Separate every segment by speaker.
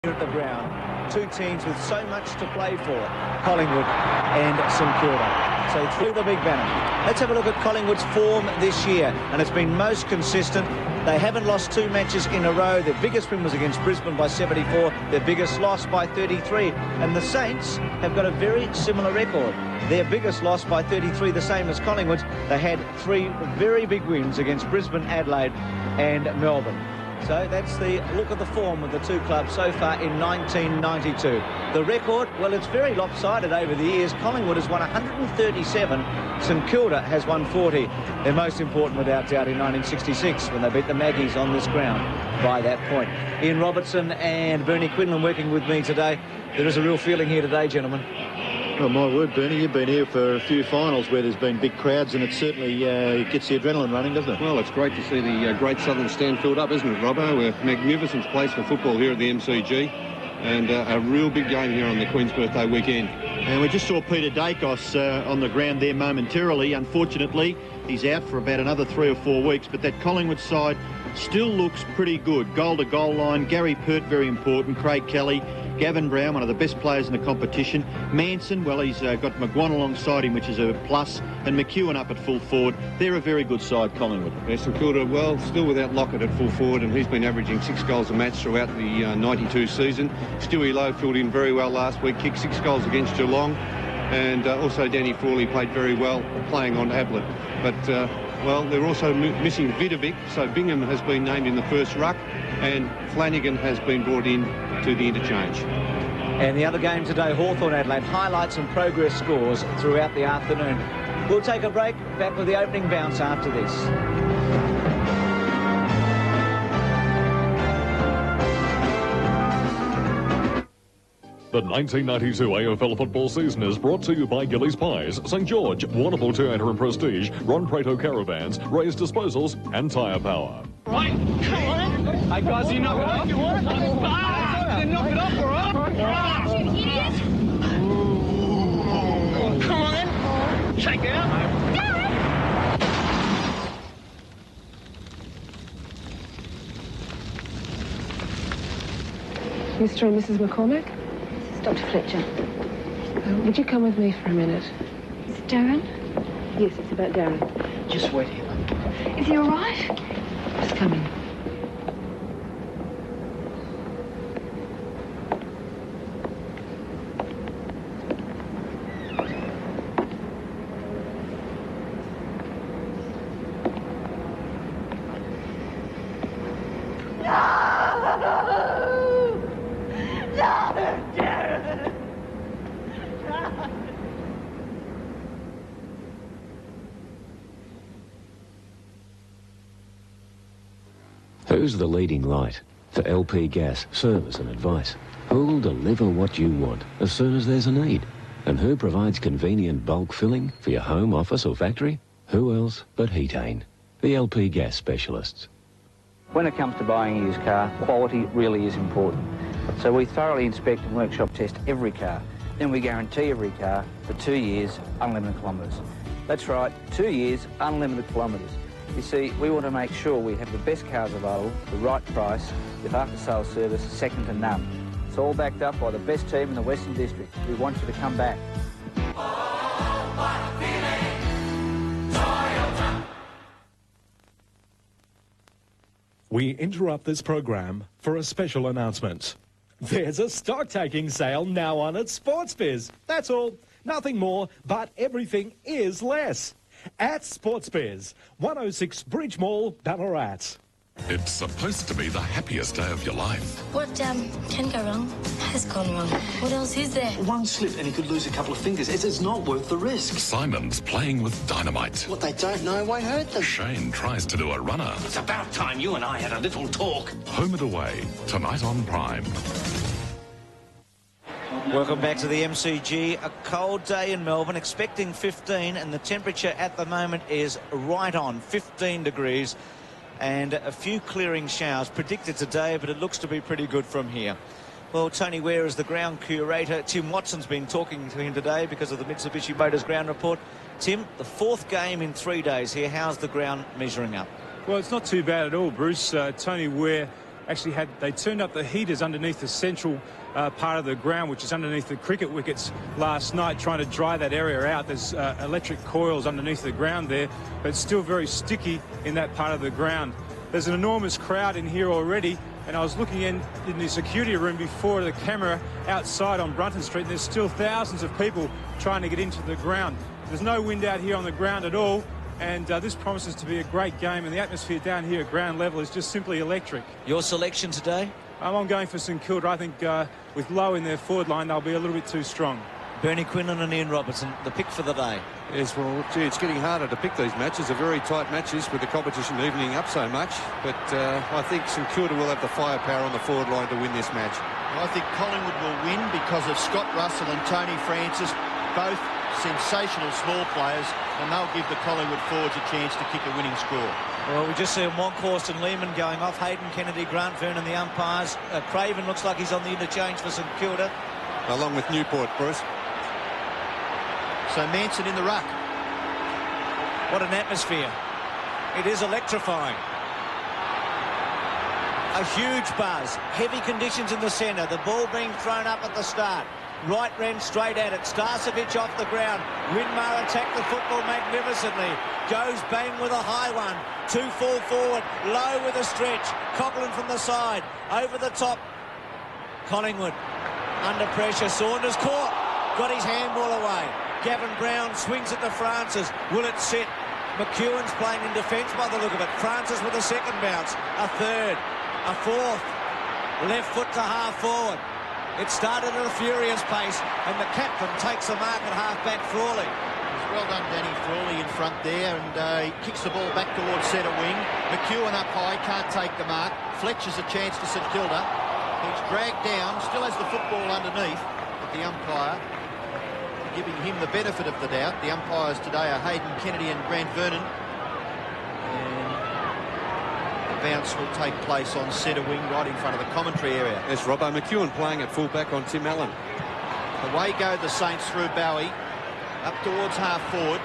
Speaker 1: at the ground. Two teams with so much to play for, Collingwood and St Kilda. So through the big banner. Let's have a look at Collingwood's form this year, and it's been most consistent. They haven't lost two matches in a row. Their biggest win was against Brisbane by 74, their biggest loss by 33. And the Saints have got a very similar record. Their biggest loss by 33, the same as Collingwood's. They had three very big wins against Brisbane, Adelaide and Melbourne. So that's the look at the form of the two clubs so far in 1992. The record, well, it's very lopsided over the years. Collingwood has won 137, St Kilda has won 40. Their most important, without doubt, in 1966 when they beat the Maggies on this ground by that point. Ian Robertson and Bernie Quinlan working with me today. There is a real feeling here today, gentlemen.
Speaker 2: Well, my word, Bernie, you've been here for a few finals where there's been big crowds, and it certainly gets the adrenaline running, doesn't it?
Speaker 3: Well, it's great to see the Great Southern Stand filled up, isn't it, Robbo? A magnificent place for football here at the MCG, and a real big game here on the Queen's Birthday weekend.
Speaker 2: And we just saw Peter Dacos on the ground there momentarily. Unfortunately, he's out for about another 3 or 4 weeks, but that Collingwood side still looks pretty good. Goal-to-goal line, Gary Pert, very important, Craig Kelly, Gavin Brown, one of the best players in the competition. Manson, well, he's got McGuan alongside him, which is a plus, and McEwen up at full forward. They're a very good side, Collingwood.
Speaker 3: Yes, St Kilda, well, still without Lockett at full forward, and he's been averaging 6 goals a match throughout the 92 season. Stewie Lowe filled in very well last week, kicked 6 goals against Geelong, and also Danny Frawley played very well playing on Ablett. But, well, they're also missing Vidovic, so Bingham has been named in the first ruck, and Flanagan has been brought in to the interchange.
Speaker 1: And the other game today, Hawthorn Adelaide, highlights and progress scores throughout the afternoon. We'll take a break, back with the opening bounce after this.
Speaker 4: The 1992 AFL football season is brought to you by Gillies Pies, St George, Warrnambool Theatre and Prestige, Ron Prato Caravans, Ray's Disposals and Tyre Power.
Speaker 5: Right, come on. Hey guys, you knock it off. You want it? Then knock it off, all right? You idiot. Come on then. Shake it out, mate.
Speaker 6: Mr. and Mrs. McCormack?
Speaker 7: Dr. Fletcher.
Speaker 6: Would you come with me for a minute?
Speaker 7: Is it Darren?
Speaker 6: Yes, it's about Darren.
Speaker 1: Just wait here.
Speaker 7: Is he all right?
Speaker 6: Just come in.
Speaker 8: Who's the leading light for LP gas, service and advice? Who'll deliver what you want as soon as there's a need? And who provides convenient bulk filling for your home, office or factory? Who else but Heatane, the LP gas specialists.
Speaker 9: When it comes to buying a used car, quality really is important. So we thoroughly inspect and workshop test every car. Then we guarantee every car for 2 years, unlimited kilometres. That's right, 2 years, unlimited kilometres. You see, we want to make sure we have the best cars available, the right price, with after-sales service second to none. It's all backed up by the best team in the Western District. We want you to come back.
Speaker 10: We interrupt this program for a special announcement. There's a stock-taking sale now on at SportsBiz. That's all. Nothing more, but everything is less. At SportsBiz, 106 Bridge Mall, Ballarat.
Speaker 4: It's supposed to be the happiest day of your life.
Speaker 11: What can go wrong has gone wrong. What else is there?
Speaker 12: One slip and he could lose a couple of fingers. It's not worth the risk.
Speaker 4: Simon's playing with dynamite.
Speaker 12: What they don't know won't hurt them.
Speaker 4: Shane tries to do a runner.
Speaker 12: It's about time you and I had a little talk.
Speaker 4: Home and Away, tonight on Prime.
Speaker 1: Welcome back to the MCG. A cold day in Melbourne, expecting 15, and the temperature at the moment is right on 15 degrees, and a few clearing showers predicted today, but it looks to be pretty good from here. Well, Tony Ware is the ground curator. Tim Watson's been talking to him today because of the Mitsubishi Motors ground report. Tim, the 4th game in 3 days here. How's the ground measuring up?
Speaker 13: Well, it's not too bad at all, Bruce. Tony Ware they turned up the heaters underneath the central part of the ground, which is underneath the cricket wickets last night, trying to dry that area out. There's electric coils underneath the ground there, but it's still very sticky in that part of the ground. There's an enormous crowd in here already, and I was looking in the security room before the camera outside on Brunton Street, and there's still thousands of people trying to get into the ground. There's no wind out here on the ground at all, and this promises to be a great game, and the atmosphere down here at ground level is just simply electric.
Speaker 1: Your selection today?
Speaker 13: I'm going for St Kilda. I think with Lowe in their forward line, they'll be a little bit too strong.
Speaker 1: Bernie Quinlan and Ian Robertson, the pick for the day.
Speaker 3: Yes, well, gee, it's getting harder to pick these matches. They're very tight matches with the competition evening up so much. But I think St Kilda will have the firepower on the forward line to win this match.
Speaker 2: I think Collingwood will win because of Scott Russell and Tony Francis, both sensational small players, and they'll give the Collingwood forwards a chance to kick a winning score.
Speaker 1: Well, we just see Monkhorst and Lehman going off. Hayden Kennedy, Grant Vernon, the umpires. Craven looks like he's on the interchange for St Kilda.
Speaker 3: Along with Newport, Bruce.
Speaker 2: So Manson in the ruck.
Speaker 1: What an atmosphere. It is electrifying. A huge buzz. Heavy conditions in the centre. The ball being thrown up at the start. Wright ran straight at it. Starcevic off the ground. Winmar attacked the football magnificently. Goes bang with a high one. 2-4 forward. Low with a stretch. Coughlin from the side. Over the top. Collingwood under pressure. Saunders caught. Got his handball away. Gavin Brown swings it to Francis. Will it sit? McEwen's playing in defence by the look of it. Francis with a second bounce. A third. A fourth. Left foot to half forward. It started at a furious pace, and the captain takes the mark at half-back Frawley.
Speaker 2: Well done, Danny Frawley in front there, and he kicks the ball back towards centre wing. McEwen up high, can't take the mark. Fletcher's a chance to St Kilda. He's dragged down, still has the football underneath, but the umpire giving him the benefit of the doubt. The umpires today are Hayden Kennedy and Grant Vernon. And the bounce will take place on centre wing right in front of the commentary area.
Speaker 3: Yes, Robbo. McEwen playing at full-back on Tim Allen.
Speaker 2: Away go the Saints through Bowie. Up towards half forward.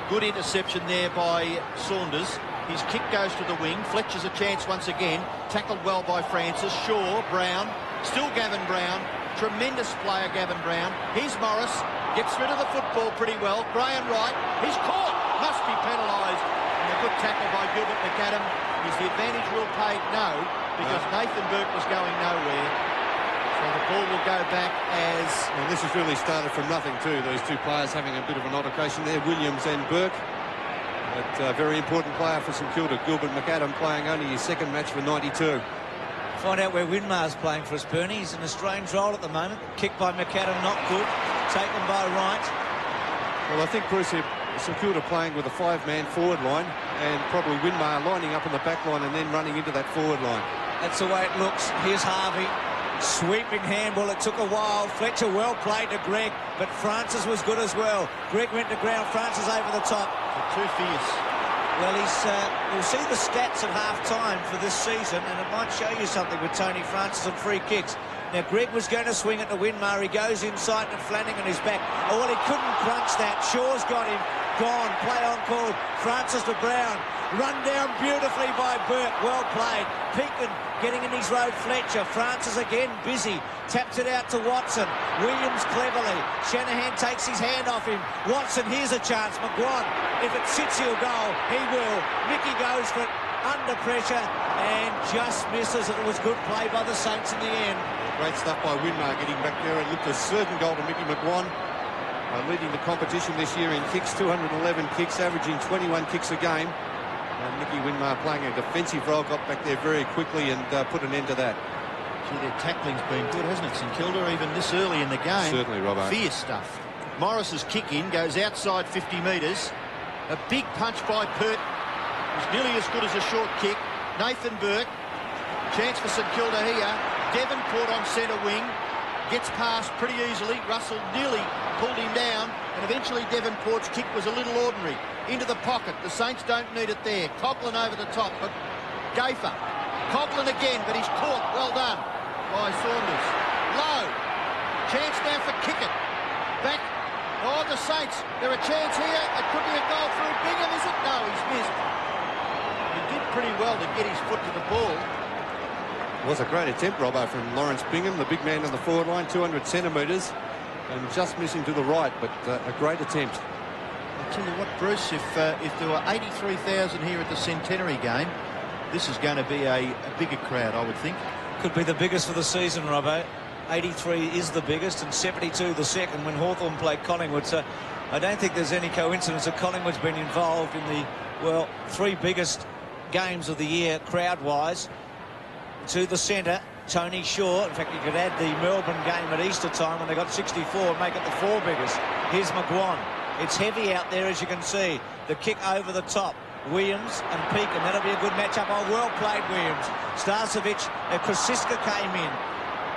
Speaker 2: Good interception there by Saunders. His kick goes to the wing. Fletcher's a chance once again. Tackled well by Francis. Shaw, Brown. Still Gavin Brown. Tremendous player, Gavin Brown. Here's Morris. Gets rid of the football pretty well. Graham Wright. He's caught. Must be penalised. And a good tackle by Gilbert McAdam. Is the advantage real paid? No, because Nathan Burke was going nowhere. So the ball will go back as...
Speaker 3: Well, this has really started from nothing too. Those two players having a bit of an altercation there, Williams and Burke. But a very important player for St Kilda, Gilbert McAdam, playing only his second match for 92.
Speaker 1: Find out where Winmar's playing for us, Bernie. He's in a strange role at the moment. Kick by McAdam, not good. Taken by Wright.
Speaker 3: Well, I think, Bruce, St Kilda playing with a five-man forward line and probably Winmar lining up in the back line and then running into that forward line.
Speaker 1: That's the way it looks. Here's Harvey. Sweeping handball. It took a while. Fletcher well played to Greg, but Francis was good as well. Greg went to ground. Francis over the top.
Speaker 2: Too fierce.
Speaker 1: Well, you'll see the stats at half-time for this season, and it might show you something with Tony Francis and free kicks. Now, Greg was going to swing it to Winmar. He goes inside and Flanagan is back. Oh, well, he couldn't crunch that. Shaw's got him. Gone. Play on called. Francis to Brown. Run down beautifully by Burke. Well played. Peakin getting in his road. Fletcher. Francis again busy. Taps it out to Watson. Williams cleverly. Shanahan takes his hand off him. Watson, here's a chance. McGuan, if it sits, he'll go. He will. Mickey goes for it under pressure and just misses. It was good play by the Saints in the end.
Speaker 3: Great stuff by Winmar getting back there. It looked a certain goal to Mickey McGuan. Leading the competition this year in kicks, 211 kicks, averaging 21 kicks a game. And Mickey Winmar playing a defensive role, got back there very quickly and put an end to that.
Speaker 2: Gee, their tackling's been good, hasn't it? St Kilda, even this early in the game.
Speaker 3: Certainly, Robbo.
Speaker 2: Fierce stuff. Morris's kick in goes outside 50 metres. A big punch by Pert. It was nearly as good as a short kick. Nathan Burke. Chance for St Kilda here. Devonport on centre wing. Gets past pretty easily. Russell nearly pulled him down, and eventually Devonport's kick was a little ordinary. Into the pocket. The Saints don't need it there. Coughlin over the top, but Gafer. Coughlin again, but he's caught. Well done by Saunders. Low. Chance now for Kickett. Back. Oh, the Saints. They're a chance here. It could be a goal through Bingham, is it? No, he's missed. He did pretty well to get his foot to the ball.
Speaker 3: It was a great attempt, Robbo, from Lawrence Bingham, the big man on the forward line, 200 centimetres, and just missing to the right, but a great attempt.
Speaker 2: I'll tell you what, Bruce, if there were 83,000 here at the centenary game, this is going to be a bigger crowd, I would think.
Speaker 1: Could be the biggest for the season, Robbo. 83 is the biggest and 72 the second when Hawthorn played Collingwood. So I don't think there's any coincidence that Collingwood's been involved in the, well, 3 biggest games of the year crowd-wise. To the centre, Tony Shaw. In fact, you could add the Melbourne game at Easter time when they got 64 and make it the 4 biggest. Here's McGuan. It's heavy out there, as you can see. The kick over the top. Williams and Peake, and that'll be a good matchup. Oh, well played, Williams. Starcevic, Krasiska came in.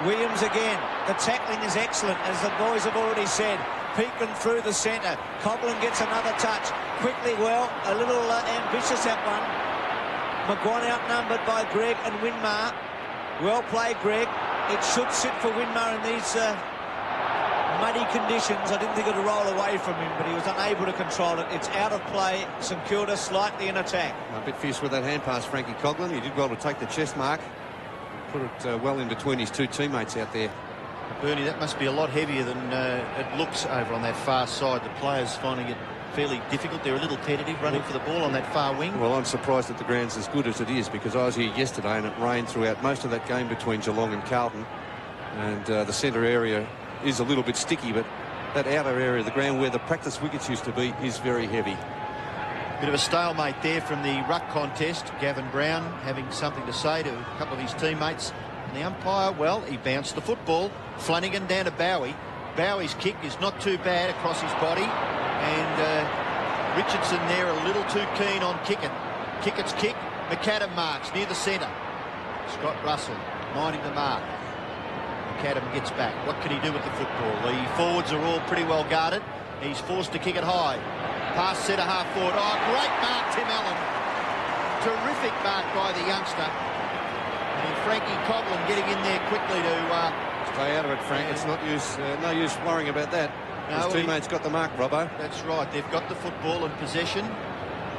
Speaker 1: Williams again. The tackling is excellent, as the boys have already said. Peake through the centre. Coughlin gets another touch. Quickly, well, a little ambitious that one. McGuan outnumbered by Greg and Winmar. Well played, Greg. It should sit for Winmar in these muddy conditions. I didn't think it would roll away from him, but he was unable to control it. It's out of play. St Kilda slightly in attack.
Speaker 3: A bit fierce with that hand pass, Frankie Coughlin. He did well to take the chest mark. Put it well in between his 2 teammates out there.
Speaker 2: Bernie, that must be a lot heavier than it looks over on that far side. The players finding it fairly difficult. They're a little tentative running for the ball on that far wing.
Speaker 3: Well, I'm surprised that the ground's as good as it is, because I was here yesterday and it rained throughout most of that game between Geelong and Carlton. And the centre area is a little bit sticky, but that outer area of the ground where the practice wickets used to be is very heavy.
Speaker 2: Bit of a stalemate there from the ruck contest. Gavin Brown having something to say to a couple of his teammates. And the umpire, well, he bounced the football. Flanagan down to Bowie. Bowie's kick is not too bad across his body. And Richardson there a little too keen on kicking. Kickett's kick. McAdam marks near the centre. Scott Russell minding the mark. McAdam gets back. What can he do with the football? The forwards are all pretty well guarded. He's forced to kick it high. Pass centre half forward. Oh, great mark, Tim Allen. Terrific mark by the youngster. And Frankie Coughlin getting in there quickly to...
Speaker 3: Stay out of it, Frank. It's not no use worrying about that.
Speaker 2: No,
Speaker 3: his teammates got the mark, Robbo.
Speaker 2: That's right. They've got the football and possession.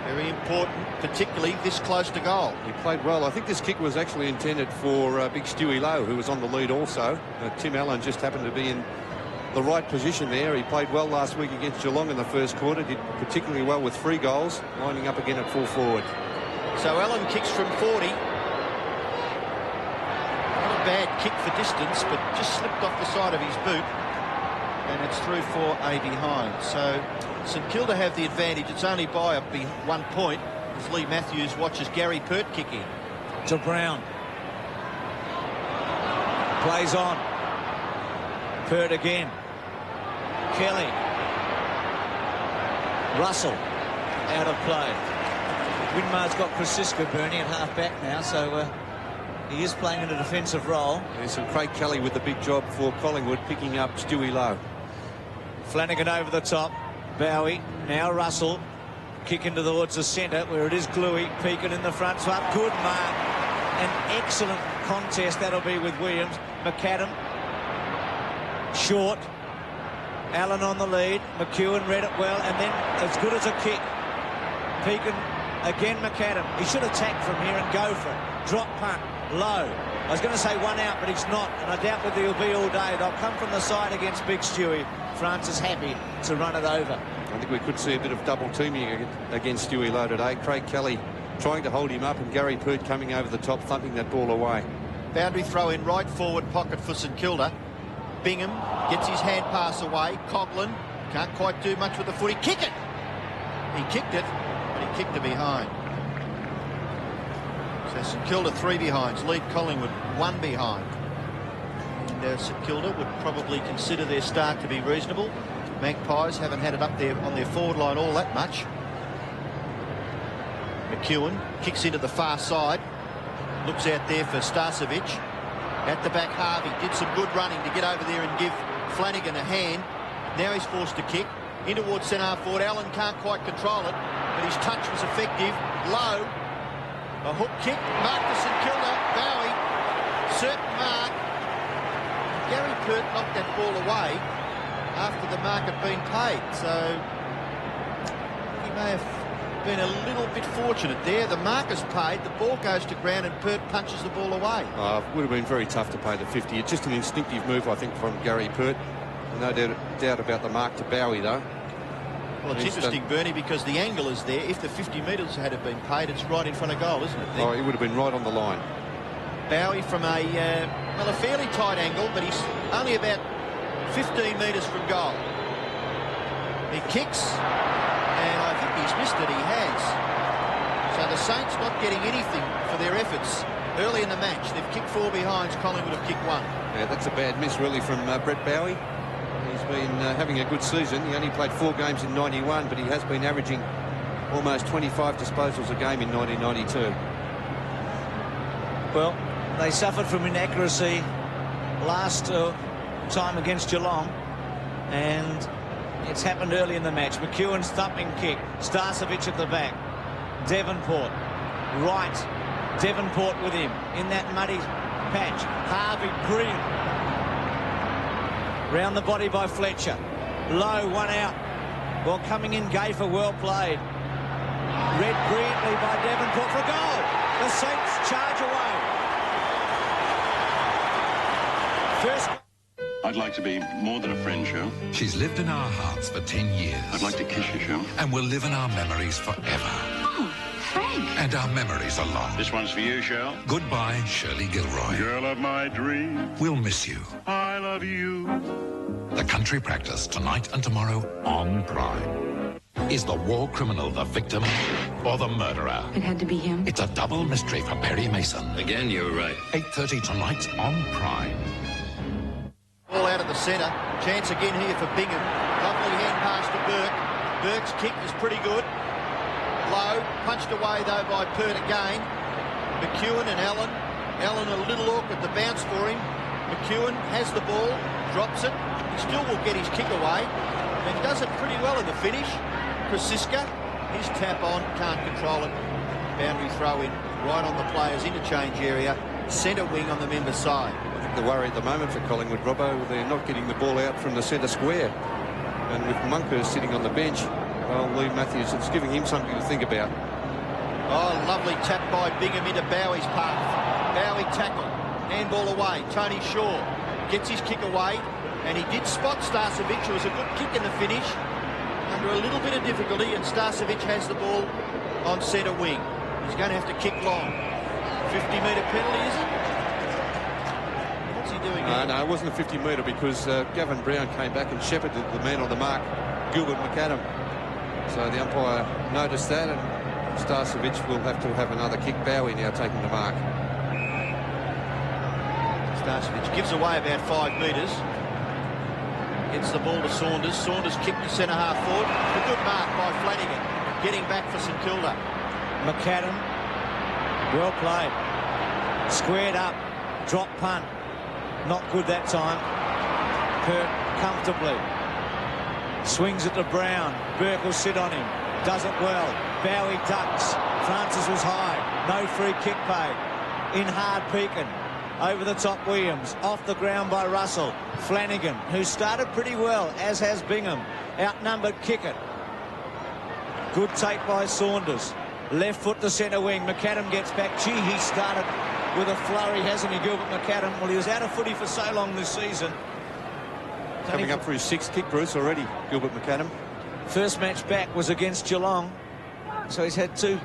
Speaker 2: Very important, particularly this close to goal.
Speaker 3: He played well. I think this kick was actually intended for big Stewie Lowe, who was on the lead also. Tim Allen just happened to be in the right position there. He played well last week against Geelong in the first quarter. Did particularly well with 3 goals, lining up again at full forward.
Speaker 2: So Allen kicks from 40. Not a bad kick for distance, but just slipped off the side of his boot. And it's through for a behind. So St Kilda have the advantage. It's only by 1 point as Lee Matthews watches Gary Pert kick in.
Speaker 1: To Brown. Plays on. Pert again. Kelly. Russell. Out of play. Winmar's got Krasiska, Bernie, at half-back now, so he is playing in a defensive role.
Speaker 3: There's Craig Kelly with the big job for Collingwood, picking up Stewie Lowe.
Speaker 1: Flanagan over the top. Bowie. Now Russell. Kick into towards the centre, where it is Gluey. Peakin in the front swap. Good mark. An excellent contest that'll be with Williams. McAdam. Short. Allen on the lead. McEwen read it well, and then as good as a kick. Peakin again. McAdam. He should attack from here and go for it. Drop punt. Low. I was going to say 1 out, but he's not, and I doubt whether he'll be all day. They'll come from the side against Big Stewie. France is happy to run it over.
Speaker 3: I think we could see a bit of double teaming against Stewie Lowe today. Craig Kelly trying to hold him up, and Gary Pert coming over the top, thumping that ball away.
Speaker 2: Boundary throw in right forward pocket for St Kilda. Bingham gets his hand pass away. Coughlin can't quite do much with the foot. He kicked it. He kicked it, but he kicked it behind. So St Kilda 3 behinds, lead Collingwood 1 behind. And St Kilda would probably consider their start to be reasonable. Magpies haven't had it up there on their forward line all that much. McEwen kicks into the far side. Looks out there for Starcevic. At the back, Harvey did some good running to get over there and give Flanagan a hand. Now he's forced to kick. In towards centre forward. Allen can't quite control it, but his touch was effective. Low. A hook kick. Mark to St Kilda. Bowie. Certain mark. Gary Pert knocked that ball away after the mark had been paid. So he may have been a little bit fortunate there. The marker's paid, the ball goes to ground and Pert punches the ball away.
Speaker 3: It would have been very tough to pay the 50. It's just an instinctive move, I think, from Gary Pert. No doubt about the mark to Bowie, though.
Speaker 2: Well, it's interesting, Bernie, because the angle is there. If the 50 metres had have been paid, it's right in front of goal, isn't it?
Speaker 3: Oh, it would have been right on the line.
Speaker 2: Bowie from a fairly tight angle, but he's only about 15 metres from goal. He kicks, and I think he's missed it. He has. So the Saints not getting anything for their efforts early in the match. They've kicked 4 behinds. Collingwood have kicked 1.
Speaker 3: Yeah, that's a bad miss, really, from Brett Bowie. He's been having a good season. He only played 4 games in 91, but he has been averaging almost 25 disposals a game in 1992.
Speaker 1: Well, they suffered from inaccuracy last time against Geelong, and it's happened early in the match. McEwen's thumping kick, Starcevic at the back, Devonport, right, Devonport with him in that muddy patch, Harvey Green. Round the body by Fletcher. Low, 1 out. Well, coming in, Gaffer, well played. Read brilliantly by Devonport for a goal. The Saints charge away. First.
Speaker 14: I'd like to be more than a friend, Cheryl.
Speaker 15: She's lived in our hearts for 10 years.
Speaker 14: I'd like to kiss you, Cheryl.
Speaker 15: And will live in our memories forever.
Speaker 7: Oh, Frank.
Speaker 15: And our memories are long.
Speaker 14: This one's for you, Cheryl.
Speaker 15: Goodbye, Shirley Gilroy.
Speaker 14: Girl of my dreams.
Speaker 15: We'll miss you.
Speaker 14: I love you.
Speaker 15: The country practice tonight and tomorrow on Prime. Is the war criminal the victim or the murderer?
Speaker 6: It had to be him.
Speaker 15: It's a double mystery for Perry Mason.
Speaker 14: Again, you were right.
Speaker 15: 8:30 tonight on Prime.
Speaker 2: Ball out of the centre. Chance again here for Bingham. Lovely hand pass to Burke. Burke's kick is pretty good. Low. Punched away, though, by Pert again. McEwen and Allen. Allen a little awkward. The bounce for him. McEwen has the ball. Drops it. He still will get his kick away. And does it pretty well in the finish. Krasiska. His tap on. Can't control it. Boundary throw in. Right on the players' interchange area. Centre wing on the member side.
Speaker 3: I think the worry at the moment for Collingwood, Robbo, they're not getting the ball out from the centre square. And with Monkhurst sitting on the bench, well, Lee Matthews, it's giving him something to think about.
Speaker 2: Oh, lovely tap by Bingham into Bowie's path. Bowie tackle. Handball away. Tony Shaw gets his kick away. And he did spot Starcevic, who was a good kick in the finish. Under a little bit of difficulty, and Starcevic has the ball on centre wing. He's going to have to kick long. 50-metre penalty, is it? What's he doing here?
Speaker 3: No, it wasn't a 50-metre because Gavin Brown came back and shepherded the man on the mark, Gilbert McAdam. So the umpire noticed that, and Starcevic will have to have another kick. Bowie now taking the mark.
Speaker 2: Starcevic gives away about 5 metres. Gets the ball to Saunders. Saunders kicked to centre half forward. A good mark by Flanagan. Getting back for St Kilda.
Speaker 1: McAdam, well played. Squared up, drop punt. Not good that time. Pert comfortably. Swings it to Brown. Burke will sit on him. Does it well. Bowie ducks. Francis was high. No free kick paid. In hard Pekin. Over the top Williams. Off the ground by Russell. Flanagan, who started pretty well, as has Bingham. Outnumbered Kickett. Good take by Saunders. Left foot to centre wing. McAdam gets back. Gee, he started with a flurry, hasn't he, Gilbert McAdam? Well, he was out of footy for so long this season.
Speaker 3: Coming up for his 6th kick, Bruce, already, Gilbert McAdam.
Speaker 1: First match back was against Geelong. So he's had 2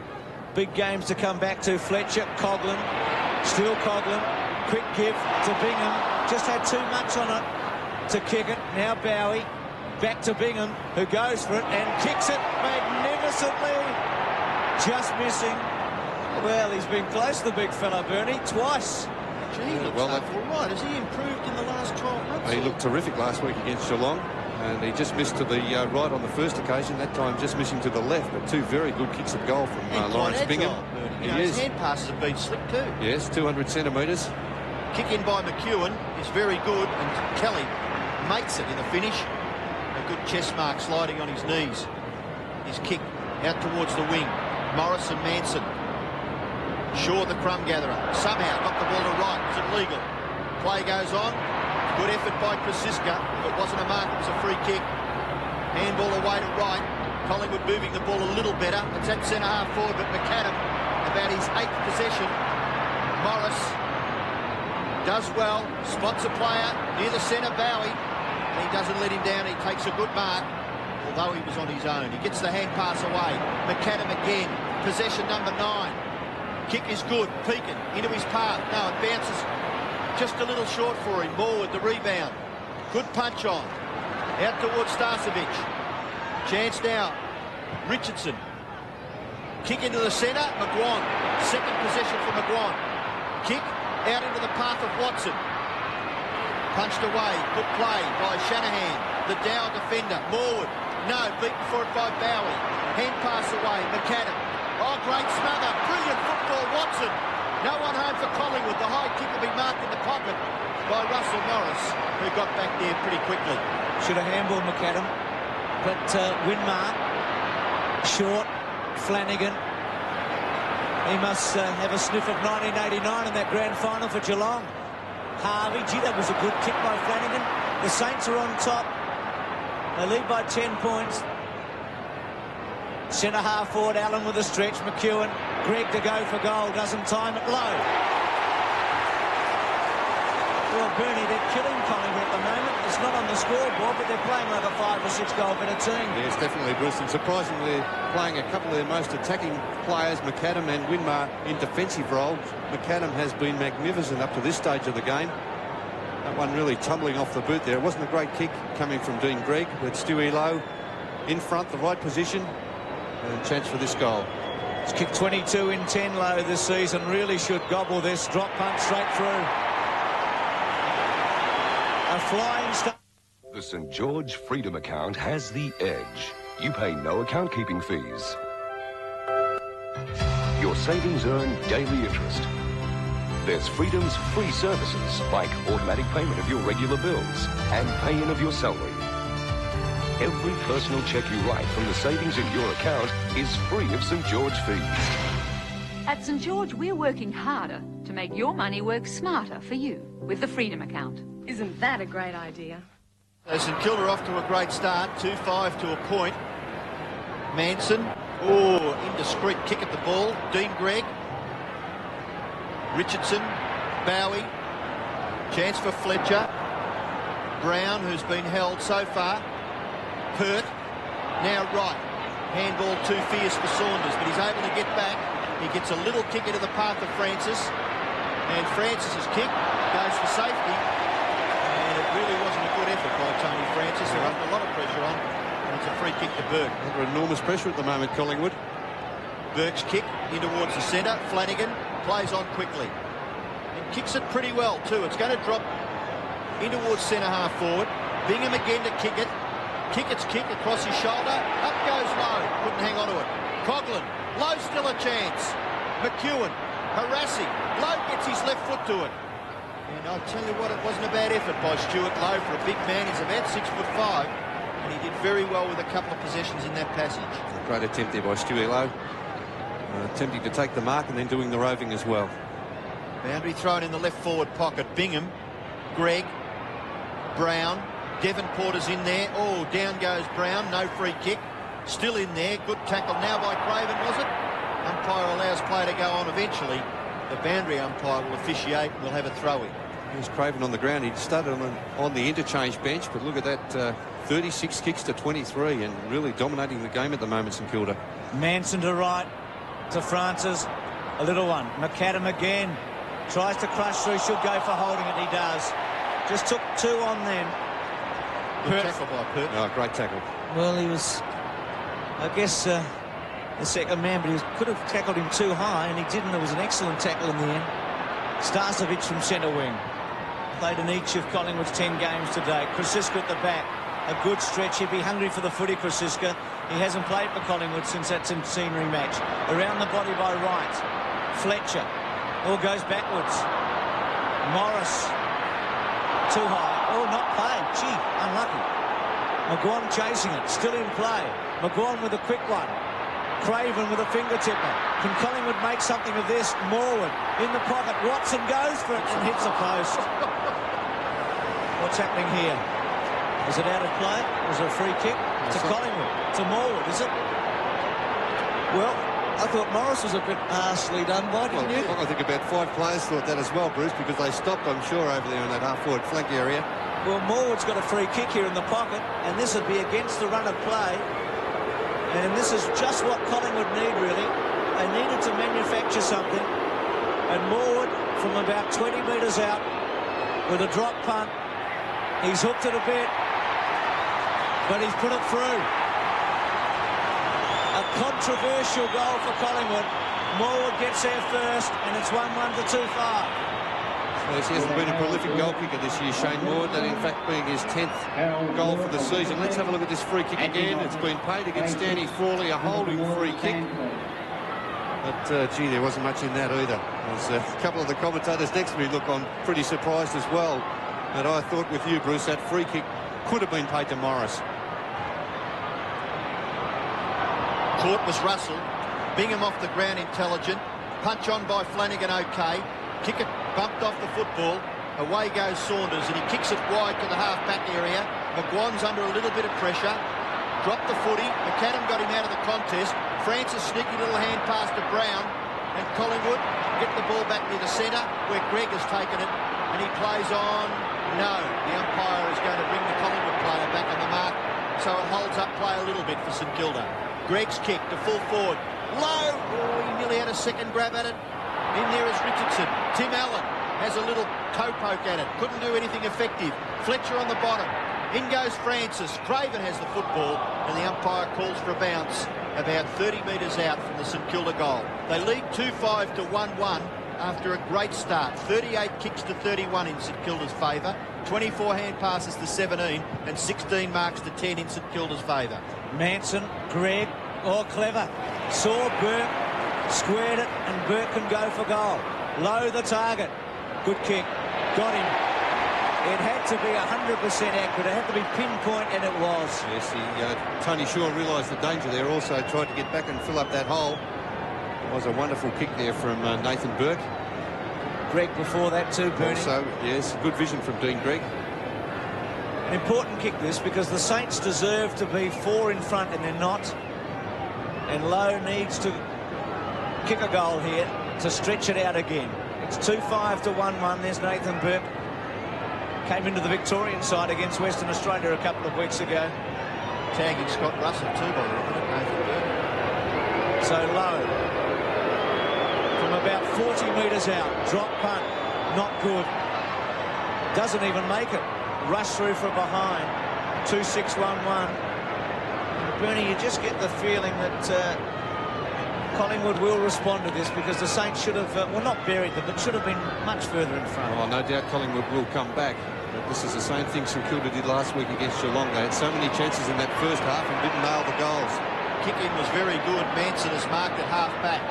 Speaker 1: big games to come back to. Fletcher, Coughlin, still Coughlin. Quick give to Bingham. Just had too much on it to kick it. Now Bowie. Back to Bingham, who goes for it and kicks it magnificently. Just missing. Well, he's been close, the big fella, Bernie, twice.
Speaker 2: Gee, he looks awful right. Has he improved in the last 12 months?
Speaker 3: He looked terrific last week against Geelong. And he just missed to the right on the first occasion. That time just missing to the left. But 2 very good kicks of goal from Lawrence Bingham.
Speaker 2: His hand passes have been slick too.
Speaker 3: Yes, 200 centimetres.
Speaker 2: Kick in by McEwen is very good, and Kelly makes it in the finish. A good chest mark sliding on his knees. His kick out towards the wing. Morris and Manson. Shaw, the crumb gatherer, somehow got the ball to right. Was it legal? Play goes on. Good effort by Krasiska. If it wasn't a mark, it was a free kick. Handball away to right. Collingwood moving the ball a little better. It's at centre-half forward, but McAdam, about his 8th possession. Morris does well, spots a player near the centre, Bowie, and he doesn't let him down. He takes a good mark, although he was on his own. He gets the hand pass away. McAdam again, possession number 9. Kick is good, Pekin into his path. No, it bounces just a little short for him. Moore with the rebound. Good punch on. Out towards Starcevic. Chance now. Richardson. Kick into the centre. McGuan. Second possession for McGuan. Kick out into the path of Watson. Punched away. Good play by Shanahan. The Dow defender. Morwood. No, beaten for it by Bowie. Hand pass away. McAdam. Oh, great smother. Brilliant football, Watson. No one home for Collingwood. The high kick will be marked in the pocket by Russell Morris, who got back there pretty quickly.
Speaker 1: Should have handballed McAdam, but Winmar, short, Flanagan. He must have a sniff of 1989 in that grand final for Geelong. Harvey, gee, that was a good kick by Flanagan. The Saints are on top. They lead by 10 points. Centre half forward, Allen with a stretch. McEwen, Greg to go for goal, doesn't time it low. Well, Bernie, they're killing Collingwood at the moment. It's not on the scoreboard, but they're playing like a 5 or 6 goal better team.
Speaker 3: Yes, definitely, Bruce. And surprisingly, playing a couple of their most attacking players, McAdam and Winmar, in defensive roles. McAdam has been magnificent up to this stage of the game. That one really tumbling off the boot there. It wasn't a great kick coming from Dean Gregg, with Stewie Lowe in front, the right position. And chance for this goal.
Speaker 1: He's kicked 22 in 10 Lowe this season. Really should gobble this. Drop punt straight through. A flying start.
Speaker 16: The St. George Freedom account has the edge. You pay no account keeping fees. Your savings earn daily interest. There's Freedom's free services like automatic payment of your regular bills and pay-in of your salary. Every personal cheque you write from the savings in your account is free of St. George fees.
Speaker 7: At St. George, we're working harder to make your money work smarter for you with the Freedom account.
Speaker 6: Isn't that a great idea?
Speaker 2: St Kilda off to a great start, 2-5 to a point. Manson, oh, indiscreet kick at the ball. Dean Gregg. Richardson, Bowie. Chance for Fletcher. Brown, who's been held so far. Pert, now right. Handball too fierce for Saunders, but he's able to get back. He gets a little kick into the path of Francis. And Francis's kick goes for safety. And it really wasn't a good effort by Tony Francis. They're under a lot of pressure on. And it's a free kick to Burke.
Speaker 3: Under enormous pressure at the moment, Collingwood.
Speaker 2: Burke's kick in towards the centre. Flanagan plays on quickly. And kicks it pretty well too. It's going to drop in towards centre half forward. Bingham again to kick it. Kickett's kick across his shoulder. Up goes Lowe. Couldn't hang on to it. Coughlin. Lowe still a chance. McEwen harassing. Lowe gets his left foot to it. And I'll tell you what, it wasn't a bad effort by Stuart Lowe for a big man. He's about 6'5", and he did very well with a couple of possessions in that passage.
Speaker 3: A great attempt there by Stewie Lowe. Attempting to take the mark and then doing the roving as well.
Speaker 2: Boundary thrown in the left forward pocket. Bingham, Gregg, Brown. Devonporter's in there. Oh, down goes Brown. No free kick. Still in there. Good tackle now by Craven, was it? Umpire allows play to go on eventually. The boundary umpire will officiate and we'll have a throw-in.
Speaker 3: Here's Craven on the ground. He started on the interchange bench, but look at that, 36 kicks to 23 and really dominating the game at the moment, St Kilda.
Speaker 1: Manson to right, to Francis. A little one. McAdam again. Tries to crush through. Should go for holding it. He does. Just took 2 on them.
Speaker 2: Good tackle by Pert.
Speaker 3: Oh, great tackle.
Speaker 1: Well, he was, I guess, the second man, but he could have tackled him too high, and he didn't. It was an excellent tackle in the end. Starcevic from centre wing. Played in each of Collingwood's 10 games today. Krasiska at the back. A good stretch. He'd be hungry for the footy, Krasiska. He hasn't played for Collingwood since that centenary match. Around the body by right. Fletcher. All goes backwards. Morris. Too high. Oh, not played. Gee, unlucky. McGuan chasing it. Still in play. McGuan with a quick one. Craven with a fingertipper. Can Collingwood make something of this? Morwood in the pocket. Watson goes for it and hits the post. What's happening here? Is it out of play? Was it a free kick? To Collingwood. To Morwood, is it?
Speaker 17: Well, I thought Morris was a bit harshly done by, didn't you?
Speaker 3: I think about 5 players thought that as well, Bruce, because they stopped, I'm sure, over there in that half-forward flank area.
Speaker 1: Well, Morwood's got a free kick here in the pocket, and this would be against the run of play. And this is just what Collingwood need, really. They needed to manufacture something. And Morwood, from about 20 metres out, with a drop punt, he's hooked it a bit, but he's put it through. A controversial goal for Collingwood. Morwood gets there first, and it's 1-1 to too far.
Speaker 3: Yes, he hasn't been a prolific goal kicker this year, Shane Morwood, that in fact being his 10th goal for the season. Let's have a look at this free kick again. It's been paid against Danny Frawley, a holding free kick. But, gee, there wasn't much in that either. There's a couple of the commentators next to me look on pretty surprised as well. And I thought with you, Bruce, that free kick could have been paid to Morris.
Speaker 2: Caught was Russell. Bingham off the ground, intelligent. Punch on by Flanagan, okay. Kick it, bumped off the football. Away goes Saunders, and he kicks it wide to the half-back area. McGuan's under a little bit of pressure. Dropped the footy. McAdam got him out of the contest. Francis, sneaky little hand pass to Brown. And Collingwood get the ball back near the centre, where Greg has taken it. And he plays on. No, the umpire is going to bring the Collingwood player back on the mark. So it holds up play a little bit for St Kilda. Greg's kick to full forward. Low. Oh, he nearly had a second grab at it. In there is Richardson. Tim Allen has a little toe poke at it. Couldn't do anything effective. Fletcher on the bottom. In goes Francis. Craven has the football, and the umpire calls for a bounce about 30 metres out from the St Kilda goal. They lead 2-5 to 1-1 after a great start. 38 kicks to 31 in St Kilda's favour. 24 hand passes to 17 and 16 marks to 10 in St Kilda's favour.
Speaker 1: Manson, Greg, clever. Saw Burke, squared it, and Burke can go for goal. Low the target. Good kick. Got him. It had to be 100% accurate. It had to be pinpoint, and it was.
Speaker 3: Yes, Tony Shaw realised the danger there. Also tried to get back and fill up that hole. It was a wonderful kick there from Nathan Burke.
Speaker 1: Greg before that too, Bernie.
Speaker 3: Also, yes, good vision from Dean Gregg.
Speaker 1: An important kick this, because the Saints deserve to be 4 in front, and they're not. And Lowe needs to kick a goal here to stretch it out again. It's 2-5 to 1-1. There's Nathan Burke. Came into the Victorian side against Western Australia a couple of weeks ago.
Speaker 2: Tagging Scott Russell too, by the way, Nathan Burke.
Speaker 1: So Lowe, from about 40 metres out, drop punt, not good. Doesn't even make it. Rush through from behind. 2-6-1-1. Bernie, you just get the feeling that Collingwood will respond to this, because the Saints should have, well, not buried them, but should have been much further in front.
Speaker 3: Oh, no doubt Collingwood will come back. But this is the same thing St Kilda did last week against Geelong. They had so many chances in that first half and didn't nail the goals.
Speaker 2: Kicking was very good. Manson has marked at half-back.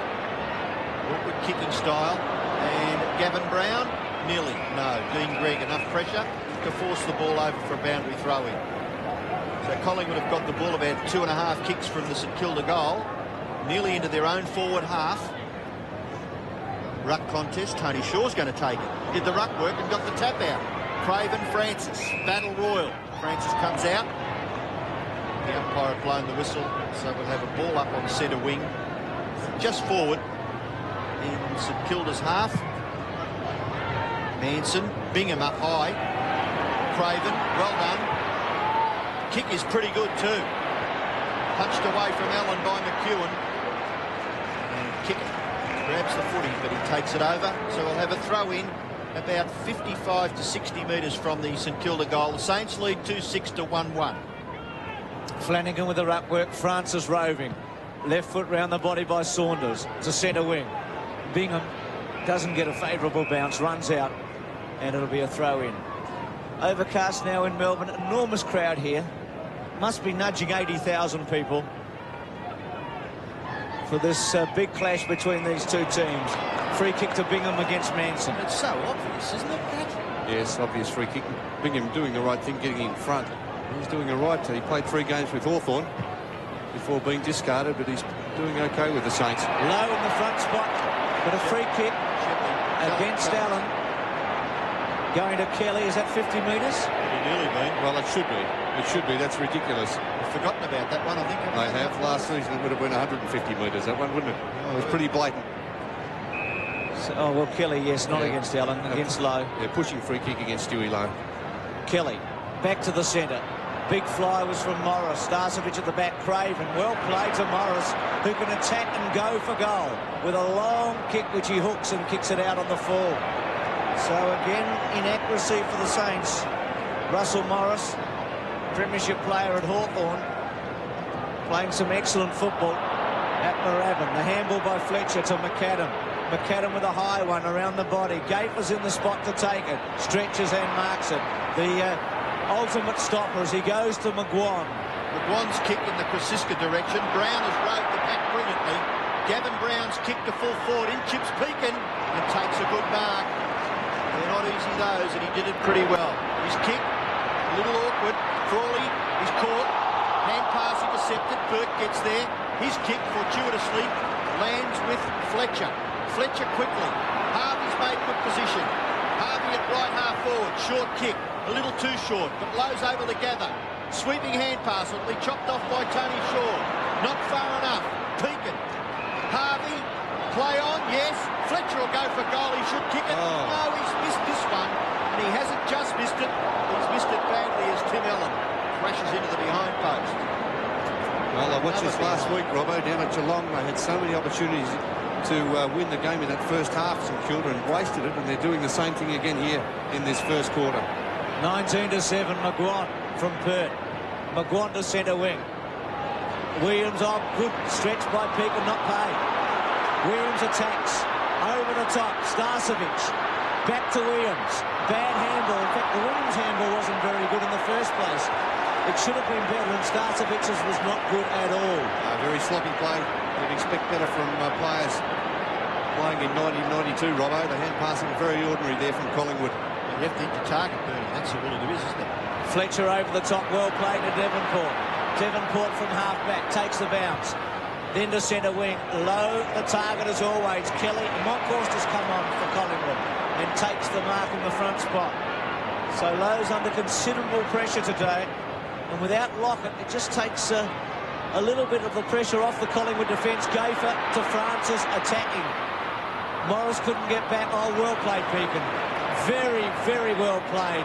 Speaker 2: Awkward kicking style. And Gavin Brown, nearly. No, Dean Gregg, enough pressure to force the ball over for a boundary throw-in. So Collingwood have got the ball about 2.5 kicks from the St Kilda goal, nearly into their own forward half. Ruck contest. Tony Shaw's going to take it. Did the ruck work and got the tap out. Craven, Francis, battle royal. Francis comes out. The umpire had blown the whistle, so we'll have a ball up on centre wing, just forward in St Kilda's half. Manson, Bingham up high. Craven, well done. Kick is pretty good too. Punched away from Allen by McEwen. And kick grabs the footy, but he takes it over. So we'll have a throw in about 55 to 60 metres from the St Kilda goal. The Saints lead 2-6 to 1-1.
Speaker 1: Flanagan with the ruck work. Francis roving. Left foot round the body by Saunders to centre wing. Bingham doesn't get a favourable bounce, runs out, and it'll be a throw in. Overcast now in Melbourne. Enormous crowd here. Must be nudging 80,000 people for this big clash between these two teams. Free kick to Bingham against Manson.
Speaker 2: It's so obvious, isn't it, Pat?
Speaker 3: Yes, obvious free kick. Bingham doing the right thing, getting in front. He's doing it right. He played 3 games with Hawthorn before being discarded, but he's doing okay with the Saints.
Speaker 1: Low in the front spot, but a free kick against Allen. Going to Kelly, is that 50 metres?
Speaker 2: Pretty nearly been.
Speaker 3: Well, it should be. It should be. That's ridiculous.
Speaker 2: I've forgotten about that one, I think.
Speaker 3: They have. Last season it would have been 150 metres, that one, wouldn't it? It was pretty blatant.
Speaker 1: So, oh, well, Kelly, yes, not against Allen, against Lowe.
Speaker 3: Yeah, pushing free kick against Stewie Lowe.
Speaker 1: Kelly, back to the centre. Big fly was from Morris. Starcevic at the back, Craven. Well played to Morris, who can attack and go for goal with a long kick which he hooks and kicks it out on the full. So again, inaccuracy for the Saints. Russell Morris, premiership player at Hawthorn, playing some excellent football at Moorabbin. The handball by Fletcher to McAdam. McAdam with a high one around the body. Gaither's in the spot to take it. Stretches and marks it. The ultimate stopper as he goes to McGuan.
Speaker 2: McGuan's kick in the Krasiska direction. Brown has rode the pack brilliantly. Gavin Brown's kick to full forward. In chips Pekin and takes a good mark. They're not easy those, and he did it pretty well. His kick, a little awkward. Frawley is caught. Hand pass intercepted. Burke gets there. His kick fortuitously lands with Fletcher. Fletcher quickly. Harvey's made good position. Harvey at right half forward. Short kick. A little too short, but Lowe's able to gather. Sweeping hand pass will be chopped off by Tony Shaw. Not far enough. Pekin. Harvey. Play on, yes. Fletcher will go for goal. He should kick it.
Speaker 3: Oh.
Speaker 2: No, he's missed this one. And he hasn't just missed it. He's missed it badly as Tim Allen crashes into the behind post.
Speaker 3: Well, I watched this last week, Robbo, down at Geelong. They had so many opportunities to win the game in that first half, St Kilda, and wasted it, and they're doing the same thing again here in this first quarter.
Speaker 1: 19-7, McGuan from Perth. McGuan to centre wing. Williams on, good stretch by Pekin, not paid. Williams attacks, over the top, Starcevic, back to Williams. Bad handball, in fact the Williams handball wasn't very good in the first place. It should have been better, and Starcevic's was not good at all.
Speaker 3: Very sloppy play. You'd expect better from players playing in 1992, Robbo. The hand passing very ordinary there from Collingwood.
Speaker 2: You have to hit the target, Bernie. That's all it is, isn't it?
Speaker 1: Fletcher over the top, well played to Devonport. Devonport from half-back, takes the bounce. Then to centre wing. Low, the target as always. Kelly, Monkhorst has come on for Collingwood and takes the mark in the front spot. So Lowe's under considerable pressure today. And without Lockett, it just takes a little bit of the pressure off the Collingwood defence. Gayfer to Francis, attacking. Morris couldn't get back. Oh, well played, Pekin. Very, very well played.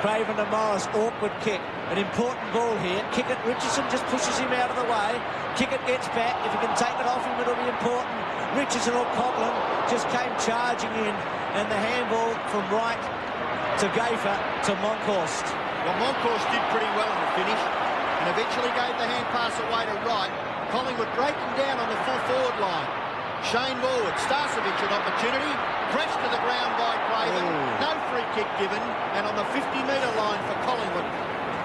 Speaker 1: Craven to Morris, awkward kick. An important ball here. Kick it, Richardson just pushes him out of the way. Kick it, gets back. If he can take it off him, it'll be important. Richardson or Coughlin just came charging in. And the handball from Wright to Gayfer to Monkhorst.
Speaker 2: Well, Monkhorst did pretty well in the finish and eventually gave the hand pass away to Wright. Collingwood breaking down on the full forward line. Shane Morwood, Starcevic an opportunity, crashed to the ground by Craven, no free kick given, and on the 50-metre line for Collingwood,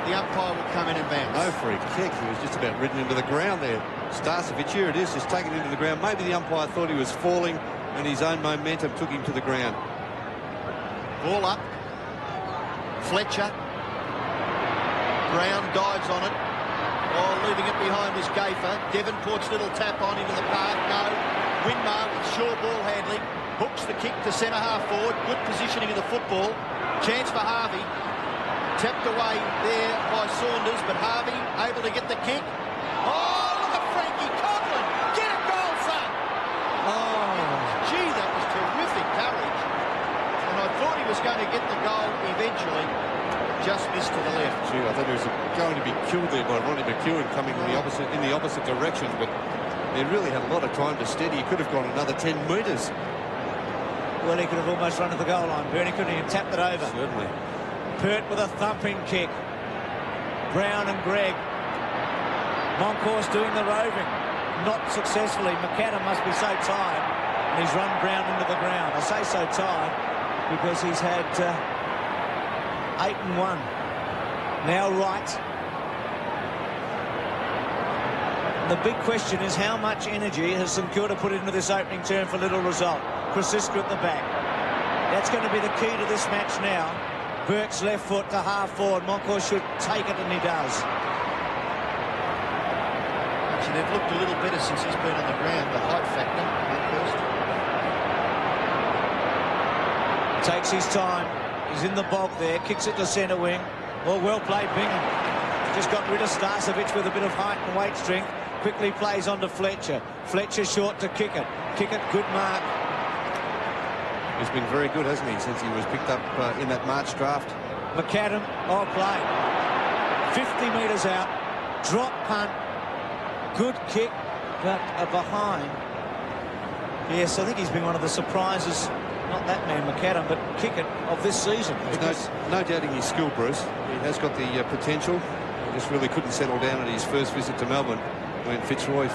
Speaker 2: the umpire will come in and bounce.
Speaker 3: No free kick, he was just about ridden into the ground there. Starcevic, here it is, just taken into the ground. Maybe the umpire thought he was falling and his own momentum took him to the ground.
Speaker 2: Ball up, Fletcher, Brown dives on it. Oh, leaving it behind was Gayfer. Devonport's little tap on into the path. No. Winmar with Shaw ball handling. Hooks the kick to centre half forward. Good positioning of the football. Chance for Harvey. Tapped away there by Saunders, but Harvey able to get the kick. Oh, look at Frankie Coughlin. Get a goal, son. Oh, gee, that was terrific courage. And I thought he was going to get the goal eventually. Just missed to the left.
Speaker 3: Gee, I thought he was going to be killed there by Ronnie McEwen coming in the opposite direction, but he really had a lot of time to steady. He could have gone another 10 metres.
Speaker 1: Well, he could have almost run to the goal line, Bernie, couldn't he? And tapped it over.
Speaker 3: Certainly.
Speaker 1: Pert with a thumping kick. Brown and Gregg. Monkhorst doing the roving. Not successfully. McAdam must be so tired. And he's run Brown into the ground. I say so tired because he's had 8 and 1. Now Wright. The big question is how much energy has St Kilda put into this opening term for little result. Krasiska at the back. That's going to be the key to this match now. Burke's left foot to half forward. Monkhorst should take it, and he does.
Speaker 2: Actually, they've looked a little better since he's been on the ground. The height factor.
Speaker 1: Takes his time. He's in the bog there. Kicks it to centre wing. Well, well played, Bingham. Just got rid of Starcevic with a bit of height and weight strength. Quickly plays on to Fletcher. Fletcher short to Kickett. Kickett, good mark.
Speaker 3: He's been very good, hasn't he, since he was picked up in that March draft.
Speaker 1: McAdam, play. 50 metres out. Drop punt. Good kick, but behind. Yes, I think he's been one of the surprises. Not that man, McAdam, but Kickett of this season.
Speaker 3: There's no doubting his skill, Bruce. He has got the potential. He just really couldn't settle down at his first visit to Melbourne when Fitzroy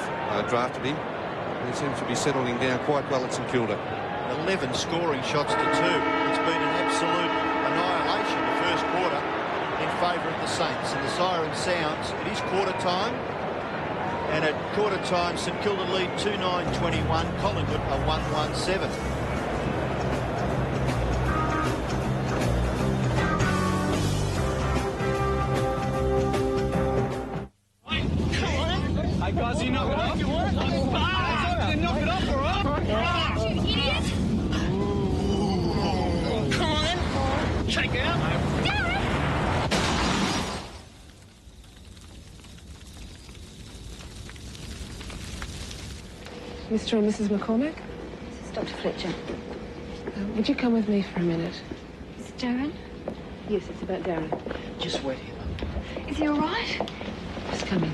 Speaker 3: drafted him. And he seems to be settling down quite well at St Kilda.
Speaker 2: 11 scoring shots to 2. It's been an absolute annihilation the first quarter in favour of the Saints. And the siren sounds. It is quarter time. And at quarter time, St Kilda lead 2-9-21. Collingwood are 1-1-7.
Speaker 5: Hey guys, you knock it off. You want it? Knock it off, all right? You idiot! Come on then. Check it out, mate.
Speaker 6: Mr. and Mrs. McCormack?
Speaker 11: This is Dr. Fletcher.
Speaker 6: Would you come with me for a minute?
Speaker 11: Is it Darren?
Speaker 6: Yes, it's about Darren.
Speaker 11: Just wait here. Is he all right?
Speaker 6: Just come in.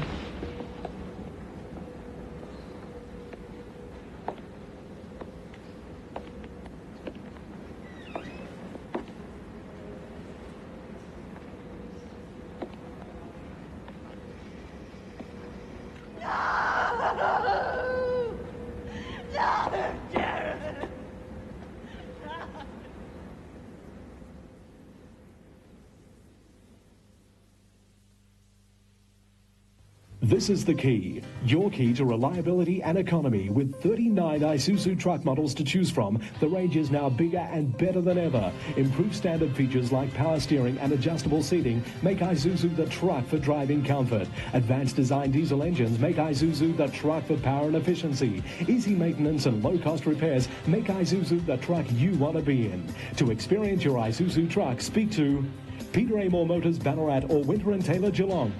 Speaker 10: This is the key, your key to reliability and economy. With 39 Isuzu truck models to choose from, the range is now bigger and better than ever. Improved standard features like power steering and adjustable seating make Isuzu the truck for driving comfort. Advanced design diesel engines make Isuzu the truck for power and efficiency. Easy maintenance and low-cost repairs make Isuzu the truck you want to be in. To experience your Isuzu truck, speak to Peter Amore Motors, Ballarat, or Winter and Taylor, Geelong.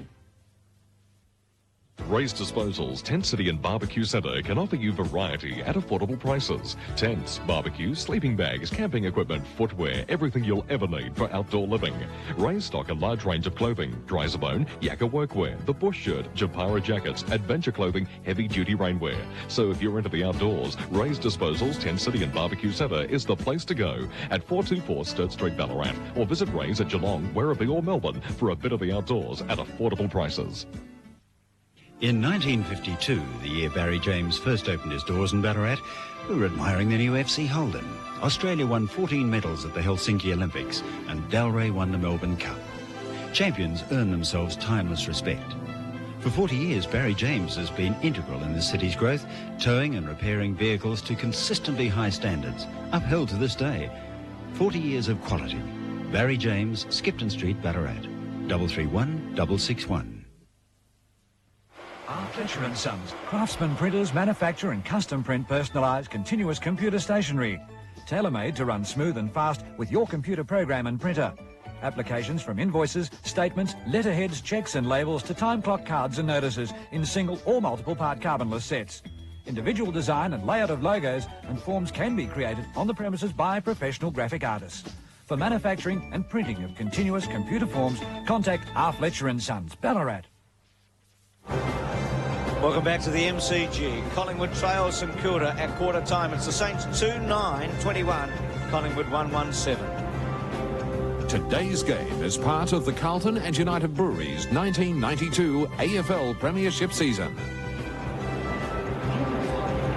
Speaker 4: Ray's Disposals Tent City and Barbecue Centre can offer you variety at affordable prices. Tents, barbecue, sleeping bags, camping equipment, footwear, everything you'll ever need for outdoor living. Ray's stock a large range of clothing, Dryzabone, Yakka workwear, the Bush shirt, Japara jackets, adventure clothing, heavy-duty rainwear. So if you're into the outdoors, Ray's Disposals Tent City and Barbecue Centre is the place to go at 424 Sturt Street, Ballarat, or visit Ray's at Geelong, Werribee or Melbourne for a bit of the outdoors at affordable prices.
Speaker 18: In 1952, the year Barry James first opened his doors in Ballarat, we were admiring the new FC Holden. Australia won 14 medals at the Helsinki Olympics, and Dalray won the Melbourne Cup. Champions earn themselves timeless respect. For 40 years, Barry James has been integral in the city's growth, towing and repairing vehicles to consistently high standards, upheld to this day. 40 years of quality. Barry James, Skipton Street, Ballarat. 331 661.
Speaker 19: Fletcher & Sons, craftsman printers manufacture and custom print personalised continuous computer stationery. Tailor-made to run smooth and fast with your computer program and printer. Applications from invoices, statements, letterheads, cheques and labels to time clock cards and notices in single or multiple part carbonless sets. Individual design and layout of logos and forms can be created on the premises by professional graphic artists. For manufacturing and printing of continuous computer forms, contact R. Fletcher & Sons, Ballarat.
Speaker 1: Welcome back to the MCG. Collingwood trails St Kilda at quarter time. It's the Saints 2-9-21. Collingwood 1-1-7.
Speaker 20: Today's game is part of the Carlton and United Breweries 1992 AFL Premiership season.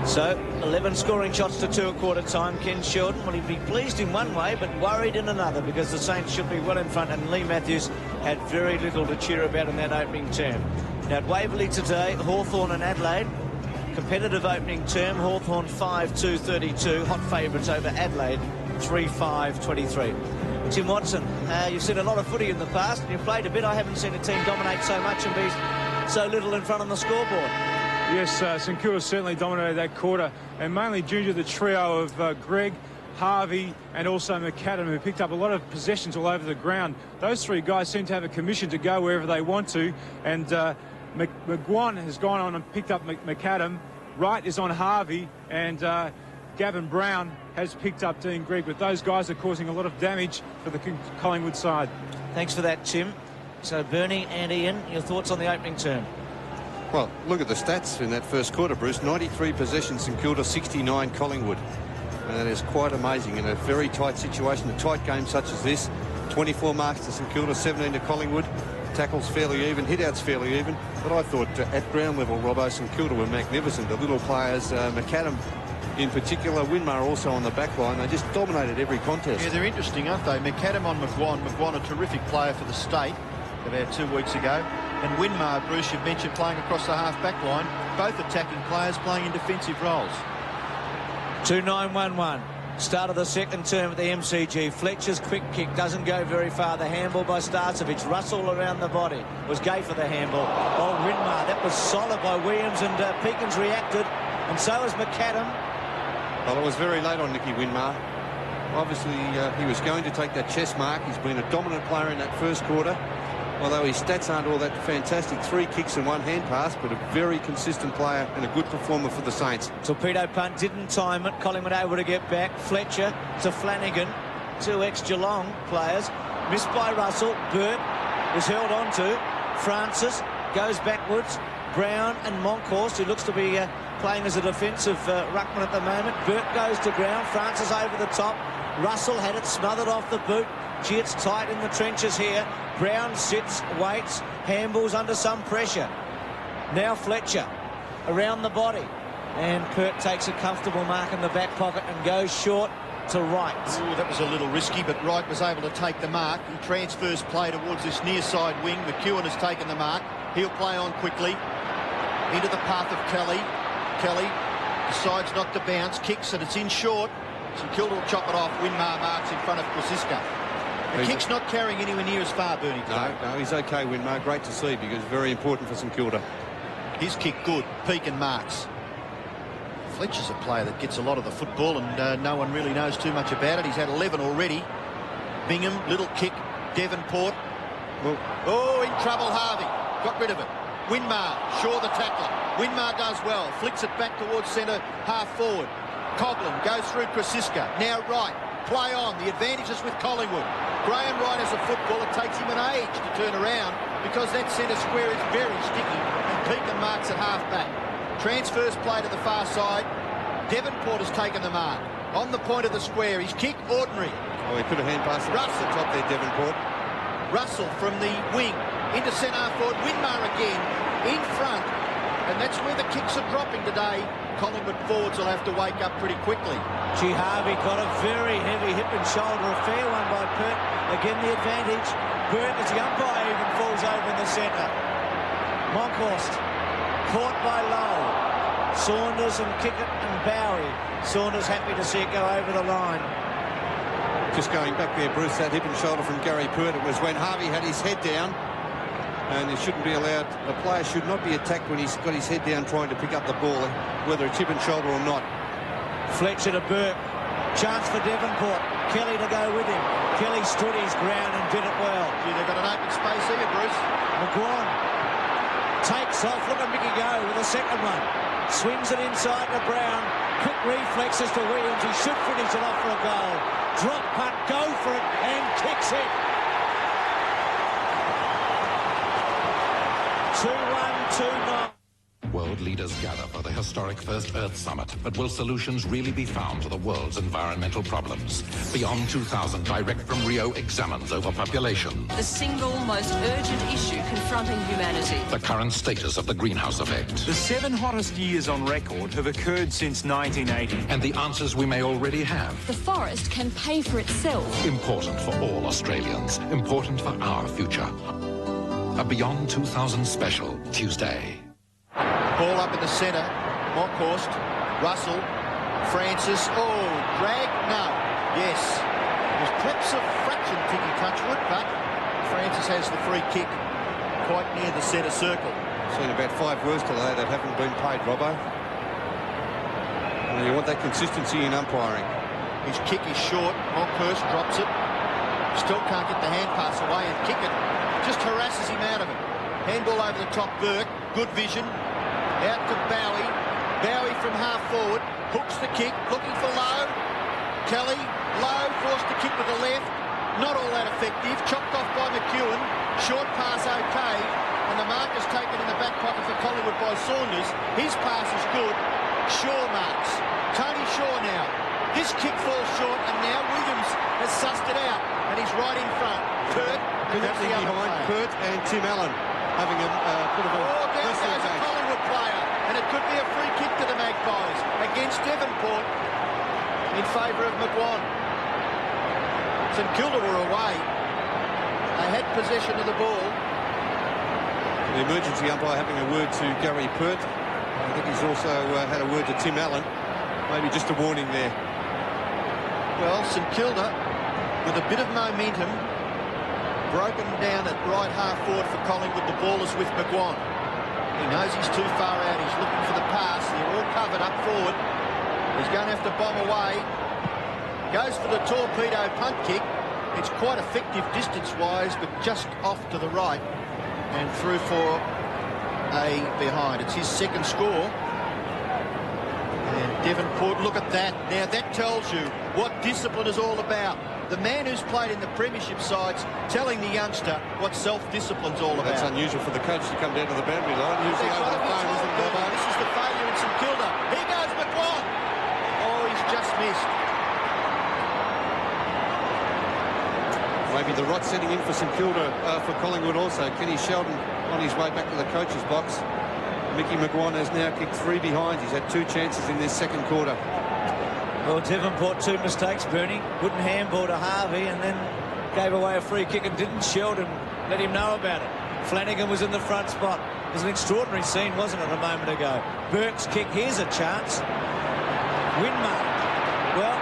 Speaker 1: So, 11 scoring shots to 2 at quarter time. Ken Sheldon, well, he'd be pleased in one way, but worried in another, because the Saints should be well in front, and Lee Matthews had very little to cheer about in that opening term. Now, at Waverley today, Hawthorn and Adelaide. Competitive opening term, Hawthorn 5-2-32. Hot favourites over Adelaide 3-5-23. Tim Watson, you've seen a lot of footy in the past, and you've played a bit. I haven't seen a team dominate so much and be so little in front on the scoreboard.
Speaker 13: Yes, St Kilda certainly dominated that quarter, and mainly due to the trio of Greg, Harvey and also McAdam, who picked up a lot of possessions all over the ground. Those three guys seem to have a commission to go wherever they want to, and McGuan has gone on and picked up McAdam. Wright is on Harvey, and Gavin Brown has picked up Dean Gregg, but those guys are causing a lot of damage for the Collingwood side.
Speaker 1: Thanks for that, Tim. So Bernie and Ian, your thoughts on the opening term?
Speaker 3: Well, look at the stats in that first quarter, Bruce. 93 possessions in Kilda, 69 Collingwood. And that is quite amazing in a very tight situation, a tight game such as this. 24 marks to St Kilda, 17 to Collingwood. Tackles fairly even, hit-outs fairly even. But I thought at ground level, Robbo, St Kilda were magnificent. The little players, McAdam in particular, Winmar also on the back line, they just dominated every contest.
Speaker 2: Yeah, they're interesting, aren't they? McAdam on McGuan. McGuan, a terrific player for the state about 2 weeks ago. And Winmar, Bruce, you've mentioned, playing across the half-back line. Both attacking players playing in defensive roles.
Speaker 1: 2-9-1-1. Start of the second term at the MCG. Fletcher's quick kick doesn't go very far. The handball by Starcevich. Russell around the body. Was gay for the handball. Oh, Winmar. That was solid by Williams, and Peakins reacted. And so has McAdam.
Speaker 3: Well, it was very late on Nicky Winmar. Obviously, he was going to take that chest mark. He's been a dominant player in that first quarter. Although his stats aren't all that fantastic. 3 kicks and 1 hand pass, but a very consistent player and a good performer for the Saints.
Speaker 1: Torpedo punt didn't time it. Collingwood able to get back. Fletcher to Flanagan. 2 ex-Geelong players. Missed by Russell. Burt was held on to. Francis goes backwards. Brown and Monkhorst, who looks to be playing as a defensive ruckman at the moment. Burt goes to ground. Francis over the top. Russell had it smothered off the boot. Gee, it's tight in the trenches here. Brown sits, waits, handballs under some pressure. Now Fletcher around the body. And Pert takes a comfortable mark in the back pocket and goes short to Wright.
Speaker 2: Ooh, that was a little risky, but Wright was able to take the mark. He transfers play towards this near side wing. McEwen has taken the mark. He'll play on quickly into the path of Kelly. Kelly decides not to bounce, kicks, and it's in short. St Kilda will chop it off. Winmar marks in front of Krasiska. The kick's not carrying anywhere near as far, Bernie.
Speaker 3: No, he's okay, Winmar. Great to see, because very important for St Kilda.
Speaker 2: His kick good. Peakin marks. Fletcher's a player that gets a lot of the football, and no one really knows too much about it. He's had 11 already. Bingham, little kick. Devonport. Oh, in trouble, Harvey. Got rid of it. Winmar, Shaw the tackler. Winmar does well. Flicks it back towards centre, half forward. Coughlin goes through Krasiska. Now Wright. Play on. The advantage is with Collingwood. Graham Wright has a football. It takes him an age to turn around because that centre square is very sticky, and Peakin marks at half-back. Transfers play to the far side. Devonport has taken the mark. On the point of the square. His kick, ordinary.
Speaker 3: Oh, he could have hand passed it to the top there, Devonport.
Speaker 2: Russell from the wing into centre forward. Winmar again in front. And that's where the kicks are dropping today. Collingwood forwards will have to wake up pretty quickly.
Speaker 1: Gee, Harvey got a very heavy hip and shoulder. A fair one by Pert. Again, the advantage. Burt, as the umpire even falls over in the centre. Monkhorst caught by Lowe. Saunders and Kickett and Bowery. Saunders happy to see it go over the line.
Speaker 3: Just going back there, Bruce, that hip and shoulder from Gary Pert. It was when Harvey had his head down. And it shouldn't be allowed. A player should not be attacked when he's got his head down trying to pick up the ball, whether it's hip and shoulder or not.
Speaker 1: Fletcher to Burke. Chance for Devonport. Kelly to go with him. Kelly stood his ground and did it well.
Speaker 2: Gee, they've got an open space here, Bruce.
Speaker 1: McGuan takes off. Look at Mickey go with the second one. Swings it inside to Brown. Quick reflexes to Williams. He should finish it off for a goal. Drop punt, go for it, and kicks it. 2-1-2-9.
Speaker 15: World leaders gather for the historic First Earth Summit, but will solutions really be found to the world's environmental problems? Beyond 2000, direct from Rio, examines overpopulation,
Speaker 21: the single most urgent issue confronting humanity,
Speaker 15: the current status of the greenhouse effect.
Speaker 22: The 7 hottest years on record have occurred since 1980.
Speaker 15: And the answers we may already have.
Speaker 21: The forest can pay for itself.
Speaker 15: Important for all Australians. Important for our future. A Beyond 2000 special, Tuesday.
Speaker 2: Ball up in the centre. Monkhorst. Russell. Francis. Oh, drag? No. Yes. There's perhaps a fraction Tiki Touchwood, but Francis has the free kick quite near the centre circle.
Speaker 3: Seen about 5 words today that haven't been paid, Robbo. And you want that consistency in umpiring.
Speaker 2: His kick is short. Monkhurst drops it. Still can't get the hand pass away and kick it. Just harasses him out of it. Handball over the top, Burke. Good vision. Out to Bowie. Bowie from half forward. Hooks the kick. Looking for Lowe. Kelly. Lowe forced to kick with the left. Not all that effective. Chopped off by McEwen. Short pass okay. And the mark is taken in the back pocket for Collingwood by Saunders. His pass is good. Shaw marks. Tony Shaw now. This kick falls short, and now Williams has sussed it out, and he's right in front. Pert,
Speaker 3: Connecting behind Pert and Tim Allen, having a bit of a...
Speaker 2: Oh, there goes a Collingwood player, and it could be a free kick to the Magpies against Devonport in favour of McGuan. St Kilda were away. They had possession of the ball.
Speaker 3: The emergency umpire having a word to Gary Pert. I think he's also had a word to Tim Allen. Maybe just a warning there.
Speaker 2: Well, St Kilda, with a bit of momentum, broken down at right half forward for Collingwood. The ball is with McGuan. He knows he's too far out. He's looking for the pass. They're all covered up forward. He's going to have to bomb away. Goes for the torpedo punt kick. It's quite effective distance-wise, but just off to the right and through for a behind. It's his second score. And Devonport, look at that. Now that tells you what discipline is all about. The man who's played in the premiership sides telling the youngster what self-discipline's all about.
Speaker 3: That's unusual for the coach to come down to the boundary line. Usually over the phone, isn't it?
Speaker 2: This is the failure in St Kilda. Here goes McGuan. Oh, he's just missed.
Speaker 3: Maybe the right setting in for St Kilda, for Collingwood also. Kenny Sheldon on his way back to the coach's box. Mickey McGuan has now kicked 3 behind. He's had 2 chances in this second quarter.
Speaker 1: Well, Devonport 2 mistakes, Bernie. Wouldn't handball to Harvey and then gave away a free kick and didn't Sheldon let him know about it. Flanagan was in the front spot. It was an extraordinary scene, wasn't it, a moment ago? Burke's kick, here's a chance. Winmar. Well,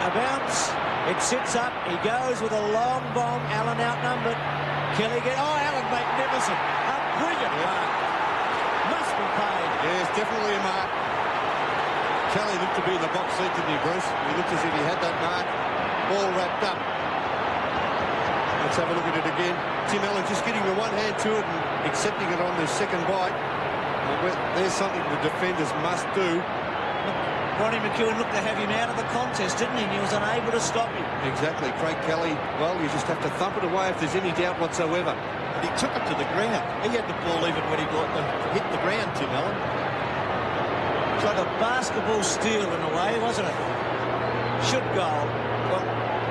Speaker 1: a bounce. It sits up. He goes with a long bomb. Allen outnumbered. Kelly get. Oh, Allen magnificent. A brilliant mark. Must be paid.
Speaker 3: Yes, definitely a mark. Kelly looked to be in the box seat, didn't he, Bruce? He looked as if he had that mark all wrapped up. Let's have a look at it again. Tim Allen just getting the one hand to it and accepting it on the second bite. There's something the defenders must do.
Speaker 1: Ronnie McEwen looked to have him out of the contest, didn't he? And he was unable to stop him.
Speaker 3: Exactly. Craig Kelly, well, you just have to thump it away if there's any doubt whatsoever.
Speaker 2: But he took it to the ground. He had the ball even when he hit the ground, Tim Allen.
Speaker 1: It's like a basketball steal in a way, wasn't it? Should goal. Well,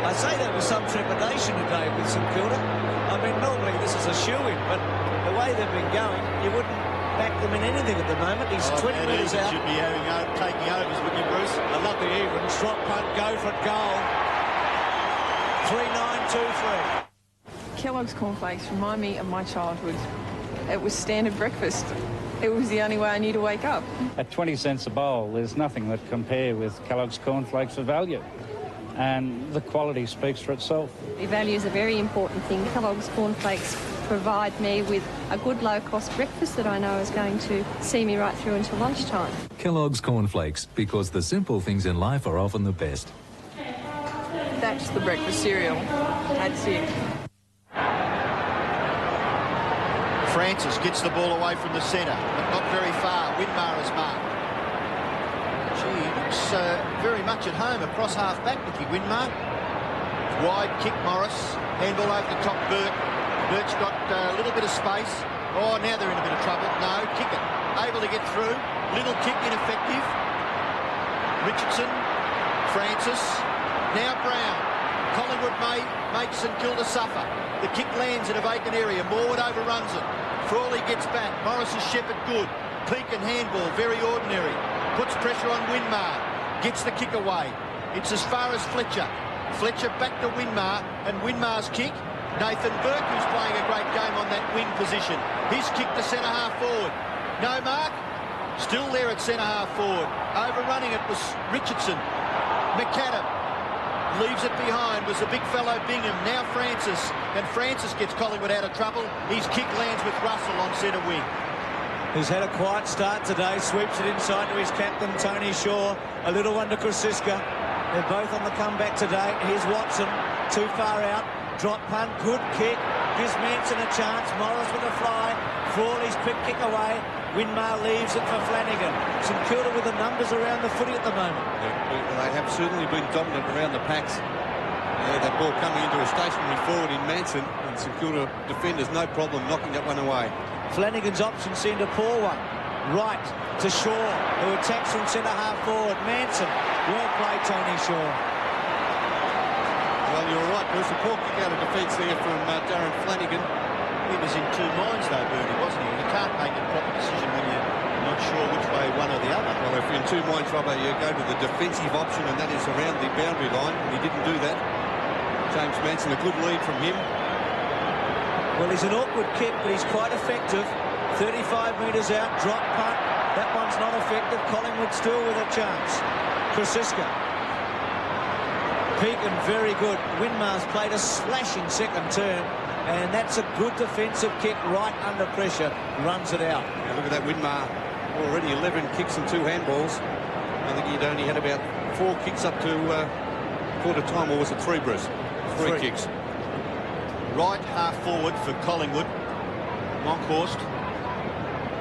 Speaker 1: I say there was some trepidation today with St Kilda. I mean, normally this is a shoe-in, but the way they've been going, you wouldn't back them in anything at the moment. He's 20 metres out.
Speaker 2: Should be taking overs, wouldn't you, Bruce?
Speaker 1: I love the even. Drop punt, go for it, goal. 3-9-2-3.
Speaker 6: Kellogg's cornflakes remind me of my childhood. It was standard breakfast. It was the only way I knew to wake up.
Speaker 8: At 20 cents a bowl, there's nothing that compare with Kellogg's cornflakes for value. And the quality speaks for itself.
Speaker 9: The value is a very important thing. Kellogg's cornflakes provide me with a good low-cost breakfast that I know is going to see me right through until lunchtime.
Speaker 23: Kellogg's cornflakes, because the simple things in life are often the best.
Speaker 6: That's the breakfast cereal. That's it.
Speaker 2: Francis gets the ball away from the centre, but not very far. Winmar is marked. She looks very much at home across half-back, Nicky Winmar. Wide kick, Morris. Handball over the top, Burke. Burke's got a little bit of space. Oh, now they're in a bit of trouble. No, kick it. Able to get through. Little kick, ineffective. Richardson. Francis. Now Brown. Collingwood may make St Kilda suffer. The kick lands in a vacant area. Morwood overruns it. Frawley gets back. Morris is shepherd good. Peak and handball, very ordinary. Puts pressure on Winmar. Gets the kick away. It's as far as Fletcher. Fletcher back to Winmar, and Winmar's kick. Nathan Burke, who's playing a great game on that wing position. His kick to centre-half forward. No mark. Still there at centre-half forward. Overrunning it was Richardson. McAdam leaves it behind. Was the big fellow Bingham. Now Francis. And Francis gets Collingwood out of trouble. His kick lands with Russell on centre wing.
Speaker 1: Who's had a quiet start today. Sweeps it inside to his captain, Tony Shaw. A little one to Krasiska. They're both on the comeback today. Here's Watson, too far out. Drop punt, good kick. Gives Manson a chance. Morris with a fly. Frawley's quick kick away. Winmar leaves it for Flanagan. St Kilda with the numbers around the footy at the moment.
Speaker 3: They have certainly been dominant around the packs. That ball coming into a stationary forward in Manson, and St Kilda defenders no problem knocking that one away.
Speaker 1: Flanagan's option seemed a poor one. Right to Shaw, who attacks from centre-half forward. Manson, well played, Tony Shaw.
Speaker 3: Well, you're right, Bruce. A poor kick out of defence there from Darren Flanagan.
Speaker 2: He was in two minds, though, Bernie, wasn't he? You can't make a proper decision when you're not sure which way one or the other.
Speaker 3: Well, if you're in two minds, Robbo, you go to the defensive option, and that is around the boundary line. He didn't do that. James Manson, a good lead from him.
Speaker 1: Well, he's an awkward kick, but he's quite effective. 35 metres out, drop punt. That one's not effective. Collingwood still with a chance. Krasiska. Pekin, very good. Winmar's played a slashing second term, and that's a good defensive kick right under pressure. Runs it out.
Speaker 3: Now look at that Winmar. Already 11 kicks and 2 handballs. I think he'd only had about 4 kicks up to quarter time, or was it 3, Bruce? 3 kicks.
Speaker 2: Right half forward for Collingwood. Monkhorst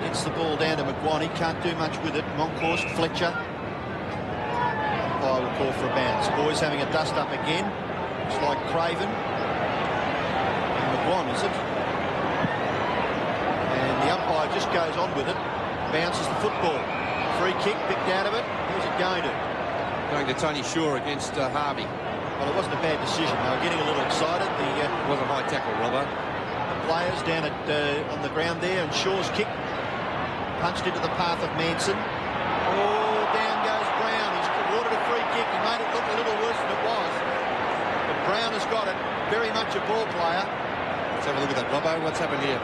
Speaker 2: gets the ball down to McGuaney. Can't do much with it. Monkhorst, Fletcher. I will call for a bounce. Boys having a dust up again. It's like Craven. And McGuan, is it? And the umpire just goes on with it. Bounces the football. Free kick picked out of it. Who's it going to?
Speaker 3: Going to Tony Shaw against Harvey.
Speaker 2: Well, it wasn't a bad decision. They were getting a little excited.
Speaker 3: It was a high tackle, Robbo.
Speaker 2: The players down at on the ground there, and Shaw's kick punched into the path of Manson. Oh, down goes Brown. He's awarded a free kick. He made it look a little worse than it was. But Brown has got it. Very much a ball player.
Speaker 3: Let's have a look at that, Robbo. What's happened here?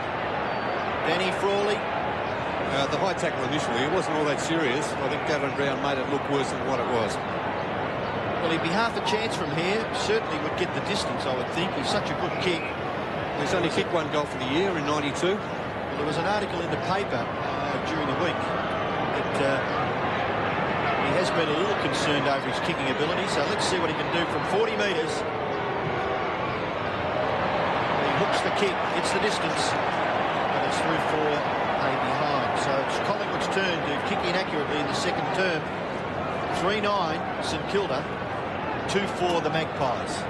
Speaker 2: Danny Frawley.
Speaker 3: The high tackle initially, it wasn't all that serious. I think Gavin Brown made it look worse than what it was.
Speaker 2: Well, he'd be half a chance from here. Certainly would get the distance, I would think. He's such a good kick.
Speaker 3: He's only kicked 1 goal for the year in '92.
Speaker 2: Well, there was an article in the paper during the week that he has been a little concerned over his kicking ability. So let's see what he can do from 40 metres. He hooks the kick, gets the distance, and it's through for a behind. So it's Collingwood's turn to kick inaccurately in the second term. 3-9 St Kilda, 2-4 the Magpies.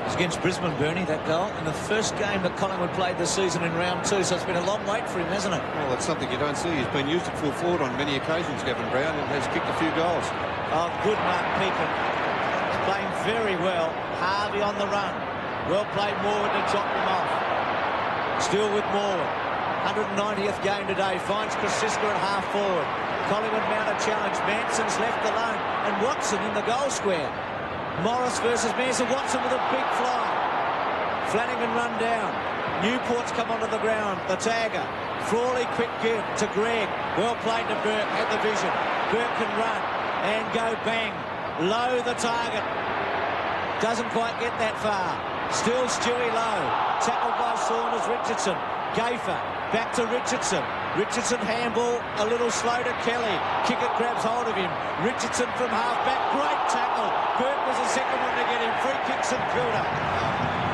Speaker 1: It's against Brisbane, Bernie, that goal, in the first game that Collingwood played this season in round 2, so it's been a long wait for him, hasn't it?
Speaker 3: Well, that's something you don't see. He's been used at full forward on many occasions, Gavin Brown, and has kicked a few goals.
Speaker 1: Oh, good Mark Pekin. He's playing very well. Harvey on the run. Well played Morwood to chop them off. Still with Morwood. 190th game today. Finds Krasiska at half forward. Collingwood mount a challenge. Manson's left alone. And Watson in the goal square. Morris versus Manson. Watson with a big fly. Flanagan run down. Newport's come onto the ground. The tagger. Frawley quick give to Greg. Well played to Burke. Had the vision. Burke can run and go bang. Low the target. Doesn't quite get that far. Still Stewie Lowe. Tackled by Saunders Richardson. Gayfer. Back to Richardson. Richardson handball, a little slow to Kelly. Kickett grabs hold of him. Richardson from half-back, great tackle. Burke was the second one to get him. Free kick St Kilda.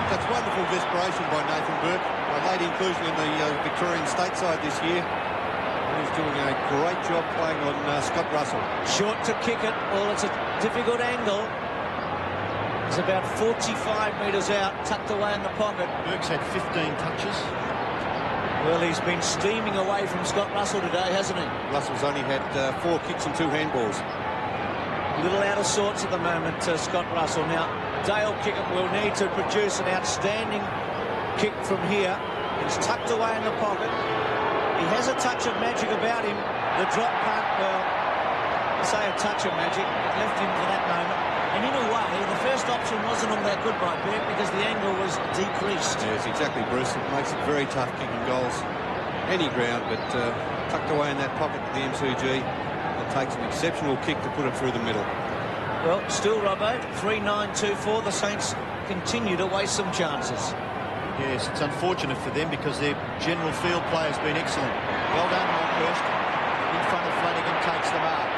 Speaker 3: That's wonderful desperation by Nathan Burke. A late inclusion in the Victorian stateside this year. He's doing a great job playing on Scott Russell.
Speaker 1: Short to Kickett. Well, it's a difficult angle. It's about 45 metres out, tucked away in the pocket.
Speaker 2: Burke's had 15 touches.
Speaker 1: Well, he's been steaming away from Scott Russell today, hasn't he?
Speaker 3: Russell's only had 4 kicks and 2 handballs.
Speaker 1: A little out of sorts at the moment, Scott Russell. Now, Dale Kickett will need to produce an outstanding kick from here. He's tucked away in the pocket. He has a touch of magic about him. The drop punt, well, I say a touch of magic. It left him for that moment. And in a way, the first option wasn't all that good by Burke because the angle was decreased.
Speaker 3: Yes, exactly, Bruce. It makes it very tough kicking goals any ground, but tucked away in that pocket to the MCG. It takes an exceptional kick to put it through the middle.
Speaker 1: Well, still, Robbo, 3-9-2-4. The Saints continue to waste some chances.
Speaker 2: Yes, it's unfortunate for them because their general field play has been excellent. Well done, Monkhorst. In front of Flanagan, takes the mark.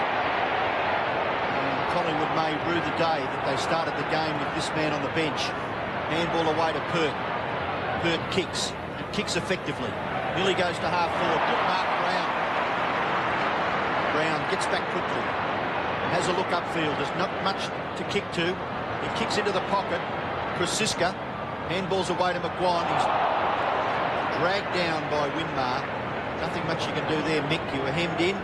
Speaker 2: Collingwood may rue the day that they started the game with this man on the bench. Handball away to Pert. Pert kicks, and kicks effectively. Nearly goes to half forward. Good mark, Brown. Brown gets back quickly. Has a look upfield. There's not much to kick to. He kicks into the pocket. Krasiska. Handballs away to McGuan. He's dragged down by Winmar. Nothing much you can do there, Mick. You were hemmed in.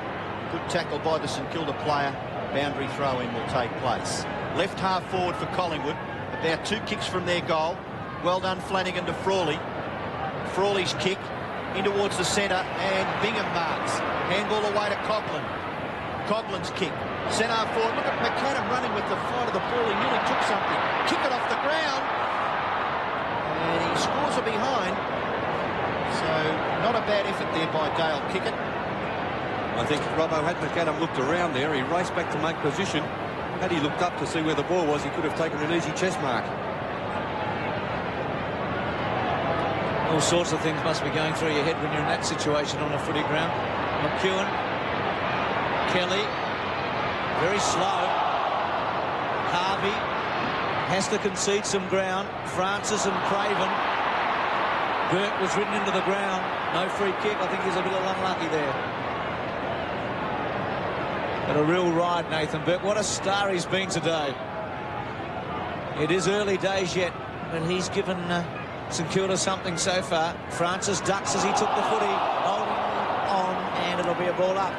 Speaker 2: Good tackle by the St Kilda player. Boundary throw-in will take place. Left half forward for Collingwood. About 2 kicks from their goal. Well done, Flanagan to Frawley. Frawley's kick in towards the centre, and Bingham marks. Handball away to Coughlin. Coughlin's kick. Centre half forward. Look at McAdam running with the fight of the ball. He nearly took something. Kick it off the ground. And he scores a behind. So not a bad effort there by Dale Kickett.
Speaker 3: I think, Robbo, had McAdam looked around there, he raced back to make position. Had he looked up to see where the ball was, he could have taken an easy chest mark.
Speaker 1: All sorts of things must be going through your head when you're in that situation on a footy ground. McEwen, Kelly, very slow. Harvey has to concede some ground. Francis and Craven. Burke was ridden into the ground. No free kick. I think he's a little unlucky there. But a real ride, Nathan Burke. What a star he's been today. It is early days yet, but he's given St Kilda something so far. Francis ducks as he took the footy. Holding on, and it'll be a ball up.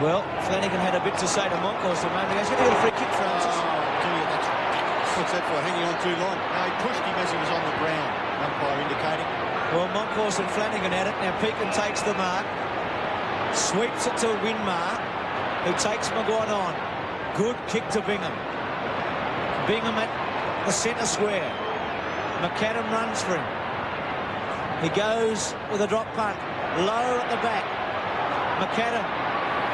Speaker 1: Well, Flanagan had a bit to say to Monkhorst a moment ago. He's going to get a free kick, Francis.
Speaker 3: What's that for? Hanging on too long?
Speaker 2: No, he pushed him as he was on the ground. Umpire indicating.
Speaker 1: Well, Monkhorst and Flanagan at it. Now Pekin takes the mark. Sweeps it to Winmar, who takes McGuan on. Good kick to Bingham. Bingham at the centre square. McAdam runs for him. He goes with a drop punt. Low at the back. McAdam.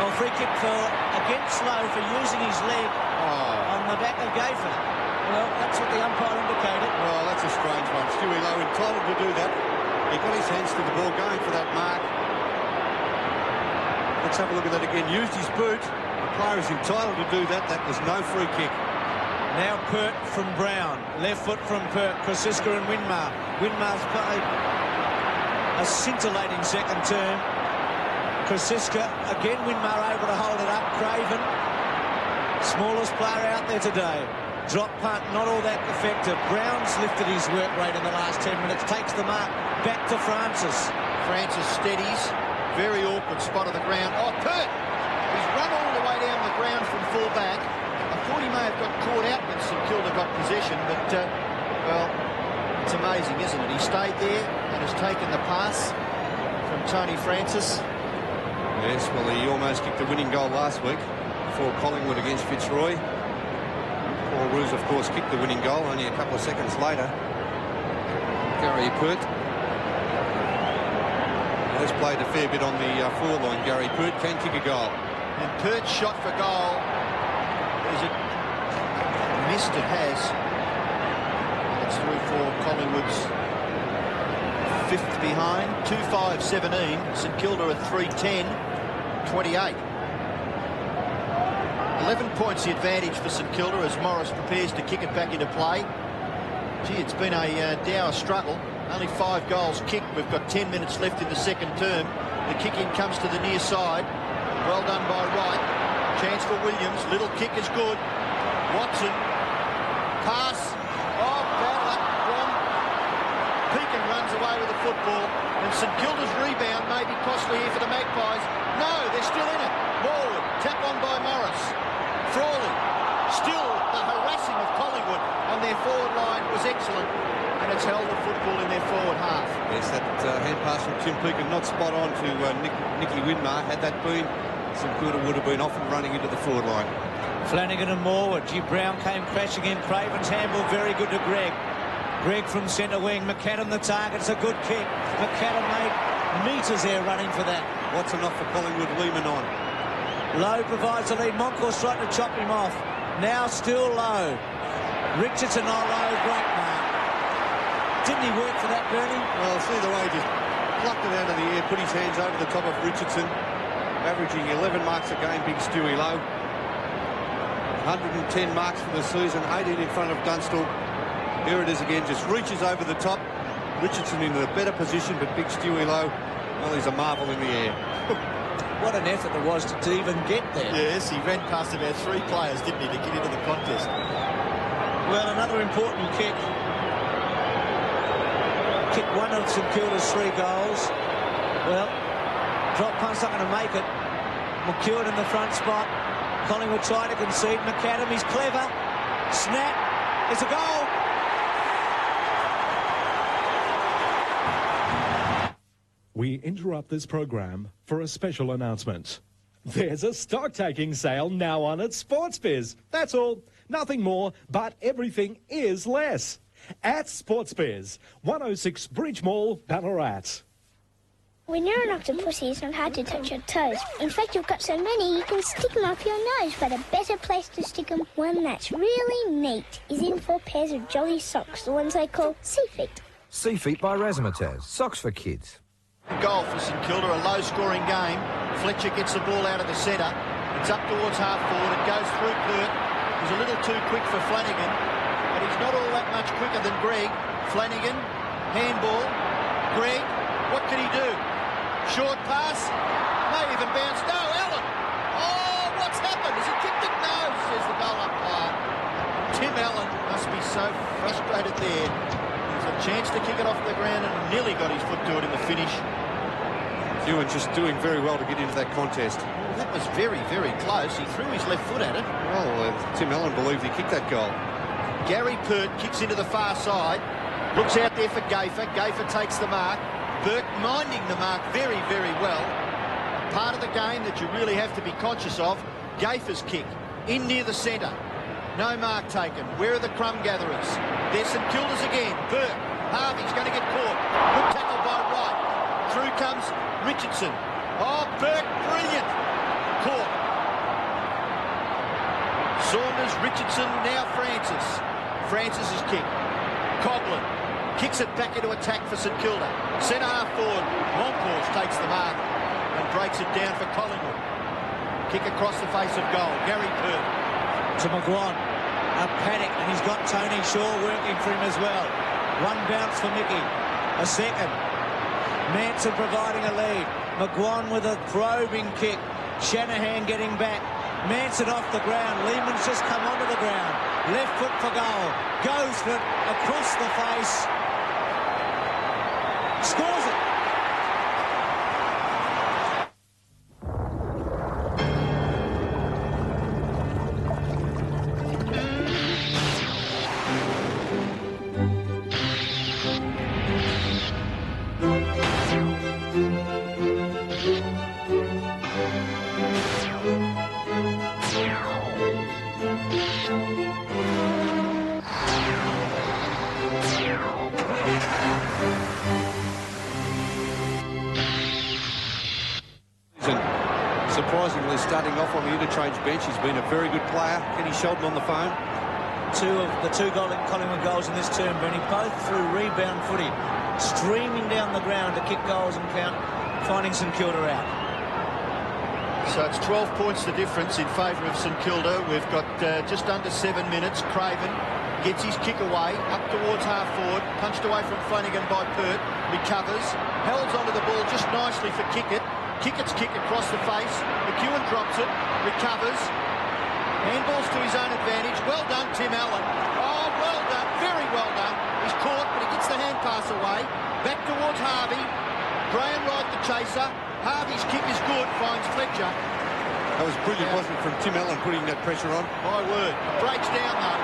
Speaker 1: Oh, free kick against Lowe for using his leg on the back of Gayford. Well, that's what the umpire indicated.
Speaker 3: Well, that's a strange one. Stewie Lowe entitled to do that. He got his hands to the ball going for that mark. Let's have a look at that again. Used his boot. The player is entitled to do that. That was no free kick.
Speaker 1: Now Pert from Brown. Left foot from Pert. Krasiska and Winmar. Winmar's played a scintillating second term. Krasiska, again Winmar able to hold it up. Craven, smallest player out there today. Drop punt, not all that effective. Brown's lifted his work rate in the last 10 minutes. Takes the mark. Back to Francis.
Speaker 2: Francis steadies. Very awkward spot of the ground. Oh, Pert! He's run all the way down the ground from full back. I thought he may have got caught out when St Kilda got possession, but, well, it's amazing, isn't it? He stayed there and has taken the pass from Tony Francis.
Speaker 3: Yes, well, he almost kicked the winning goal last week for Collingwood against Fitzroy. Paul Roos, of course, kicked the winning goal only a couple of seconds later. Gary Pert has played a fair bit on the forward line. Gary Pert can kick a goal.
Speaker 2: And Pert's shot for goal. Is it missed? It has. It's through for Collingwood's 5th behind. 2-5-17. St Kilda at 3-10-28. 11 points the advantage for St Kilda as Morris prepares to kick it back into play. Gee, it's been a dour struggle. Only 5 goals kicked. We've got 10 minutes left in the second term. The kick-in comes to the near side. Well done by Wright. Chance for Williams. Little kick is good. Watson. Pass. Oh, bad luck from Pekin runs away with the football. And St Kilda's rebound may be costly here for the Magpies. No, they're still in it. Morwood. Tap on by Morris. Frawley. Still the harassing of Collingwood on their forward line was excellent. And it's held the football in their forward half.
Speaker 3: Yes, that hand pass from Tim Pekin not spot on to Nicky Winmar. Had that been, St Kilda would have been off and running into the forward line.
Speaker 1: Flanagan and Morwood. Gee, Brown came crashing in. Craven's handball very good to Gregg. Gregg from centre wing. McAdam the target. It's a good kick. McAdam made metres there running for that.
Speaker 3: Watson off for Collingwood. Lehman on.
Speaker 1: Lowe provides the lead. Monkhorst trying to chop him off. Now still Lowe. Richardson on Lowe. Great mark. Didn't he work for that, Bernie?
Speaker 3: Well, see the way he just plucked it out of the air, put his hands over the top of Richardson. averaging 11 marks a game, big Stewie Lowe. 110 marks for the season, 18 in front of Dunstall. Here it is again, just reaches over the top. Richardson in a better position, but big Stewie Lowe, well, he's a marvel in the air.
Speaker 17: What an effort there was to even get there.
Speaker 2: Yes, he ran past about 3 players, didn't he, to get into the contest.
Speaker 1: Well, another important kick. Kick one of St Kilda's 3 goals. Well, drop punt's not going to make it. McEwen in the front spot. Collingwood try to concede. McAdam, clever. Snap. It's a goal.
Speaker 10: We interrupt this program for a special announcement. There's a stock-taking sale now on at SportsBiz. That's all. Nothing more, but everything is less. At SportsBiz, 106 Bridge Mall, Ballarat.
Speaker 11: When you're an octopus, it's not hard to touch your toes. In fact, you've got so many, you can stick them up your nose. But a better place to stick them, one that's really neat, is in 4 pairs of jolly socks, the ones they call Sea Feet.
Speaker 12: Sea Feet by Razzmatazz. Socks for kids.
Speaker 2: Goal for St Kilda, a low-scoring game. Fletcher gets the ball out of the centre. It's up towards half-forward. It goes through Pert. He's a little too quick for Flanagan, but he's not all that much quicker than Greg. Flanagan, handball. Greg, what can he do? Short pass. May even bounce. No, Allen. Oh, what's happened? Has he kicked it? No, says the goal umpire. Tim Allen must be so frustrated there. There's a chance to kick it off the ground and nearly got his foot to it in the finish.
Speaker 3: Ewan just doing very well to get into that contest.
Speaker 2: Well, that was very, very close. He threw his left foot at it.
Speaker 3: Well, Tim Allen believed he kicked that goal.
Speaker 2: Gary Pert kicks into the far side. Looks out there for Gaffer. Gaffer takes the mark. Burke minding the mark very, very well. Part of the game that you really have to be conscious of. Gaffer's kick in near the centre. No mark taken. Where are the crumb gatherers? There's St Kilda's again. Burke. Harvey's going to get caught. Good tackle by Wright. Through comes Richardson. Oh, Burke, brilliant. Caught. Saunders, Richardson, now Francis. Francis's kick. Coughlin kicks it back into attack for St Kilda. Centre half forward. Moncourse takes the mark and breaks it down for Collingwood. Kick across the face of goal. Gary Pert.
Speaker 1: To McGuan. A panic, and he's got Tony Shaw working for him as well. One bounce for Mickey. A second. Manson providing a lead. McGuan with a probing kick. Shanahan getting back. Manson off the ground. Lehman's just come onto the ground. Left foot for goal. Goes for it across the face. Scores it.
Speaker 3: Surprisingly, starting off on the interchange bench, he's been a very good player. Kenny Sheldon on the phone.
Speaker 1: 2 of the 2 Collingwood goals in this term, Benny, both through rebound footy, streaming down the ground to kick goals and count, finding St Kilda out.
Speaker 2: So it's 12 points the difference in favour of St Kilda. We've got just under 7 minutes. Craven gets his kick away, up towards half forward, punched away from Flanagan by Pert, recovers, holds onto the ball just nicely for Kickett. Kickett's kick across the face. McEwen drops it, recovers. Handballs to his own advantage. Well done, Tim Allen. Oh, well done, very well done. He's caught, but he gets the hand pass away. Back towards Harvey. Graham Wright, the chaser. Harvey's kick is good, finds Fletcher.
Speaker 3: That was brilliant, wasn't it, from Tim Allen putting that pressure on?
Speaker 2: My word. Breaks down, though.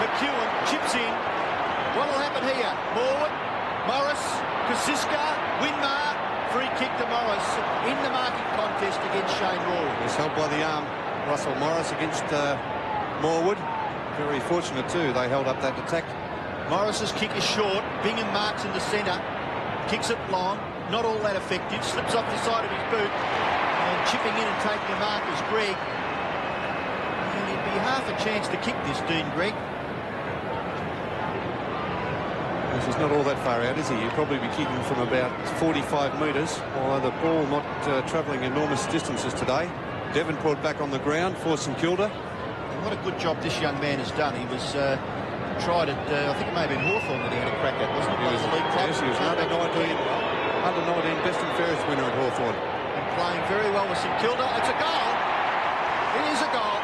Speaker 2: McEwen chips in. What'll happen here? Morwood, Morris, Kosiska, Winmar. Free kick to Morris in the marking contest against Shane Rawley.
Speaker 3: He's held by the arm. Russell Morris against Morwood. Very fortunate too. They held up that attack.
Speaker 2: Morris's kick is short. Bingham marks in the centre. Kicks it long. Not all that effective. Slips off the side of his boot. And chipping in and taking a mark is Greg. And he'd be half a chance to kick this, Dean Greg.
Speaker 3: Because he's not all that far out, is he? He'll probably be kicking from about 45 metres, although the ball not travelling enormous distances today. Devonport back on the ground for St Kilda.
Speaker 2: And what a good job this young man has done. He was tried at, I think it may have been Hawthorn that he had a crack at, wasn't it?
Speaker 3: Yes, he was an under 19 best and fairest winner at Hawthorn.
Speaker 2: And playing very well with St Kilda. It's a goal. It is a goal.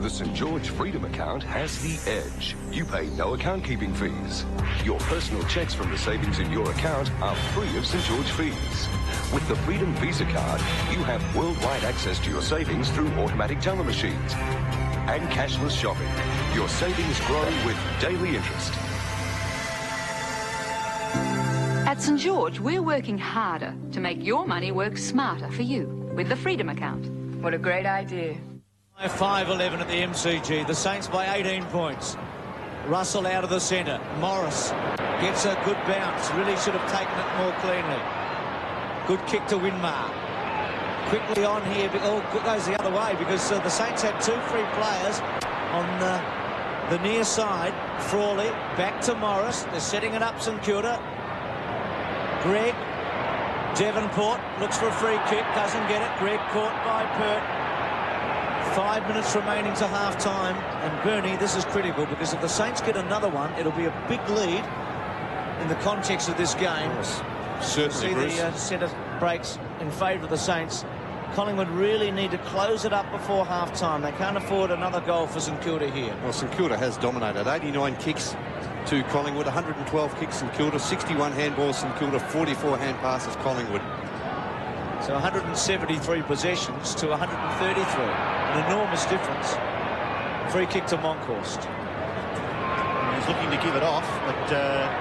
Speaker 7: The St George Freedom account has the edge. You pay no account keeping fees. Your personal checks from the savings in your account are free of St George fees. With the Freedom Visa card, you have worldwide access to your savings through automatic teller machines and cashless shopping. Your savings grow with daily interest.
Speaker 14: At St George, we're working harder to make your money work smarter for you with the Freedom account.
Speaker 21: What a great idea.
Speaker 1: 5-11 at the MCG. The Saints by 18 points. Russell out of the centre. Morris gets a good bounce. Really should have taken it more cleanly. Good kick to Winmar. Quickly on here. Oh, goes the other way because the Saints had 2 free players on the near side. Frawley back to Morris. They're setting it up, St Kilda. Greg. Devonport looks for a free kick. Doesn't get it. Greg caught by Pert. 5 minutes remaining to half-time, and Bernie, this is critical because if the Saints get another one, it'll be a big lead in the context of this game.
Speaker 3: Yes, certainly,
Speaker 1: Bruce. See the set of breaks in favour of the Saints. Collingwood really need to close it up before half-time. They can't afford another goal for St Kilda here.
Speaker 3: Well, St Kilda has dominated. 89 kicks to Collingwood, 112 kicks St Kilda, 61 handballs St Kilda, 44 hand passes Collingwood.
Speaker 1: So 173 possessions to 133. An enormous difference. Free kick to Monkhorst.
Speaker 2: He's looking to give it off, but can't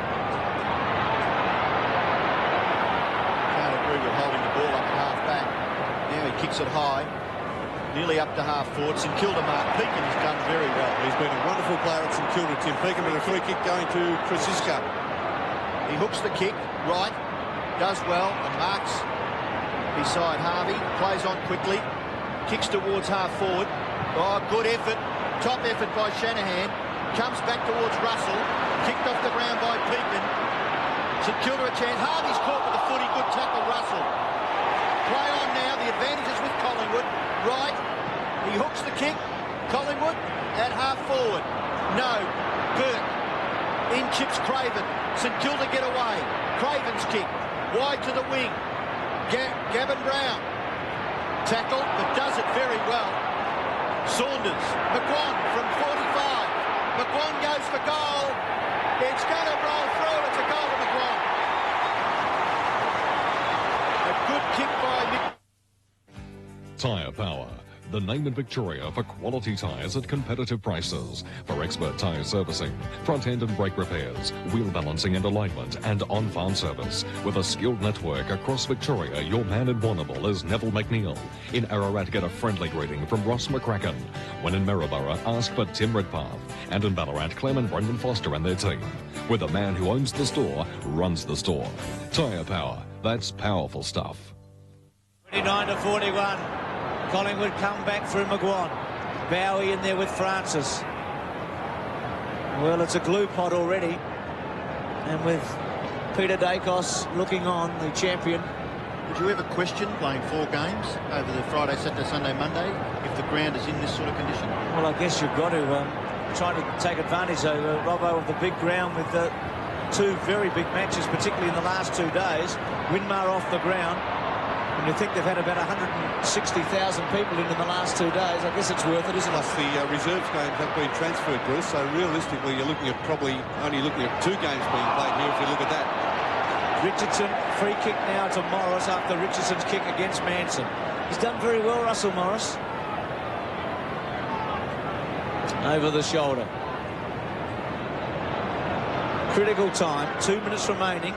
Speaker 2: agree with holding the ball up at half-back. Now he kicks it high, nearly up to half-forward. St Kilda, Mark Pekin has done very well.
Speaker 3: He's been a wonderful player at St Kilda, Tim Pekin, with a free kick going to Francisco.
Speaker 2: He hooks the kick, right, does well, and marks beside Harvey, plays on quickly, kicks towards half-forward. Oh, good effort, top effort by Shanahan. Comes back towards Russell, kicked off the ground by Pekin. St Kilda a chance. Harvey's caught with a footy, good tackle, Russell. Play on now, the advantage is with Collingwood. Right, he hooks the kick. Collingwood at half-forward. No, Burke. In chips Craven. St Kilda get away. Craven's kick, wide to the wing. Gavin Brown. Tackled, but does it very well. Saunders. McGuan from 45. McGuan goes for goal. It's going to roll through. It's a goal to McGuan. A good kick by Mick.
Speaker 4: Tyre Power, the name in Victoria for quality tyres at competitive prices. For expert tyre servicing, front end and brake repairs, wheel balancing and alignment, and on-farm service. With a skilled network across Victoria, your man in Warrnambool is Neville McNeil. In Ararat, get a friendly greeting from Ross McCracken. When in Maryborough, ask for Tim Redpath. And in Ballarat, Clem and Brendan Foster and their team. With a man who owns the store, runs the store. Tyre Power, that's powerful stuff.
Speaker 1: 29-41. Collingwood come back through McGuan. Bowie in there with Francis. Well, it's a glue pot already. And with Peter Dacos looking on, the champion.
Speaker 2: Would you ever question playing 4 games over the Friday, Saturday, Sunday, Monday if the ground is in this sort of condition?
Speaker 1: Well, I guess you've got to try to take advantage over Robbo of the big ground with 2 very big matches, particularly in the last 2 days. Winmar off the ground. And you think they've had about 160,000 people in the last 2 days. I guess it's worth it, isn't it?
Speaker 3: Plus the reserves games have been transferred, Bruce, so realistically you're looking at probably only looking at 2 games being played here if you look at that.
Speaker 1: Richardson, free kick now to Morris after Richardson's kick against Manson. He's done very well, Russell Morris. Over the shoulder. Critical time, 2 minutes remaining.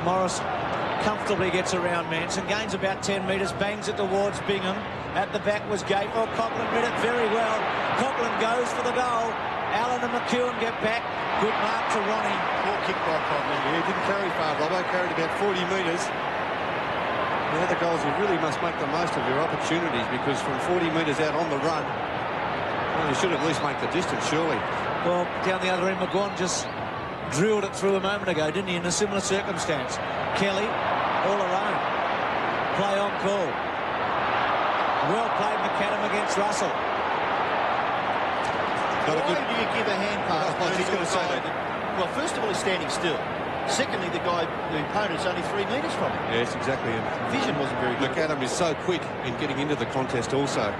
Speaker 1: Morris comfortably gets around Manson, gains about 10 metres, bangs it towards Bingham. At the back was Gatewood. Coughlin read it very well. Coughlin goes for the goal. Allen and McEwen get back. Good mark to Ronnie.
Speaker 2: Poor kick by Coughlin.
Speaker 3: Yeah, he didn't carry far, Robbo. Carried about 40 metres. The other goals, you really must make the most of your opportunities because from 40 metres out on the run, well, you should at least make the distance, surely.
Speaker 1: Well, down the other end, McGuan just drilled it through a moment ago, didn't he, in a similar circumstance. Kelly, all alone. Play on call. Well played, McAdam against Russell.
Speaker 2: Why do you give a hand pass?
Speaker 3: I was just going to say that.
Speaker 2: Well, first of all, he's standing still. Secondly, the opponent's only 3 metres from him.
Speaker 3: Yes, exactly. And
Speaker 2: vision wasn't very good.
Speaker 3: McAdam is so quick in getting into the contest also.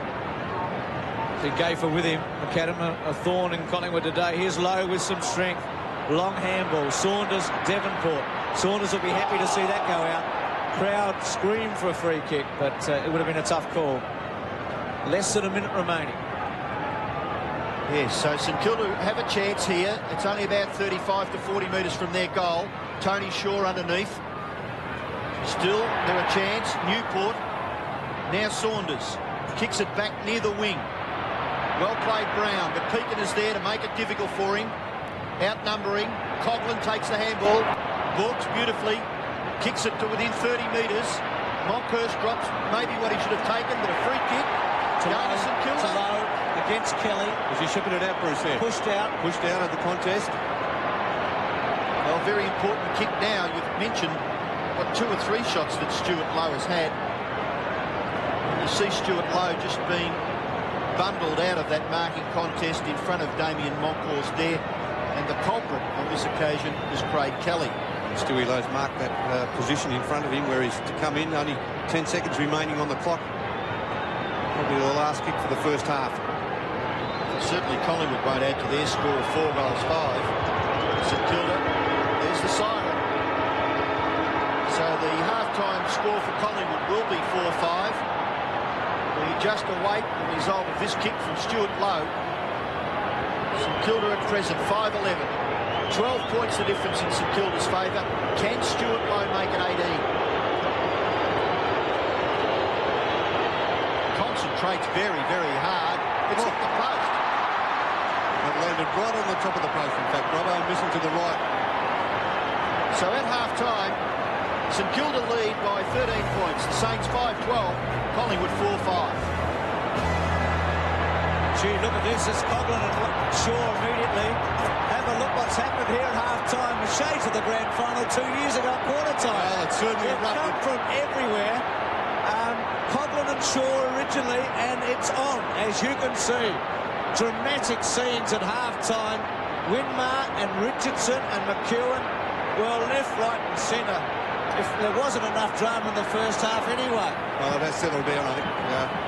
Speaker 1: See Gafer with him. McAdam a thorn in Collingwood today. Here's Lowe with some strength. Long handball. Saunders, Devonport. Saunders will be happy to see that go out. Crowd screamed for a free kick, but it would have been a tough call. Less than a minute remaining.
Speaker 2: Yes, so St Kilda have a chance here. It's only about 35 to 40 metres from their goal. Tony Shaw underneath. Still, they're a chance. Newport. Now Saunders. Kicks it back near the wing. Well played, Brown, but Pekin is there to make it difficult for him. Outnumbering. Coughlin takes the handball. Walks beautifully. Kicks it to within 30 metres. Monkhurst drops maybe what he should have taken, but a free kick. Going to St Kilda.
Speaker 1: Against Kelly.
Speaker 3: Was he shipping it out, Bruce, there?
Speaker 1: Pushed out.
Speaker 3: Pushed out of the contest.
Speaker 2: Well, very important kick now. You've mentioned, what, 2 or 3 shots that Stuart Lowe has had. And you see Stuart Lowe just being bundled out of that marking contest in front of Damien Monkhorst there. And the culprit on this occasion is Craig Kelly.
Speaker 3: Stewie Lowe's marked that position in front of him where he's to come in. Only 10 seconds remaining on the clock. Probably the last kick for the first half.
Speaker 2: Certainly Collingwood won't add to their score of 4 goals 5. St Kilda, there's the siren. So the half-time score for Collingwood will be 4-5. We just await the result of this kick from Stuart Lowe. St Kilda at present 5-11. 12 points the difference in St Kilda's favour. Can Stuart Lowe make it 18? Concentrates very, very hard. It's hit the post.
Speaker 3: It landed right on the top of the post, in fact. Robbo missing to the right.
Speaker 2: So at half-time, St Kilda lead by 13 points. The Saints 5-12, Collingwood 4-5.
Speaker 1: Gee, look at this. It's Coughlin and Shaw immediately. Have a look what's happened here at half-time. The shades of the grand final 2 years ago at quarter-time.
Speaker 3: Well, it's certainly
Speaker 1: They've come from everywhere. Coughlin and Shaw originally, and it's on, as you can see. Dramatic scenes at half-time. Winmar and Richardson and McEwen, well, left, right and centre. If there wasn't enough drama in the first half anyway.
Speaker 3: Well, it has settled down, I think.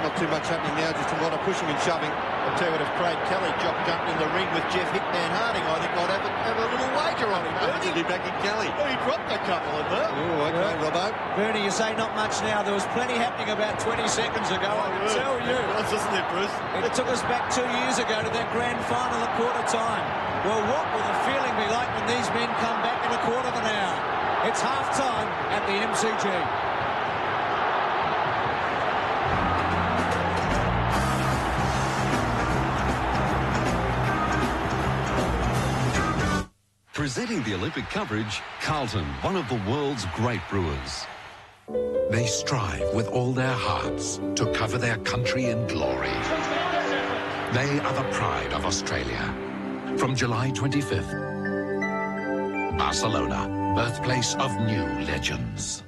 Speaker 3: Not too much happening now, just a lot of pushing and shoving.
Speaker 2: I'll tell you what, if Craig Kelly jumped in the ring with Jeff Hitman Harding, I think I'd have a little wager on him.
Speaker 3: He'd be back in Kelly.
Speaker 2: Well, he dropped a couple of them.
Speaker 3: Oh, okay, Robbo.
Speaker 1: Bernie, you say not much now. There was plenty happening about 20 seconds ago, I can tell you.
Speaker 2: That's isn't it, Bruce?
Speaker 1: It took us back 2 years ago to that grand final at quarter-time. Well, what will the feeling be like when these men come back in a quarter of an hour? It's half-time at the MCG.
Speaker 5: Presenting the Olympic coverage, Carlton, one of the world's great brewers.
Speaker 15: They strive with all their hearts to cover their country in glory. They are the pride of Australia. From July 25th, Barcelona, birthplace of new legends.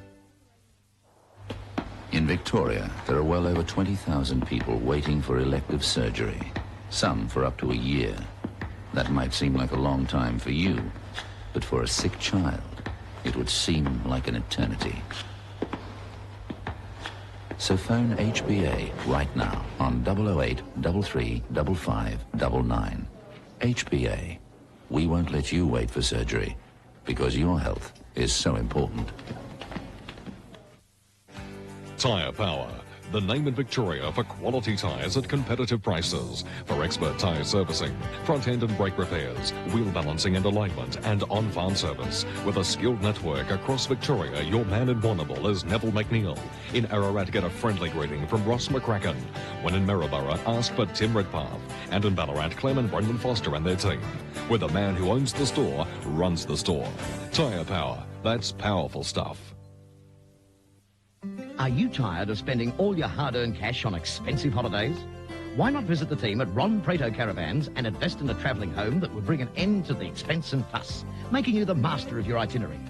Speaker 16: In Victoria, there are well over 20,000 people waiting for elective surgery, some for up to a year. That might seem like a long time for you, but for a sick child, it would seem like an eternity. So phone HBA right now on 008 33 55 99. HBA. We won't let you wait for surgery because your health is so important.
Speaker 4: Tyre Power, the name in Victoria for quality tyres at competitive prices. For expert tyre servicing, front end and brake repairs, wheel balancing and alignment, and on-farm service. With a skilled network across Victoria, your man in Warrnambool is Neville McNeil. In Ararat, get a friendly greeting from Ross McCracken. When in Maryborough, ask for Tim Redpath. And in Ballarat, Clem and Brendan Foster and their team. Where the man who owns the store runs the store. Tyre Power, that's powerful stuff.
Speaker 18: Are you tired of spending all your hard-earned cash on expensive holidays? Why not visit the team at Ron Prato Caravans and invest in a travelling home that would bring an end to the expense and fuss, making you the master of your itinerary?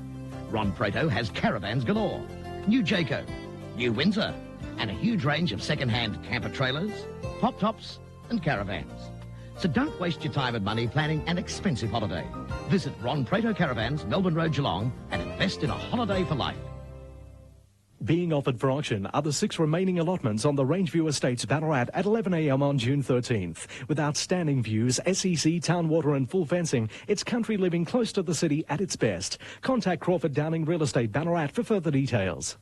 Speaker 18: Ron Prato has caravans galore. New Jayco, new Windsor, and a huge range of second-hand camper trailers, pop tops and caravans. So don't waste your time and money planning an expensive holiday. Visit Ron Prato Caravans, Melbourne Road, Geelong, and invest in a holiday for life.
Speaker 10: Being offered for auction are the 6 remaining allotments on the Rangeview Estates, Ballarat at 11 a.m. on June 13th. With outstanding views, SEC, town water and full fencing, it's country living close to the city at its best. Contact Crawford Downing Real Estate, Ballarat for further details.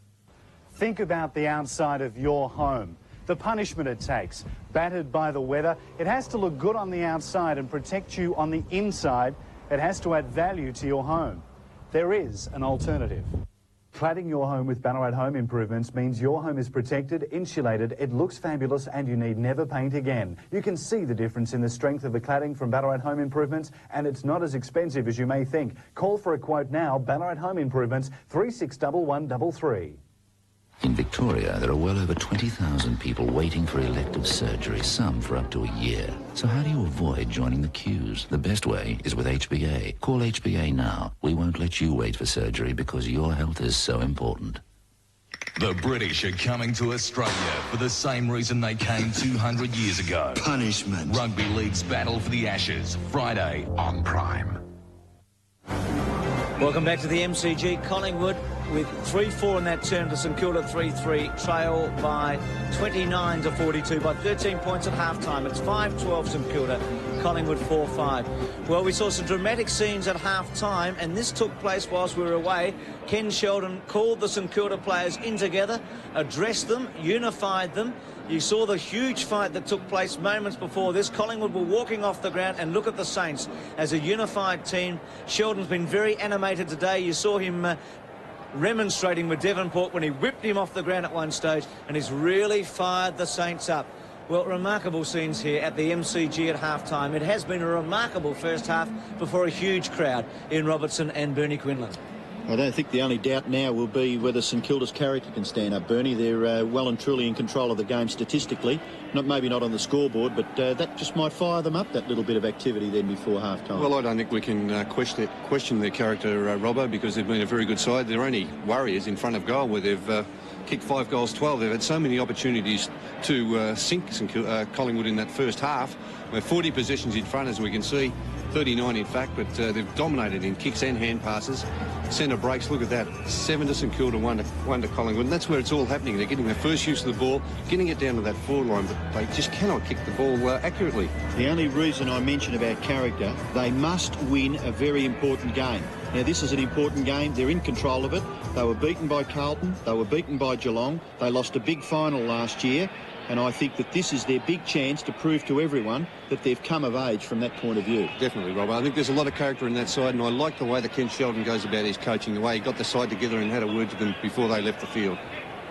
Speaker 19: Think about the outside of your home. The punishment it takes. Battered by the weather, it has to look good on the outside and protect you on the inside. It has to add value to your home. There is an alternative. Cladding your home with Ballarat Home Improvements means your home is protected, insulated, it looks fabulous, and you need never paint again. You can see the difference in the strength of the cladding from Ballarat Home Improvements, and it's not as expensive as you may think. Call for a quote now. Ballarat Home Improvements, 361133.
Speaker 16: In Victoria, there are well over 20,000 people waiting for elective surgery, some for up to a year. So how do you avoid joining the queues? The best way is with HBA. Call HBA now. We won't let you wait for surgery because your health is so important.
Speaker 20: The British are coming to Australia for the same reason they came 200 years ago. Punishment. Rugby League's battle for the Ashes, Friday on Prime.
Speaker 1: Welcome back to the MCG. Collingwood with 3-4 in that turn to St Kilda 3-3, trail by 29 to 42 by 13 points at half-time. It's 5-12 St Kilda, Collingwood 4-5. Well, we saw some dramatic scenes at half-time, and this took place whilst we were away. Ken Sheldon called the St Kilda players in together, addressed them, unified them. You saw the huge fight that took place moments before this. Collingwood were walking off the ground, and look at the Saints as a unified team. Sheldon's been very animated today. You saw him remonstrating with Devonport when he whipped him off the ground at one stage, and he's really fired the Saints up. Well, remarkable scenes here at the MCG at half-time. It has been a remarkable first half before a huge crowd in Robertson and Bernie Quinlan.
Speaker 2: I don't think the only doubt now will be whether St Kilda's character can stand up, Bernie. They're well and truly in control of the game statistically. Maybe not on the scoreboard, but that just might fire them up, that little bit of activity then before half-time.
Speaker 3: Well, I don't think we can question their character, Robbo, because they've been a very good side. They're only warriors in front of goal where they've kicked 5 goals, 12. They've had so many opportunities to sink Collingwood in that first half. We're 40 possessions in front, as we can see, 39 in fact, but they've dominated in kicks and hand passes. Centre breaks, look at that, 7 to St Kilda, 1 to Collingwood, and that's where it's all happening. They're getting their first use of the ball, getting it down to that forward line, but they just cannot kick the ball accurately.
Speaker 2: The only reason I mention about character, they must win a very important game. Now, this is an important game. They're in control of it. They were beaten by Carlton. They were beaten by Geelong. They lost a big final last year. And I think that this is their big chance to prove to everyone that they've come of age from that point of view.
Speaker 3: Definitely, Rob. I think there's a lot of character in that side, and I like the way that Ken Sheldon goes about his coaching, the way he got the side together and had a word to them before they left the field.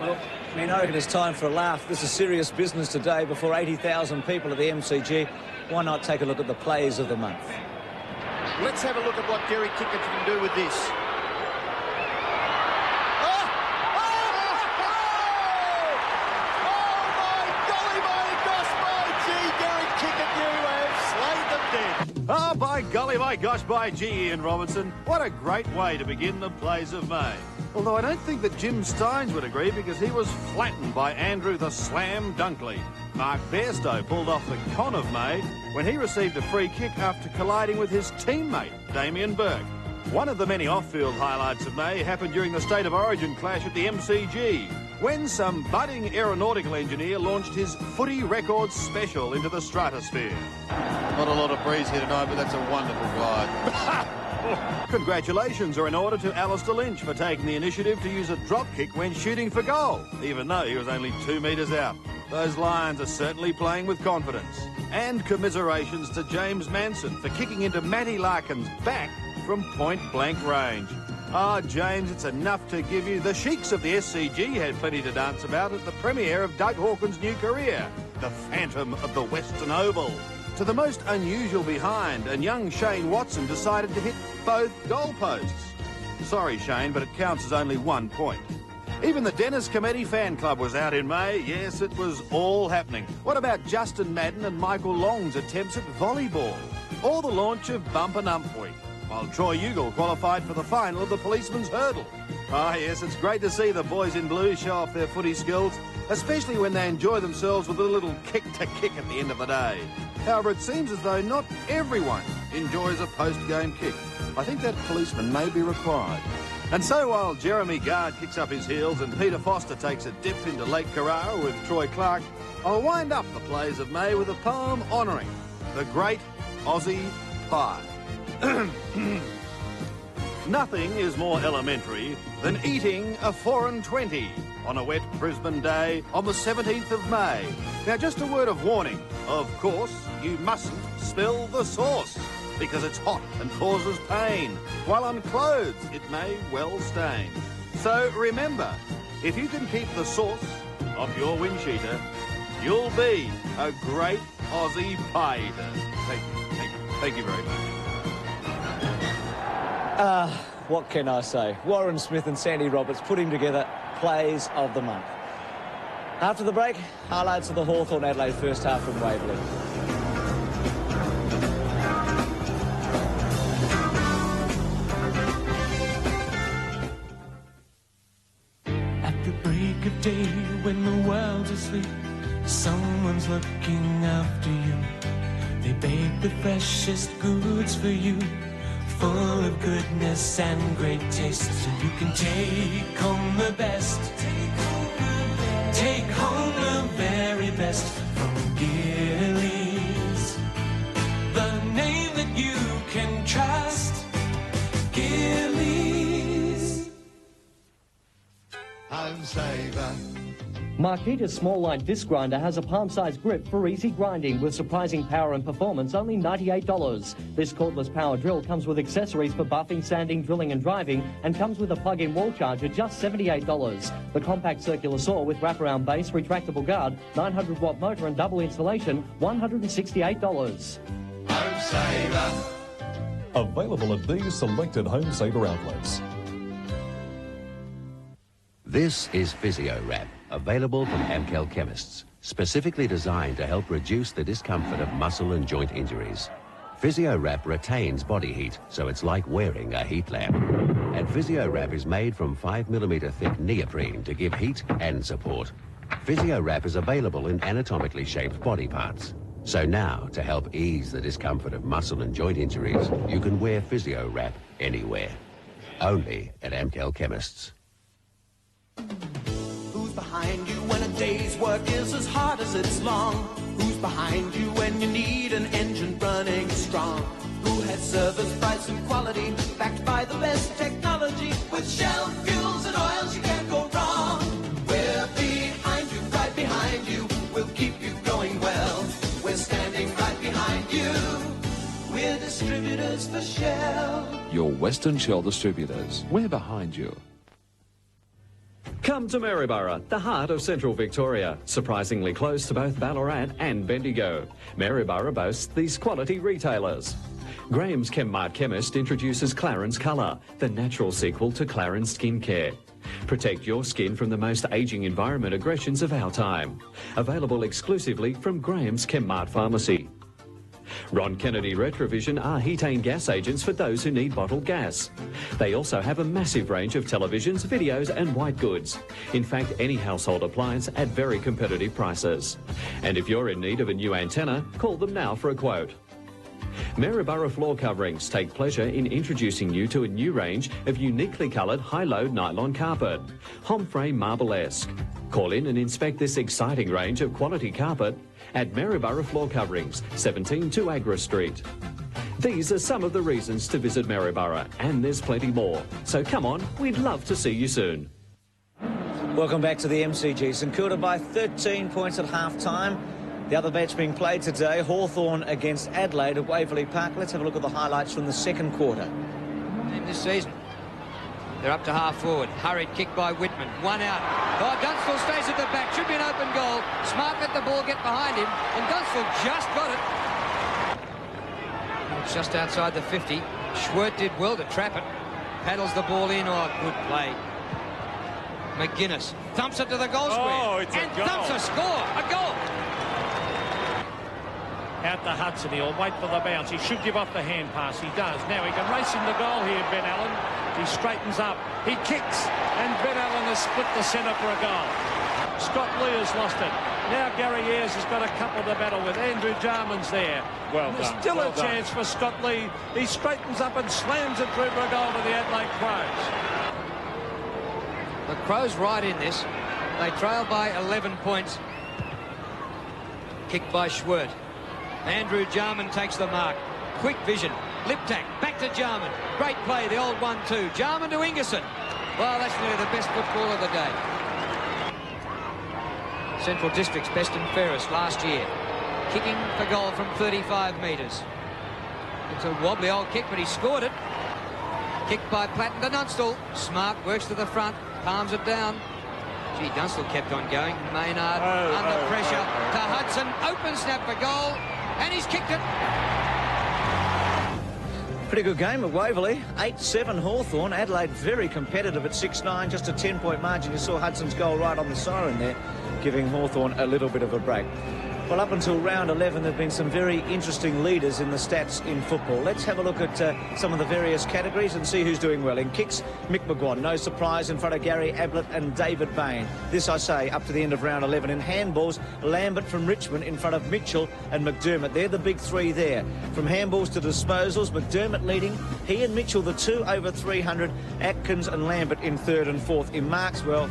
Speaker 1: Well, I mean, I reckon it's time for a laugh. This is serious business today before 80,000 people at the MCG. Why not take a look at the players of the month?
Speaker 2: Let's have a look at what Gary Kickett can do with this.
Speaker 24: Oh, by golly, my gosh, by gee, Ian Robertson. What a great way to begin the Plays of May. Although I don't think that Jim Steins would agree, because he was flattened by Andrew the Slam Dunkley. Mark Bairstow pulled off the con of May when he received a free kick after colliding with his teammate, Damien Burke. One of the many off-field highlights of May happened during the State of Origin clash at the MCG, when some budding aeronautical engineer launched his footy records special into the stratosphere.
Speaker 25: Not a lot of breeze here tonight, but that's a wonderful glide.
Speaker 24: Congratulations are in order to Alistair Lynch for taking the initiative to use a drop kick when shooting for goal, even though he was only 2 metres out. Those Lions are certainly playing with confidence. And commiserations to James Manson for kicking into Matty Larkin's back from point-blank range. Ah, James, it's enough to give you the sheiks of the SCG had plenty to dance about at the premiere of Doug Hawkins' new career, the Phantom of the Western Oval. To the most unusual behind, and young Shane Watson decided to hit both goalposts. Sorry, Shane, but it counts as only 1 point. Even the Dennis Committee fan club was out in May. Yes, it was all happening. What about Justin Madden and Michael Long's attempts at volleyball? Or the launch of Bump and Ump Week, while Troy Ugle qualified for the final of the policeman's hurdle. Ah, yes, it's great to see the boys in blue show off their footy skills, especially when they enjoy themselves with a little kick to kick at the end of the day. However, it seems as though not everyone enjoys a post-game kick. I think that policeman may be required. And so while Jeremy Gard kicks up his heels and Peter Foster takes a dip into Lake Carrara with Troy Clark, I'll wind up the plays of May with a poem honouring the great Aussie pie. Nothing is more elementary than eating a 4 and 20 on a wet Brisbane day on the 17th of May. Now, just a word of warning. Of course, you mustn't spill the sauce because it's hot and causes pain, while on clothes it may well stain. So remember, if you can keep the sauce off your wind cheater, you'll be a great Aussie pie eater. Thank you very much.
Speaker 1: What can I say? Warren Smith and Sandy Roberts putting together plays of the month. After the break, highlights of the Hawthorn Adelaide first half from Waverley.
Speaker 8: At the break of day, when the world's asleep, someone's looking after you. They bake the freshest goods for you, full of goodness and great taste, so you can take home the best. Take home the very best from Gillies, the name that you can trust. Gillies.
Speaker 9: Home Saver.
Speaker 13: Marquita's small line disc grinder has a palm-sized grip for easy grinding with surprising power and performance, only $98. This cordless power drill comes with accessories for buffing, sanding, drilling and driving, and comes with a plug-in wall charger, just $78. The compact circular saw with wraparound base, retractable guard, 900-watt motor and double installation, $168.
Speaker 9: Home Saver.
Speaker 4: Available at these selected Home Saver outlets.
Speaker 22: This is Physio Wrap, available from Amcal Chemists, specifically designed to help reduce the discomfort of muscle and joint injuries. Physio Wrap retains body heat, so it's like wearing a heat lamp. And Physio Wrap is made from 5mm thick neoprene to give heat and support. Physio Wrap is available in anatomically shaped body parts. So now, to help ease the discomfort of muscle and joint injuries, you can wear Physio Wrap anywhere. Only at Amcal Chemists.
Speaker 8: Who's behind you when a day's work is as hard as it's long? Who's behind you when you need an engine running strong? Who has service, price and quality backed by the best technology? With Shell fuels and oils you can't go wrong. We're behind you, right behind you. We'll keep you going well. We're standing right behind you. We're distributors for Shell.
Speaker 23: Your Western Shell distributors. We're behind you.
Speaker 26: Come to Maryborough, the heart of central Victoria, surprisingly close to both Ballarat and Bendigo. Maryborough boasts these quality retailers. Graham's Chemmart Chemist introduces Clarins Colour, the natural sequel to Clarins Skincare. Protect your skin from the most ageing environment aggressions of our time. Available exclusively from Graham's Chemmart Pharmacy. Ron Kennedy Retrovision are heatane gas agents for those who need bottled gas. They also have a massive range of televisions, videos and white goods. In fact, any household appliance at very competitive prices. And if you're in need of a new antenna, call them now for a quote. Maryborough Floor Coverings take pleasure in introducing you to a new range of uniquely coloured high-load nylon carpet, Homfray Marble-esque. Call in and inspect this exciting range of quality carpet at Maryborough Floor Coverings, 17 Agra Street. These are some of the reasons to visit Maryborough, and there's plenty more. So come on, we'd love to see you soon.
Speaker 1: Welcome back to the MCG. St Kilda by 13 points at half-time. The other match being played today, Hawthorn against Adelaide at Waverley Park. Let's have a look at the highlights from the second quarter.
Speaker 27: In this season, they're up to half forward. Hurried kick by Whitman. One out. Oh, Dunstall stays at the back. Should be an open goal. Smart let the ball get behind him, and Dunstall just got it. It's just outside the 50. Schwert did well to trap it. Paddles the ball in. Oh, good play. McGuinness thumps it to the goal square.
Speaker 6: Oh, it's a
Speaker 27: and
Speaker 6: goal.
Speaker 27: thumps a score. A goal.
Speaker 6: Out to Hudson. He'll wait for the bounce. He should give off the hand pass. He does. Now he can race into goal here, Ben Allen. He straightens up. He kicks. And Ben Allen has split the centre for a goal. Scott Lee has lost it. Now Gary Ayres has got a couple to battle with. Andrew Jarman's there. Well There's done. still Well a done. chance for Scott Lee. He straightens up and slams it through for a goal to the Adelaide Crows.
Speaker 27: The Crows right in this. They trail by 11 points. Kicked by Schwert. Andrew Jarman takes the mark. Quick vision. Lip tack. Back to Jarman. Great play, the old 1-2. Jarman to Ingerson. Well, that's nearly the best football of the day. Central District's best and fairest last year. Kicking for goal from 35 metres. It's a wobbly old kick, but he scored it. Kicked by Platten to Dunstall. Smart works to the front. Palms it down. Gee, Dunstall kept on going. Maynard under pressure to Hudson. Open snap for goal. And he's kicked it.
Speaker 1: Pretty good game at Waverley. 8-7 Hawthorn. Adelaide very competitive at 6-9. Just a 10-point margin. You saw Hudson's goal right on the siren there, giving Hawthorn a little bit of a break. Well, up until round 11, there have been some very interesting leaders in the stats in football. Let's have a look at some of the various categories and see who's doing well. In kicks, Mick McGuan, no surprise, in front of Gary Ablett and David Bain. This, I say, up to the end of round 11. In handballs, Lambert from Richmond in front of Mitchell and McDermott. They're the big three there. From handballs to disposals, McDermott leading. He and Mitchell, the two over 300. Atkins and Lambert in third and fourth. In marks, well,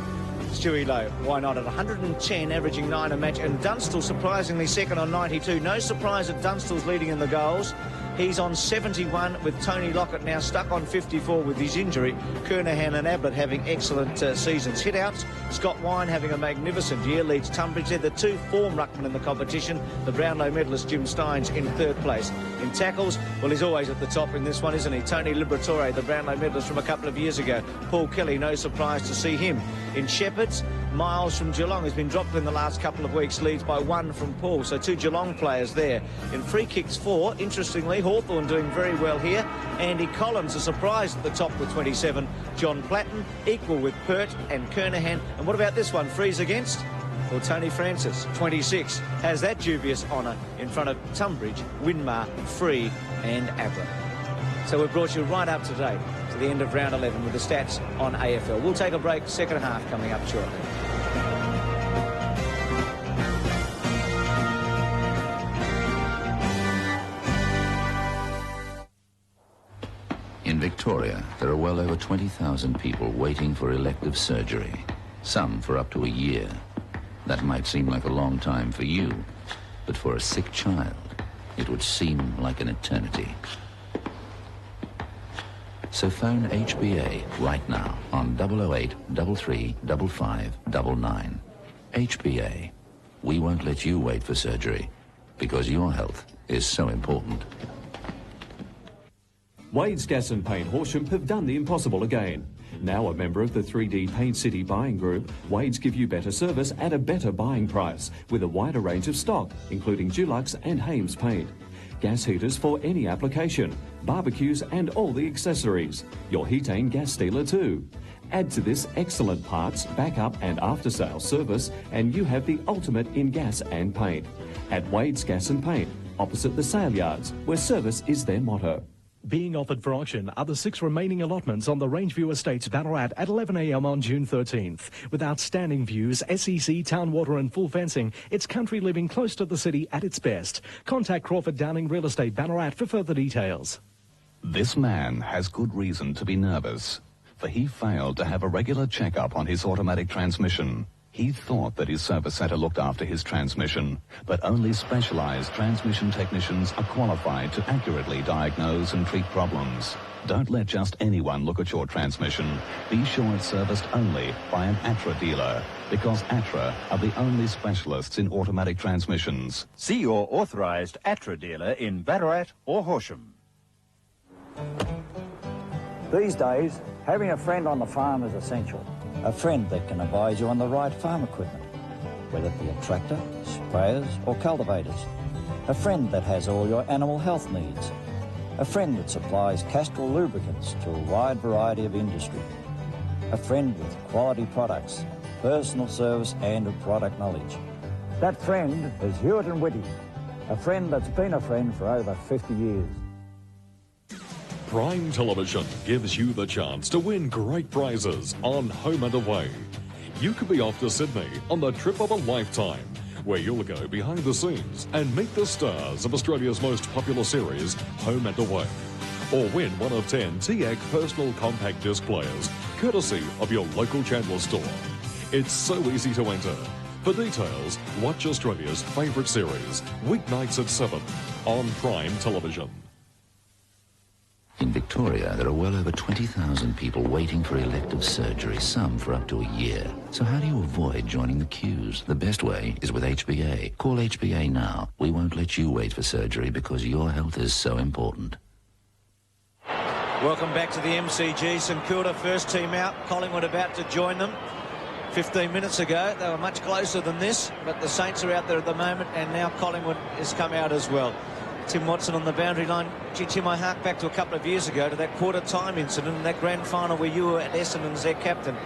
Speaker 1: Stewie Lowe, why not, at 110, averaging 9 a match. And Dunstall, surprisingly, second on 92. No surprise that Dunstall's leading in the goals. He's on 71 with Tony Lockett now stuck on 54 with his injury. Kernahan and Ablett having excellent seasons. Hit-outs, Scott Wine having a magnificent year, leads Tunbridge. They're the two form ruckmen in the competition. The Brownlow medalist Jim Steins in third place. In tackles, well, he's always at the top in this one, isn't he? Tony Liberatore, the Brownlow medalist from a couple of years ago. Paul Kelly, no surprise to see him. In Shepherds, Miles from Geelong has been dropped in the last couple of weeks, leads by 1 from Paul, so 2 Geelong players there. In free kicks, 4, interestingly, Hawthorn doing very well here. Andy Collins, a surprise at the top with 27. John Platten, equal with Pert and Kernahan. And what about this one, frees against? Well, Tony Francis, 26, has that dubious honour in front of Tunbridge, Winmar, Free and Ablett. So we've brought you right up to date to the end of round 11 with the stats on AFL. We'll take a break, second half coming up shortly.
Speaker 16: In Victoria, there are well over 20,000 people waiting for elective surgery, some for up to a year. That might seem like a long time for you, but for a sick child, it would seem like an eternity. So phone HBA right now on 008 33 55 99. HBA. We won't let you wait for surgery because your health is so important.
Speaker 26: Wade's Gas and Paint Horsham have done the impossible again. Now a member of the 3D Paint City buying group, Wade's give you better service at a better buying price with a wider range of stock, including Dulux and Hames paint. Gas heaters for any application, barbecues and all the accessories. Your Heatane gas dealer too. Add to this excellent parts, backup and after-sales service and you have the ultimate in gas and paint. At Wade's Gas and Paint, opposite the sale yards, where service is their motto.
Speaker 10: Being offered for auction are the 6 remaining allotments on the Rangeview Estates, Ballarat at 11 a.m. on June 13th. With outstanding views, SEC, town water and full fencing, it's country living close to the city at its best. Contact Crawford Downing Real Estate, Ballarat for further details.
Speaker 7: This man has good reason to be nervous, for he failed to have a regular checkup on his automatic transmission. He thought that his service centre looked after his transmission, but only specialised transmission technicians are qualified to accurately diagnose and treat problems. Don't let just anyone look at your transmission. Be sure it's serviced only by an ATRA dealer, because ATRA are the only specialists in automatic transmissions.
Speaker 11: See your authorised ATRA dealer in Ballarat or Horsham.
Speaker 12: These days, having a friend on the farm is essential. A friend that can advise you on the right farm equipment, whether it be a tractor, sprayers or cultivators. A friend that has all your animal health needs. A friend that supplies Castrol lubricants to a wide variety of industry. a friend with quality products, personal service and product knowledge. That friend is Hewitt & Whitty, a friend that's been a friend for over 50 years.
Speaker 4: Prime Television gives you the chance to win great prizes on Home and Away. You could be off to Sydney on the trip of a lifetime, where you'll go behind the scenes and meet the stars of Australia's most popular series, Home and Away. Or win one of 10 TEC personal compact disc players, courtesy of your local Chandler store. It's so easy to enter. For details, watch Australia's favourite series, weeknights at 7 on Prime Television.
Speaker 16: In Victoria, there are well over 20,000 people waiting for elective surgery, some for up to a year. So how do you avoid joining the queues? The best way is with HBA. Call HBA now. We won't let you wait for surgery because your health is so important.
Speaker 1: Welcome back to the MCG. St Kilda first team out. Collingwood about to join them. 15 minutes ago, they were much closer than this, but the Saints are out there at the moment, and now Collingwood has come out as well. Tim Watson on the boundary line. Gee, Tim, I hark back to a couple of years ago to that quarter-time incident in that grand final where you were at Essendon's their captain.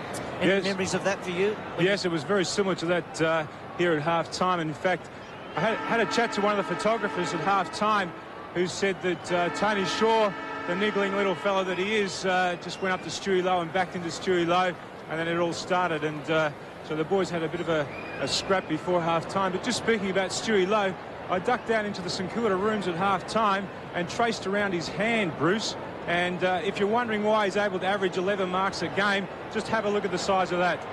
Speaker 1: Any memories of that for you?
Speaker 5: Yes, it was very similar to that here at half-time. In fact, I had a chat to one of the photographers at half-time who said that Tony Shaw, the niggling little fellow that he is, just went up to Stewie Lowe and backed into Stewie Lowe, and then it all started. And so the boys had a bit of a scrap before half-time. But just speaking about Stewie Lowe, I ducked down into the St Kilda rooms at half-time and traced around his hand, Bruce. And if you're wondering why he's able to average 11 marks a game, just have a look at the size of that.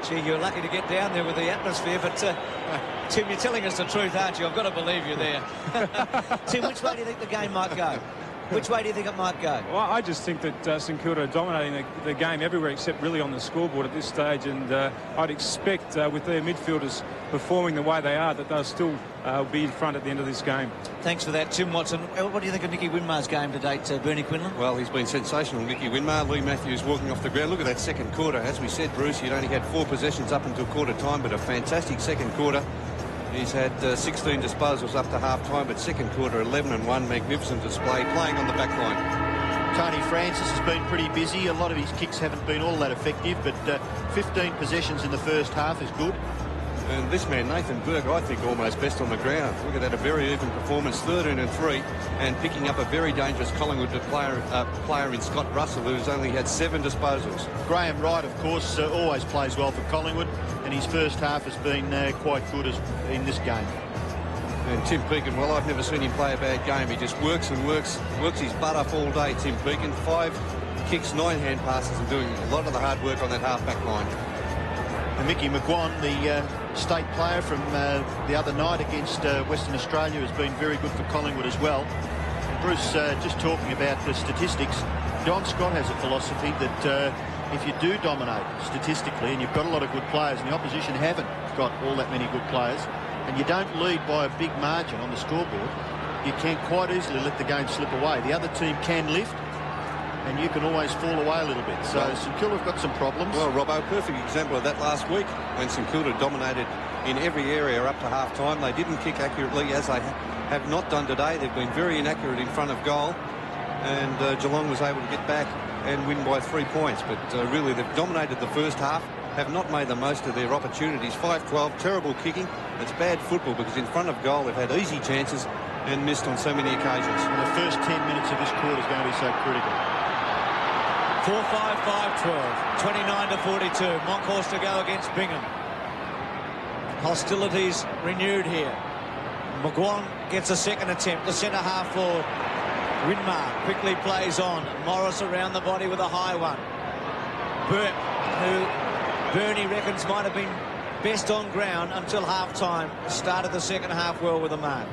Speaker 1: Gee, you're lucky to get down there with the atmosphere, but Tim, you're telling us the truth, aren't you? I've got to believe you there. Tim, which way do you think the game might go? Which way do you think it might go?
Speaker 5: Well, I just think that St Kilda are dominating the game everywhere except really on the scoreboard at this stage, and I'd expect with their midfielders performing the way they are that they'll still be in front at the end of this game.
Speaker 1: Thanks for that, Tim Watson. What do you think of Nicky Winmar's game to date, Bernie Quinlan?
Speaker 3: Well, he's been sensational, Nicky Winmar. Lee Matthews walking off the ground. Look at that second quarter. As we said, Bruce, he'd only had 4 possessions up until quarter time, but a fantastic second quarter. He's had 16 disposals up to half-time, but second quarter 11 and 1. Magnificent display, playing on the back line.
Speaker 2: Tony Francis has been pretty busy. A lot of his kicks haven't been all that effective, but 15 possessions in the first half is good.
Speaker 3: And this man, Nathan Burke, I think almost best on the ground. Look at that, a very even performance, 13 and 3, and picking up a very dangerous Collingwood player in Scott Russell, who's only had 7 disposals.
Speaker 2: Graham Wright, of course, always plays well for Collingwood, and his first half has been quite good in this game.
Speaker 3: And Tim Pekin, well, I've never seen him play a bad game. He just works and works his butt off all day, Tim Pekin. 5 kicks, 9 hand passes, and doing a lot of the hard work on that half-back line.
Speaker 2: And Mickey McGuan, the state player from the other night against Western Australia, has been very good for Collingwood as well. And Bruce, just talking about the statistics, Don Scott has a philosophy that if you do dominate statistically and you've got a lot of good players and the opposition haven't got all that many good players and you don't lead by a big margin on the scoreboard, you can quite easily let the game slip away. The other team can lift and you can always fall away a little bit. So St Kilda have got some problems.
Speaker 3: Well, Robbo, perfect example of that last week when St Kilda dominated in every area up to half-time. They didn't kick accurately, as they have not done today. They've been very inaccurate in front of goal, and Geelong was able to get back and win by 3 points. But really, they've dominated the first half, have not made the most of their opportunities. 5-12, terrible kicking. It's bad football because in front of goal they've had easy chances and missed on so many occasions.
Speaker 2: And the first 10 minutes of this quarter is going to be so critical.
Speaker 1: 4-5-5-12, 29-42. Monkhorst to go against Bingham. Hostilities renewed here. McGuan gets a second attempt. The centre half forward. Winmar quickly plays on. Morris around the body with a high one. Burke, who Bernie reckons might have been best on ground until half-time, started the second half well with a mark.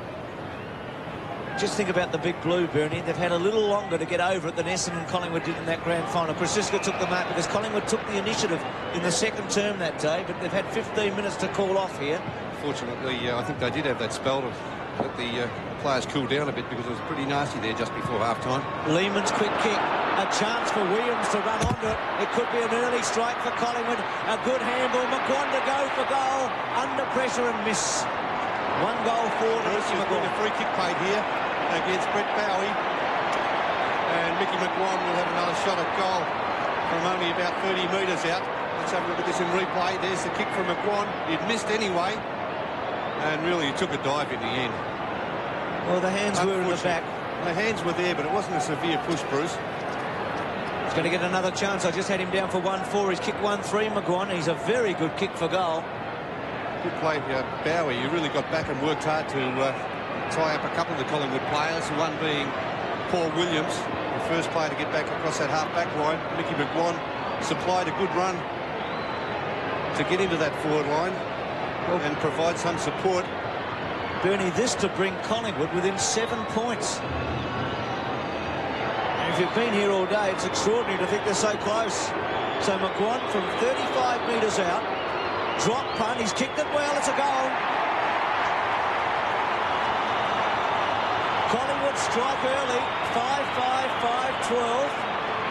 Speaker 1: Just think about the big blue, Bernie. They've had a little longer to get over it than Essendon and Collingwood did in that grand final. Krasiska took the mark because Collingwood took the initiative in the second term that day, but they've had 15 minutes to call off here.
Speaker 3: Fortunately, I think they did have that spell to let the players cool down a bit because it was pretty nasty there just before half-time.
Speaker 1: Lehman's quick kick. A chance for Williams to run onto it. It could be an early strike for Collingwood. A good handball. McGuan to go for goal. Under pressure and miss. 1 goal forward.
Speaker 3: There's been a free kick paid here against Brett Bowie, and Mickey McGuan will have another shot at goal from
Speaker 24: from only about 30 metres out. Let's have a look at this in replay. There's the kick from McGuan. He'd missed anyway, and really he took a dive in the end.
Speaker 1: Well, the hands were in the back.
Speaker 24: The hands were there, but it wasn't a severe push, Bruce.
Speaker 1: He's going to get another chance. I just had him down for 1-4. He's kicked 1-3, McGuan. He's a very good kick for goal.
Speaker 24: Good play, Bowie. You really got back and worked hard to tie up a couple of the Collingwood players, one being Paul Williams, the first player to get back across that half-back line. Mickey McGuan supplied a good run to get into that forward line and provide some support.
Speaker 1: Bernie, this to bring Collingwood within 7 points. And if you've been here all day, it's extraordinary to think they're so close. So McGuan from 35 metres out, drop punt, he's kicked it well, it's a goal. Collingwood strike early, 5-5, 5-12.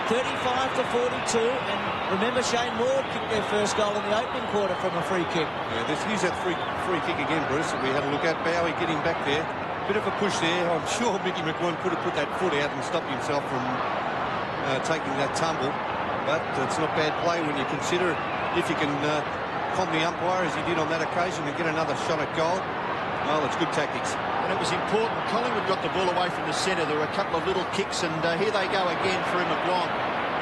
Speaker 1: 35-42, and remember Shane Ward kicked their first goal in the opening quarter from a free kick.
Speaker 24: Yeah, here's that free kick again, Bruce, that we had a look at. Bowie getting back there. Bit of a push there. I'm sure Mickey McGuan could have put that foot out and stopped himself from taking that tumble. But it's not bad play when you consider if you can calm the umpire, as he did on that occasion, and get another shot at goal. Well, it's good tactics.
Speaker 2: And it was important. Collingwood got the ball away from the centre. There were a couple of little kicks, and here they go again through McGuan.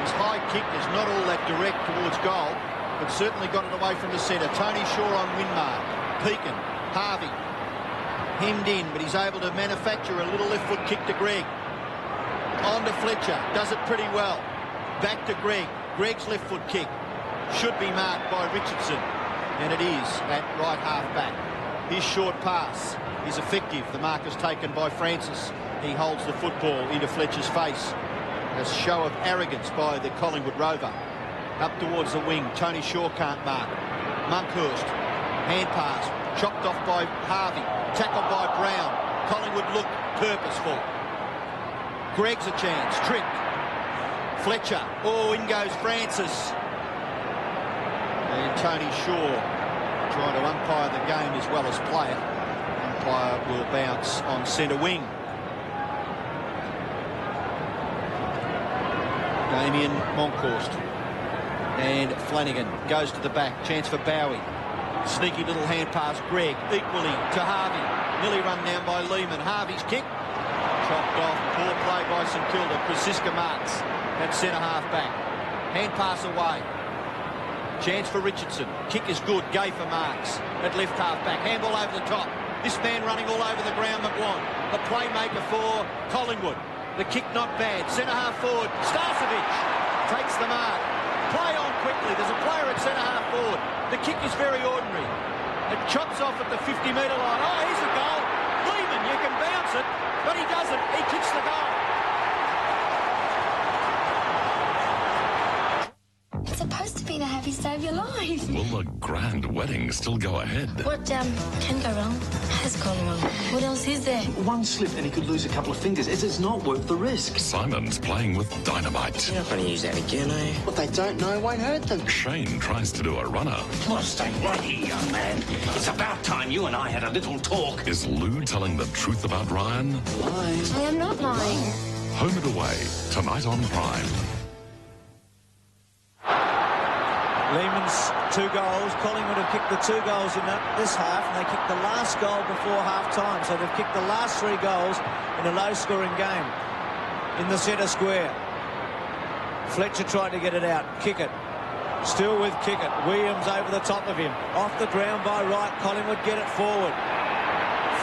Speaker 2: His high kick is not all that direct towards goal, but certainly got it away from the centre. Tony Shaw on Winmar. Pekin, Harvey, hemmed in, but he's able to manufacture a little left foot kick to Greg. On to Fletcher, does it pretty well. Back to Greg. Greg's left foot kick should be marked by Richardson, and it is at right half back. His short pass is effective. The mark is taken by Francis. He holds the football into Fletcher's face. A show of arrogance by the Collingwood rover. Up towards the wing. Tony Shaw can't mark. Monkhurst. Hand pass. Chopped off by Harvey. Tackled by Brown. Collingwood looked purposeful. Greg's a chance. Tripped. Fletcher. Oh, in goes Francis. And Tony Shaw trying to umpire the game as well as play it. Umpire will bounce on centre wing. Damien Monkhorst. And Flanagan goes to the back. Chance for Bowie. Sneaky little hand pass. Greg equally to Harvey. Nearly run down by Lehman. Harvey's kick. Chopped off. Poor play by St Kilda. Krasiska marks at centre half back. Hand pass away. Chance for Richardson. Kick is good. Gay for marks at left half back. Handball over the top. This man running all over the ground, McGuan. The playmaker for Collingwood. The kick not bad. Centre half forward. Starcevic takes the mark. Play on quickly. There's a player at centre half forward. The kick is very ordinary. It chops off at the 50-metre line. Oh, here's a goal. Lehman, you can bounce it, but he doesn't. He kicks the goal.
Speaker 14: It's supposed to be the happiest day of your life.
Speaker 4: Will the grand wedding still go ahead?
Speaker 14: What can go wrong has gone wrong. What else is there?
Speaker 15: One slip and he could lose a couple of fingers. It's not worth the risk.
Speaker 4: Simon's playing with dynamite.
Speaker 15: You're not going to use that again, eh? What they don't know won't hurt them.
Speaker 4: Shane tries to do a runner.
Speaker 15: Well, stay right here, young man. It's about time you and I had a little talk.
Speaker 4: Is Lou telling the truth about Ryan?
Speaker 14: Lying. I am not lying.
Speaker 4: Home and Away, tonight on Prime.
Speaker 1: Lehman's 2 goals. Collingwood have kicked the 2 goals in this half, and they kicked the last goal before half-time. So they've kicked the last 3 goals in a low-scoring game in the centre square. Fletcher tried to get it out. Kick it. Still with kick it. Williams over the top of him. Off the ground by right. Collingwood get it forward.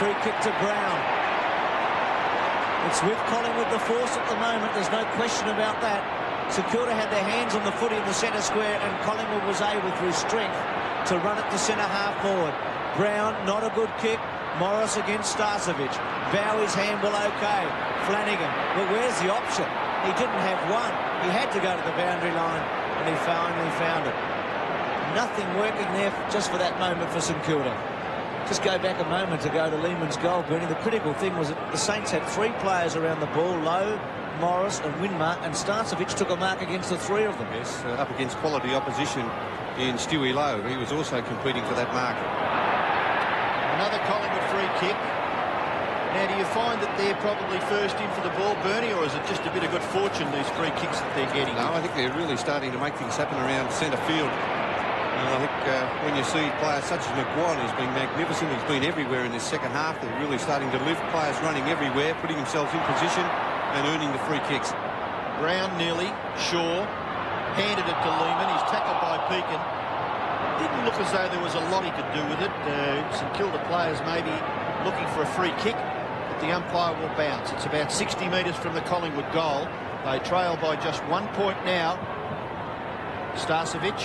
Speaker 1: Free kick to Brown. It's with Collingwood the force at the moment. There's no question about that. St Kilda had their hands on the footy in the centre square, and Collingwood was able, through strength, to run it to centre half forward. Brown, not a good kick. Morris against Starcevic. Bowie's handball okay. Flanagan, but where's the option? He didn't have one. He had to go to the boundary line, and he finally found it. Nothing working there just for that moment for St Kilda. Just go back a moment to go to Lehman's goal, Bernie. The critical thing was that the Saints had 3 players around the ball, Lowe, Morris and Winmar, and Starcevic took a mark against the 3 of them.
Speaker 24: Yes, up against quality opposition in Stewie Lowe. He was also competing for that mark.
Speaker 2: Another Collingwood free kick. Now, do you find that they're probably first in for the ball, Bernie, or is it just a bit of good fortune, these free kicks that they're getting?
Speaker 3: No, I think they're really starting to make things happen around centre field. And I think when you see players such as McGuire, who's been magnificent, he's been everywhere in this second half, they're really starting to lift, players running everywhere, putting themselves in position and earning the free kicks.
Speaker 2: Brown nearly, Shaw, handed it to Lehman, he's tackled by Pekin. Didn't look as though there was a lot he could do with it. St Kilda players maybe looking for a free kick, but the umpire will bounce. It's about 60 metres from the Collingwood goal. They trail by just 1 point now. Starcevic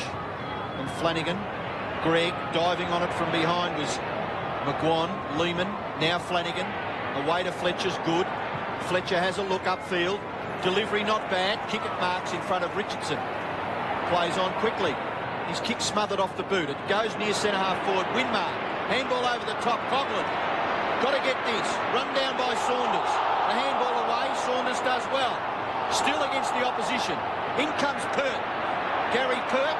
Speaker 2: and Flanagan. Gregg diving on it from behind was McGuire. Lehman, now Flanagan. Away to Fletcher's good. Fletcher has a look upfield. Delivery not bad. Kick at marks in front of Richardson. Plays on quickly. His kick smothered off the boot. It goes near centre-half forward. Winmar. Handball over the top. Coughlin. Got to get this. Run down by Saunders. The handball away. Saunders does well. Still against the opposition. In comes Pert. Gary Pert.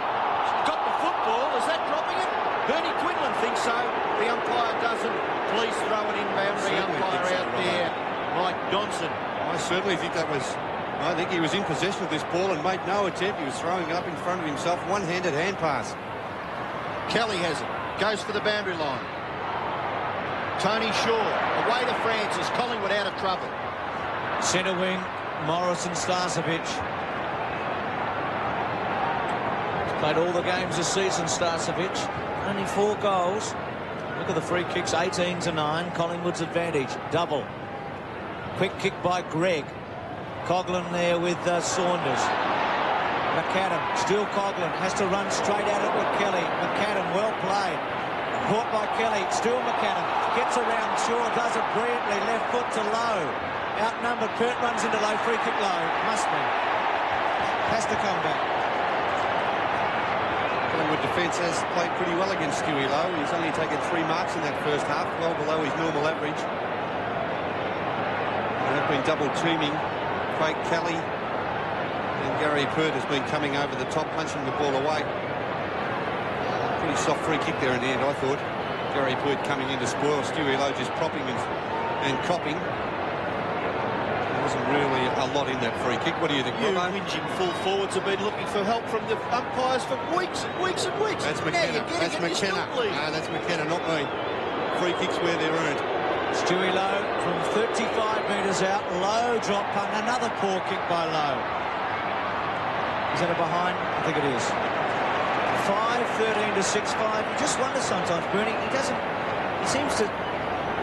Speaker 2: Got the football. Is that dropping it? Bernie Quinlan thinks so. The umpire doesn't. Please throw it in boundary. Umpire out there. Mike Donson.
Speaker 3: I certainly think that was... I think he was in possession of this ball and made no attempt. He was throwing it up in front of himself. One-handed hand pass.
Speaker 2: Kelly has it. Goes for the boundary line. Tony Shaw. Away to Francis. Collingwood out of trouble.
Speaker 1: Centre wing, Morrison, Starcevic. Played all the games this season, Starcevic. Only 4 goals. Look at the free kicks, 18-9. Collingwood's advantage. Double. Quick kick by Gregg. Coughlin there with Saunders. McAdam, still Coughlin, has to run straight at it with Kelly. McAdam, well played. Caught by Kelly, still McAdam. Gets around Shaw, does it brilliantly. Left foot to Lowe. Outnumbered, Pert runs into Lowe, free kick Lowe. Must be. Has to come back.
Speaker 3: Collingwood defence has played pretty well against Stewie Lowe. He's only taken 3 marks in that first half, well below his normal average. They've been double teaming Craig Kelly, and Gary Pert has been coming over the top, punching the ball away. Pretty soft free kick there in the end, I thought. Gary Pert coming in to spoil. Stewie Lowe just propping and copping. There wasn't really a lot in that free kick. What do you think,
Speaker 2: You
Speaker 3: Robbo?
Speaker 2: whinging full forwards have been looking for help from the umpires for weeks and weeks and weeks.
Speaker 3: That's McKenna.
Speaker 2: That's
Speaker 3: McKenna. No, that's McKenna, not me. Free kicks where they're earned.
Speaker 1: Stewie Lowe from 35 metres out. Lowe drop punt. Another poor kick by Lowe. Is that a behind? I think it is. 5-13 to 6-5. You just wonder sometimes, Bernie. He seems to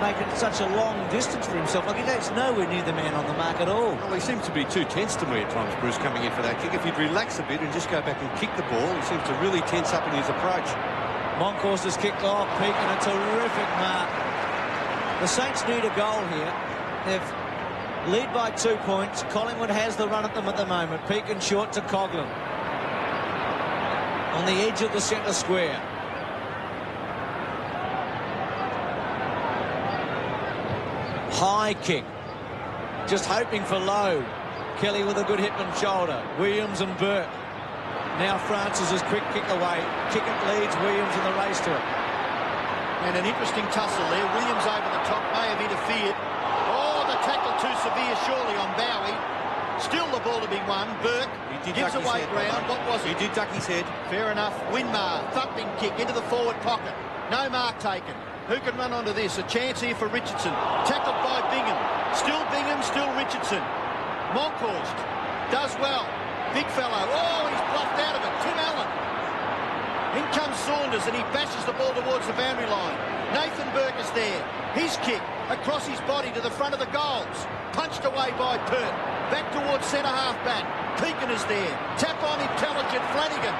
Speaker 1: make it such a long distance for himself. Like he's nowhere near the man on the mark at all.
Speaker 3: Well, he seems to be too tense to me at times, Bruce, coming in for that kick. If he'd relax a bit and just go back and kick the ball, he seems to really tense up in his approach.
Speaker 1: Monkhorst's kicked off. Pekin, a terrific mark. The Saints need a goal here. They've lead by 2 points. Collingwood has the run at them at the moment. Pekin short to Coughlin. On the edge of the centre square. High kick. Just hoping for Lowe. Kelly with a good hitman shoulder. Williams and Burke. Now Francis's quick kick away. Kick it leads Williams in the race to it.
Speaker 2: And an interesting tussle there. Williams over the top, may have interfered. Oh, the tackle too severe surely on Bowie. Still the ball to be won. Burke gives away ground. What was it?
Speaker 3: He did duck his head.
Speaker 2: Fair enough. Winmar, thumping kick into the forward pocket. No mark taken. Who can run onto this? A chance here for Richardson. Tackled by Bingham. Still Bingham, still Richardson. Monkhorst does well. Big fellow. Oh, he's bluffed out of it. Tim Allen. In comes Saunders and he bashes the ball towards the boundary line. Nathan Burke is there. His kick across his body to the front of the goals. Punched away by Pert. Back towards centre-half back. Pekin is there. Tap on intelligent Flanagan.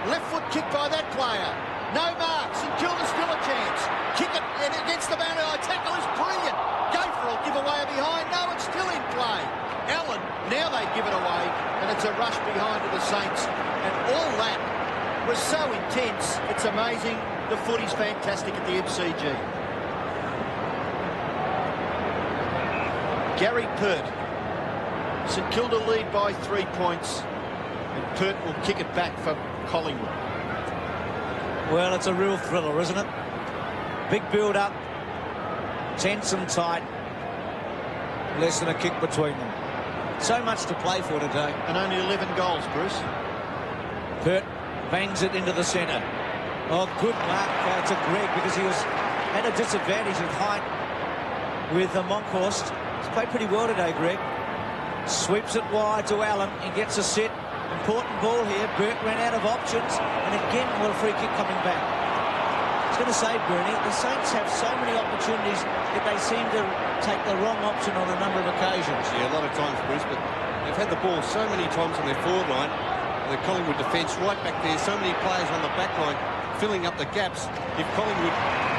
Speaker 2: Left foot kick by that player. No marks. St Kilda still a chance. Kick it against the boundary line. Tackle is brilliant. Gabriel give away a behind. No, it's still in play. Allen, now they give it away. And it's a rush behind to the Saints. And all that was so intense. It's amazing. The footy's fantastic at the MCG. Gary Pert. St Kilda lead by 3 points. And Pert will kick it back for Collingwood.
Speaker 1: Well, it's a real thriller, isn't it? Big build-up. Tense and tight. less than a kick between them. So much to play for today.
Speaker 2: And only 11 goals, Bruce.
Speaker 1: Pert bangs it into the centre. Oh, good mark to Greg, because he had a disadvantage of height with Monkhorst. He's played pretty well today, Greg. Sweeps it wide to Allen. He gets a set. Important ball here. Burke ran out of options. And again, well, a free kick coming back. I was going to say, Bernie, the Saints have so many opportunities that they seem to take the wrong option on a number of occasions.
Speaker 3: Yeah, a lot of times, Bruce, but they've had the ball so many times on their forward line. The Collingwood defence right back there, so many players on the back line filling up the gaps. If Collingwood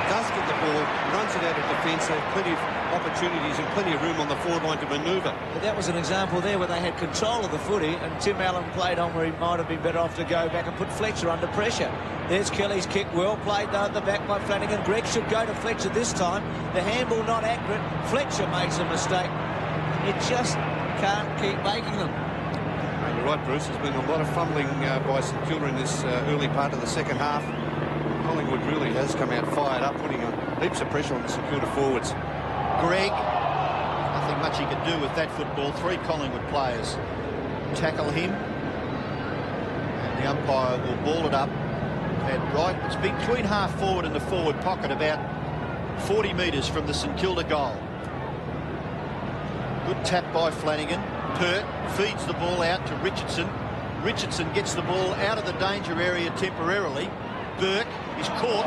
Speaker 3: does get the ball, runs it out of defence, they have plenty of opportunities and plenty of room on the forward line to manoeuvre.
Speaker 1: But that was an example there where they had control of the footy, and Tim Allen played on where he might have been better off to go back and put Fletcher under pressure. There's Kelly's kick, well played though at the back by Flanagan. Greg should go to Fletcher this time. The handball not accurate. Fletcher makes a mistake. You just can't keep making them.
Speaker 3: You're right, Bruce. There's been a lot of fumbling by St Kilda in this early part of the second half. Collingwood really has come out fired up, putting heaps of pressure on the St Kilda forwards.
Speaker 2: Greg, nothing much he could do with that football. 3 Collingwood players tackle him, and the umpire will ball it up. It's between half forward and the forward pocket, about 40 metres from the St Kilda goal. Good tap by Flanagan. Pert feeds the ball out to Richardson. Richardson gets the ball out of the danger area temporarily. Burke is caught,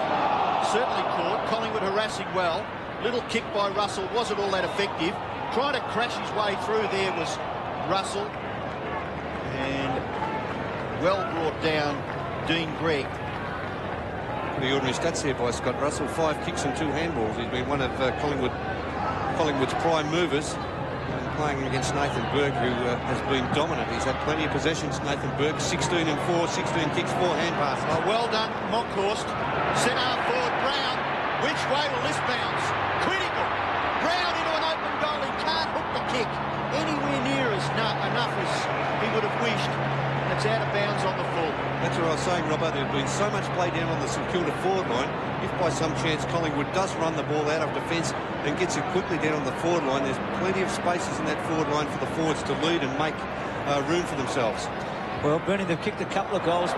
Speaker 2: certainly caught. Collingwood harassing well. Little kick by Russell, wasn't all that effective. Trying to crash his way through there was Russell. And well brought down Dean Gregg.
Speaker 3: The ordinary stats here by Scott Russell. 5 kicks and 2 handballs. He's been one of Collingwood's prime movers. Playing against Nathan Burke, who has been dominant. He's had plenty of possessions, Nathan Burke. 16 and 4, 16 kicks, 4 hand passes.
Speaker 2: Oh, well done, Monkhorst. Centre half forward, Brown. Which way will this bounce? Critical. Brown into an open goal. He can't hook the kick anywhere near as enough as he would have wished. And it's out of bounds on the full.
Speaker 3: That's what I was saying, Robbo. There's been so much play down on the St Kilda forward line. If by some chance Collingwood does run the ball out of defence and gets it quickly down on the forward line, there's plenty of spaces in that forward line for the forwards to lead and make room for themselves.
Speaker 1: Well, Bernie, they've kicked a couple of goals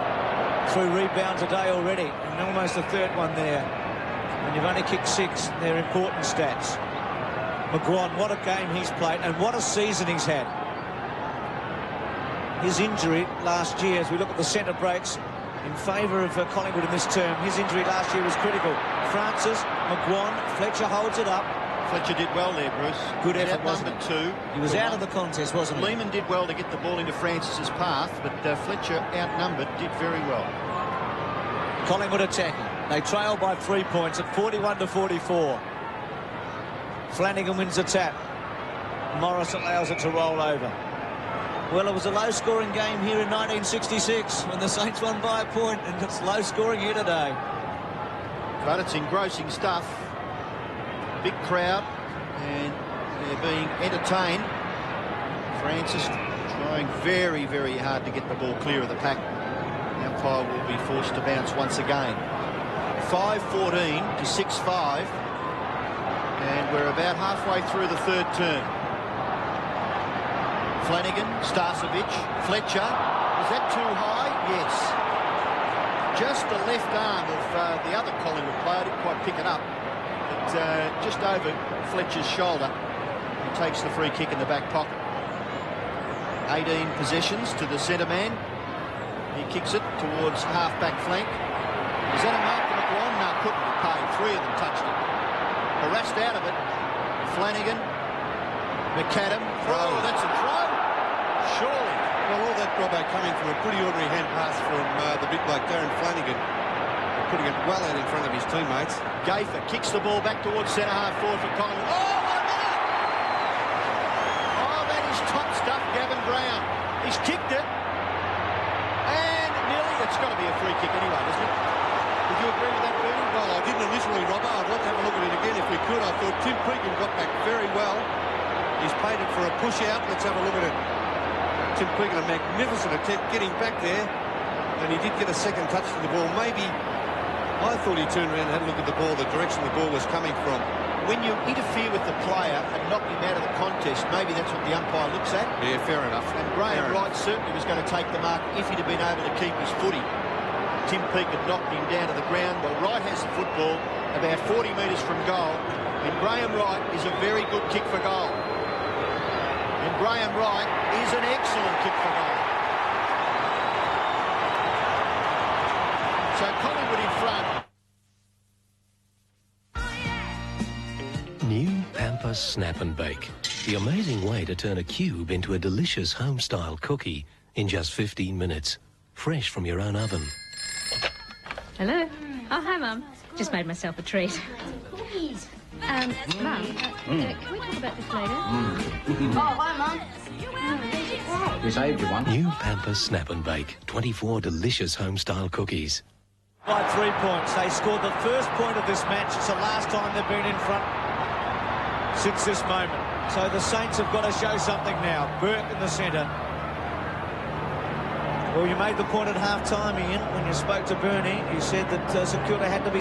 Speaker 1: through rebounds a day already, and almost a third one there. And you've only kicked 6. They're important stats. McGuan, what a game he's played, and what a season he's had. His injury last year, as we look at the centre breaks in favour of Collingwood in this term, his injury last year was critical. Francis, McGuan, Fletcher holds it up.
Speaker 2: Fletcher did well there, Bruce.
Speaker 1: Good effort, wasn't
Speaker 2: it? Number 2.
Speaker 1: He was out of the contest, wasn't he?
Speaker 2: Lehman did well to get the ball into Francis's path, but Fletcher, outnumbered, did very well.
Speaker 1: Collingwood attacking. They trail by 3 points at 41-44. Flanagan wins the tap. Morris allows it to roll over. Well, it was a low-scoring game here in 1966 when the Saints won by a point, and it's low-scoring here today.
Speaker 2: But it's engrossing stuff. Big crowd, and they're being entertained. Francis trying very, very hard to get the ball clear of the pack. The umpire will be forced to bounce once again. 5-14 to 6-5, and we're about halfway through the third term. Flanagan, Starcevic, Fletcher. Is that too high? Yes. Just the left arm of the other Collingwood player. Didn't quite pick it up. But just over Fletcher's shoulder. He takes the free kick in the back pocket. 18 possessions to the centre man. He kicks it towards half-back flank. Is that a mark to McGuan? No, couldn't be paid. 3 of them touched it. Harassed out of it. Flanagan. McAdam. Oh, that's a throw. Surely.
Speaker 3: Well, all that, Robbo, coming from a pretty ordinary hand pass from the big bloke Darren Flanagan, putting it well out in front of his teammates.
Speaker 2: Gaither kicks the ball back towards centre half forward for Collingwood. Oh, what a minute! Oh, that is top stuff, Gavin Brown. He's kicked it. And nearly, it's got to be a free kick anyway, doesn't it? Would you agree with that, Bernie?
Speaker 3: Well, I didn't initially, Robbo. I'd like to have a look at it again if we could. I thought Tim Pregan got back very well. He's paid it for a push out. Let's have a look at it. Tim Pregan, a magnificent attempt getting back there. And he did get a second touch to the ball. Maybe, I thought he turned around and had a look at the ball, the direction the ball was coming from.
Speaker 2: when you interfere with the player and knock him out of the contest, maybe that's what the umpire looks at.
Speaker 24: Yeah, fair enough.
Speaker 2: And Graham Wright certainly was going to take the mark if he'd have been able to keep his footing. Tim Peake had knocked him down to the ground. Well, Wright has the football about 40 metres from goal, and Graham Wright is a very good kick for goal. And Graham Wright is an excellent kick for goal. So Collingwood in front.
Speaker 13: New Pamper Snap and Bake. The amazing way to turn a cube into a delicious home-style cookie in just 15 minutes. Fresh from your own oven.
Speaker 17: Hello. Oh, hi, Mum. Just made myself a treat. Mum, can we talk about this later?
Speaker 18: Oh, hi, Mum.
Speaker 13: You saved you one. New Pamper Snap and Bake. 24 delicious home-style cookies.
Speaker 1: By 3 points. They scored the first point of this match. It's the last time they've been in front since this moment. So the Saints have got to show something now. Burke in the centre. Well, you made the point at half-time, Ian, when you spoke to Bernie. He said that St Kilda had to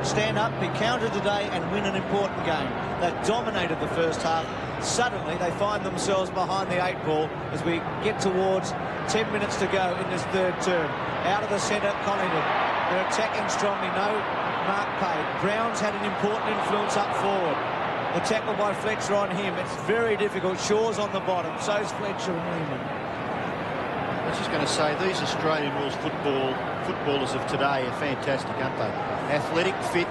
Speaker 1: stand up, be counted today and win an important game. They dominated the first half. Suddenly, they find themselves behind the 8 ball as we get towards 10 minutes to go in this third term. Out of the centre, Collingwood. They're attacking strongly. No mark paid. Brown's had an important influence up forward. The tackle by Fletcher on him. It's very difficult. Shaw's on the bottom. So's Fletcher and Lehman.
Speaker 2: I was just going to say, these Australian rules footballers of today are fantastic, aren't they? Athletic, fit.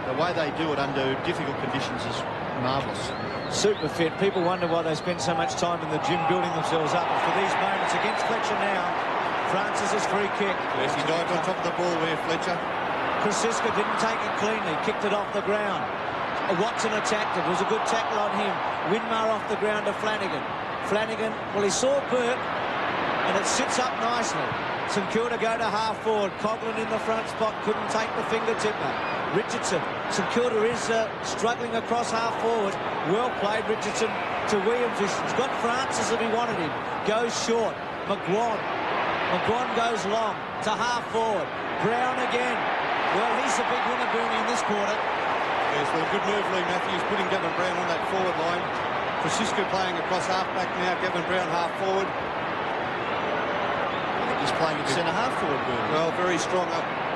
Speaker 2: The way they do it under difficult conditions is marvellous.
Speaker 1: Super fit. People wonder why they spend so much time in the gym building themselves up. But for these moments against Fletcher now, Francis's free kick.
Speaker 24: Yes, he dived on top of the ball there, Fletcher.
Speaker 1: Krasiska didn't take it cleanly, kicked it off the ground. Watson attacked it. It was a good tackle on him. Winmar off the ground to Flanagan. Flanagan, well, he saw Burke, and it sits up nicely. St Kilda go to half forward. Coughlin in the front spot, couldn't take the finger tipper. Richardson. St Kilda is struggling across half forward. Well played, Richardson to Williams. He's got Francis if he wanted him. Goes short. McGuan goes long to half forward. Brown again. Well, he's the big winner, Bernie, in this quarter.
Speaker 24: Yes, well, good move, Lee Matthews, putting Gavin Brown on that forward line. Francisco playing across half-back now, Gavin Brown half-forward.
Speaker 2: I think he's playing at centre-half forward, Bernie.
Speaker 24: Well, very strong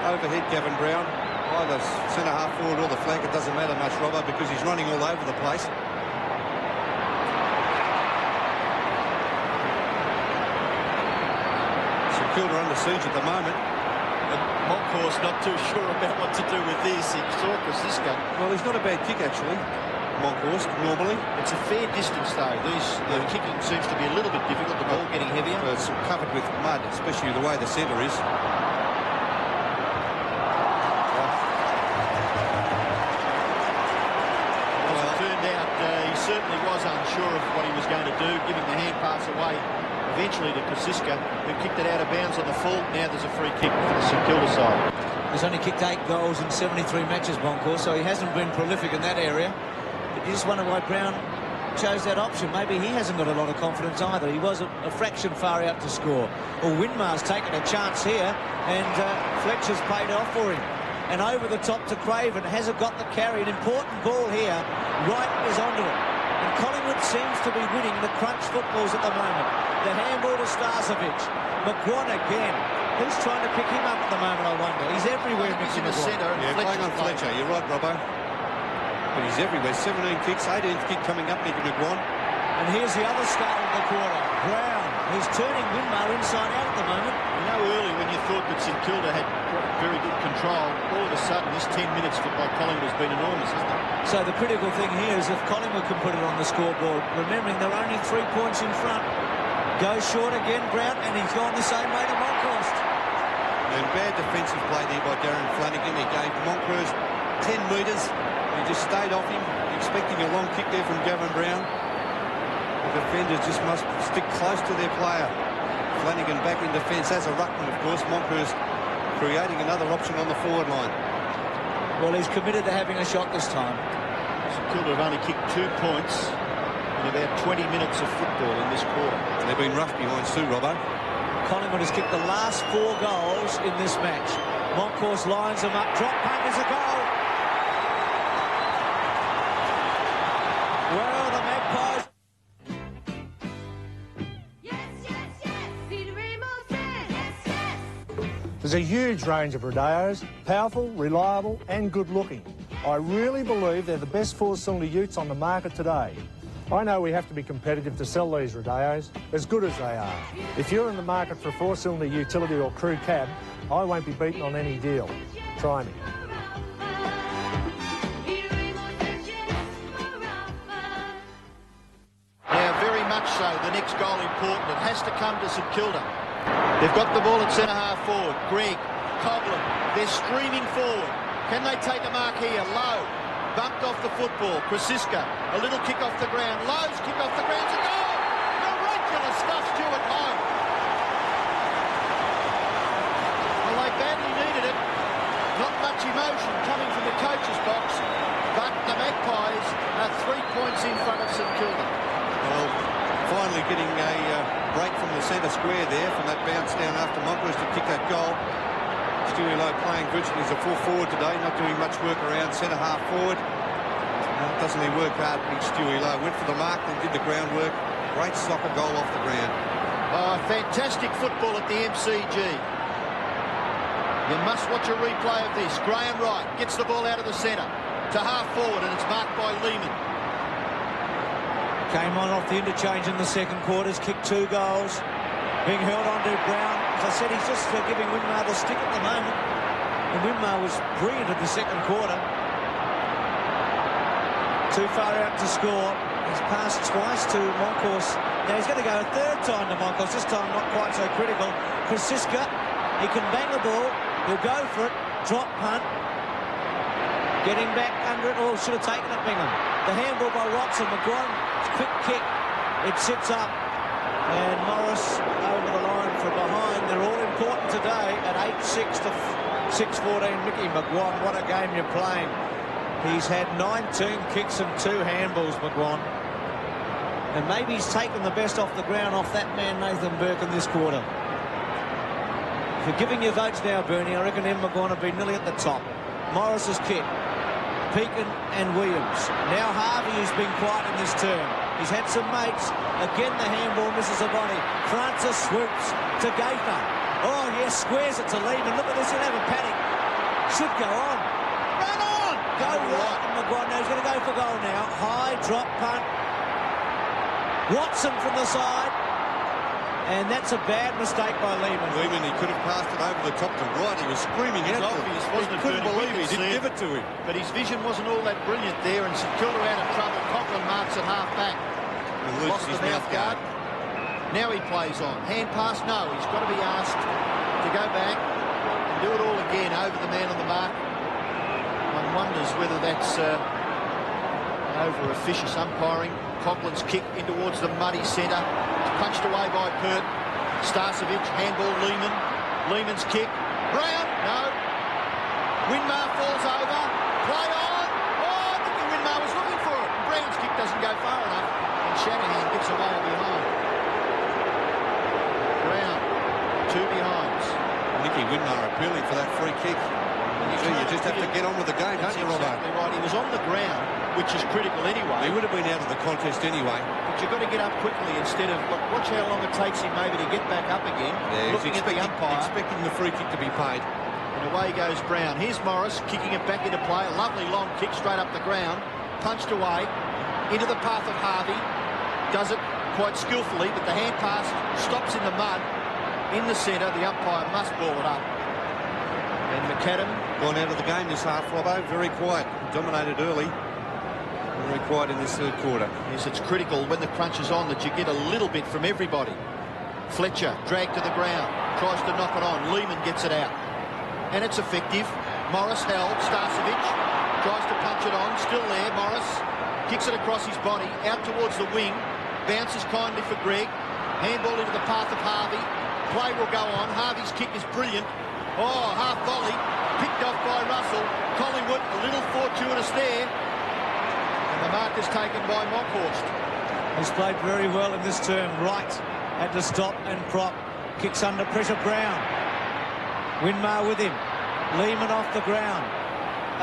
Speaker 24: overhead, Gavin Brown. Either centre-half forward or the flank, it doesn't matter much, Robbo, because he's running all over the place. St Kilda under siege at the moment.
Speaker 2: Moncur's not too sure about what to do with this. He saw Krasiska.
Speaker 24: Well, he's not a bad kick, actually, Moncur's, normally.
Speaker 2: It's a fair distance, though. The kicking seems to be a little bit difficult, the ball getting heavier.
Speaker 24: It's covered with mud, especially the way the centre is.
Speaker 2: Well, it turned out he certainly was unsure of what he was going to do, giving the hand pass away eventually to Krasiska, who kicked it out of bounds on the full. Now there's a free kick for the St Kilda side.
Speaker 1: He's only kicked 8 goals in 73 matches, Moncur, so he hasn't been prolific in that area. But you just wonder why Brown chose that option. Maybe he hasn't got a lot of confidence either. He was a fraction far out to score. Well, Winmar's taken a chance here, and Fletcher's paid off for him. And over the top to Craven. Hasn't got the carry. An important ball here. Wright is onto it. And Collingwood seems to be winning the crunch footballs at the moment. The handball to Starcevic. McGuan again. Who's trying to pick him up at the moment, I wonder? He's everywhere,
Speaker 2: He's in the centre.
Speaker 24: Yeah, playing on Fletcher. You're right, Robbo. But he's everywhere. 17 kicks, 18th kick coming up, Nicky McGuan.
Speaker 1: And here's the other star of the quarter. Brown. He's turning Winmar inside out at the moment.
Speaker 2: You know, early when you thought that St Kilda had very good control, all of a sudden this 10 minutes by Collingwood has been enormous, isn't it?
Speaker 1: So the critical thing here is if Collingwood can put it on the scoreboard, remembering they're only 3 points in front. Goes short again, Brown, and he's gone the same way to Moncrief.
Speaker 24: And bad defensive play there by Darren Flanagan. He gave Moncrief 10 metres. He just stayed off him, expecting a long kick there from Gavin Brown. The defenders just must stick close to their player. Flanagan back in defence as a ruckman, of course. Moncrief creating another option on the forward line.
Speaker 1: Well, he's committed to having a shot this time.
Speaker 2: St Kilda have only kicked 2 points in about 20 minutes of football in this quarter.
Speaker 24: They've been rough behind Sue, Robbo.
Speaker 1: Collingwood has kicked the last 4 goals in this match. Moncrief lines them up. Drop punt is a goal.
Speaker 8: There's a huge range of rodeos, powerful, reliable and good looking. I really believe they're the best four-cylinder utes on the market today. I know we have to be competitive to sell these rodeos, as good as they are. If you're in the market for a four-cylinder utility or crew cab, I won't be beaten on any deal. Try me.
Speaker 2: Now, very much so, the next goal important. It has to come to St Kilda. They've got the ball at centre-half forward. Greg, Coughlin, they're streaming forward. Can they take a mark here? Lowe, bumped off the football. Krasiska, a little kick off the ground. Lowe's kick off the ground. It's a goal! Miraculous stuff, Stuart Lowe. Well, they badly needed it. Not much emotion coming from the coach's box, but the Magpies are 3 points in front of St Kilda.
Speaker 3: Well, finally getting a break from the centre square there from that bounce down after Moncrief to kick that goal. Stewie Lowe playing virtually as a full forward today, not doing much work around centre-half forward. Doesn't he work hard, big Stewie Lowe? Went for the mark, then did the groundwork. Great soccer goal off the ground.
Speaker 2: Oh, fantastic football at the MCG. You must watch a replay of this. Graham Wright gets the ball out of the centre to half forward, and it's marked by Lehman.
Speaker 1: Came on off the interchange in the second quarters, kicked 2 goals. Being held on to Brown. As I said, he's just giving Winmar the stick at the moment. And Winmar was brilliant in the second quarter. Too far out to score. He's passed twice to Moncrief. Now he's going to go a third time to Moncrief. This time not quite so critical. Krasiska, he can bang the ball. He'll go for it. Drop punt. Getting back under it. Oh, should have taken it, Bingham. The handball by Watson. McGuire, quick kick. It sits up. And Morris over the line from behind. They're all important today at 8-6 to 6-14. Mickey McGuire, what a game you're playing. He's had 19 kicks and 2 handballs, McGuire. And maybe he's taken the best off the ground off that man, Nathan Burke, in this quarter. If you're giving your votes now, Bernie, I reckon M. McGuire will be nearly at the top. Morris's kick. Pekin and Williams. Now Harvey has been quiet in this term. He's had some mates. Again, the handball misses a body. Francis swoops to Gaither. Oh, yes, squares it to Lehman. Look at this, he'll have a panic. Should go on. Run on! Go right, and McGuire knows he's going to go for goal now. High drop punt. Watson from the side. And that's a bad mistake by Lehman.
Speaker 3: Lehman, he could have passed it over the top to Wright. He was screaming
Speaker 2: it's
Speaker 3: out
Speaker 2: obvious,
Speaker 3: for it.
Speaker 2: wasn't
Speaker 3: He
Speaker 2: it?
Speaker 3: couldn't believe he didn't give it to him.
Speaker 2: But his vision wasn't all that brilliant there, and St Kilda out of trouble. Coughlin marks at half back. Lost the mouth guard. Now he plays on. Hand pass, no. He's got to be asked to go back and do it all again over the man on the mark. One wonders whether that's over officious umpiring. Coughlin's kick in towards the muddy centre. Punched away by Pert. Starcevic, handball Lehman. Lehman's kick. Brown, no. Winmar falls over. Play on. Oh, Nicky Winmar was looking for it. Brown's kick doesn't go far enough. And Shanahan gets away behind. Brown, 2 behinds.
Speaker 3: Nicky Winmar appealing for that free kick. You just have to get on with the game, don't you, Robbo?
Speaker 2: Exactly right. He was on the ground, which is critical anyway.
Speaker 3: He would have been out of the contest anyway.
Speaker 2: But you've got to get up quickly instead of... Watch how long it takes him maybe to get back up again.
Speaker 3: Yeah,
Speaker 2: looking at the umpire.
Speaker 3: Expecting the free kick to be paid.
Speaker 2: And away goes Brown. Here's Morris kicking it back into play. A lovely long kick straight up the ground. Punched away into the path of Harvey. Does it quite skillfully, but the hand pass stops in the mud. In the centre, the umpire must ball it up. And McAdam
Speaker 3: gone out of the game this half, Robbo. Very quiet. Dominated early. Very quiet in this third quarter.
Speaker 2: Yes, it's critical when the crunch is on that you get a little bit from everybody. Fletcher dragged to the ground. Tries to knock it on. Lehman gets it out. And it's effective. Morris held. Starcevic tries to punch it on. Still there. Morris kicks it across his body. Out towards the wing. Bounces kindly for Greg. Handball into the path of Harvey. Play will go on. Harvey's kick is brilliant. Oh, half volley, picked off by Russell. Collingwood, a little fortuitous there. And the mark is taken by Monkhorst.
Speaker 1: He's played very well in this term. Wright had to stop and prop. Kicks under pressure, Brown. Winmar with him. Lehman off the ground.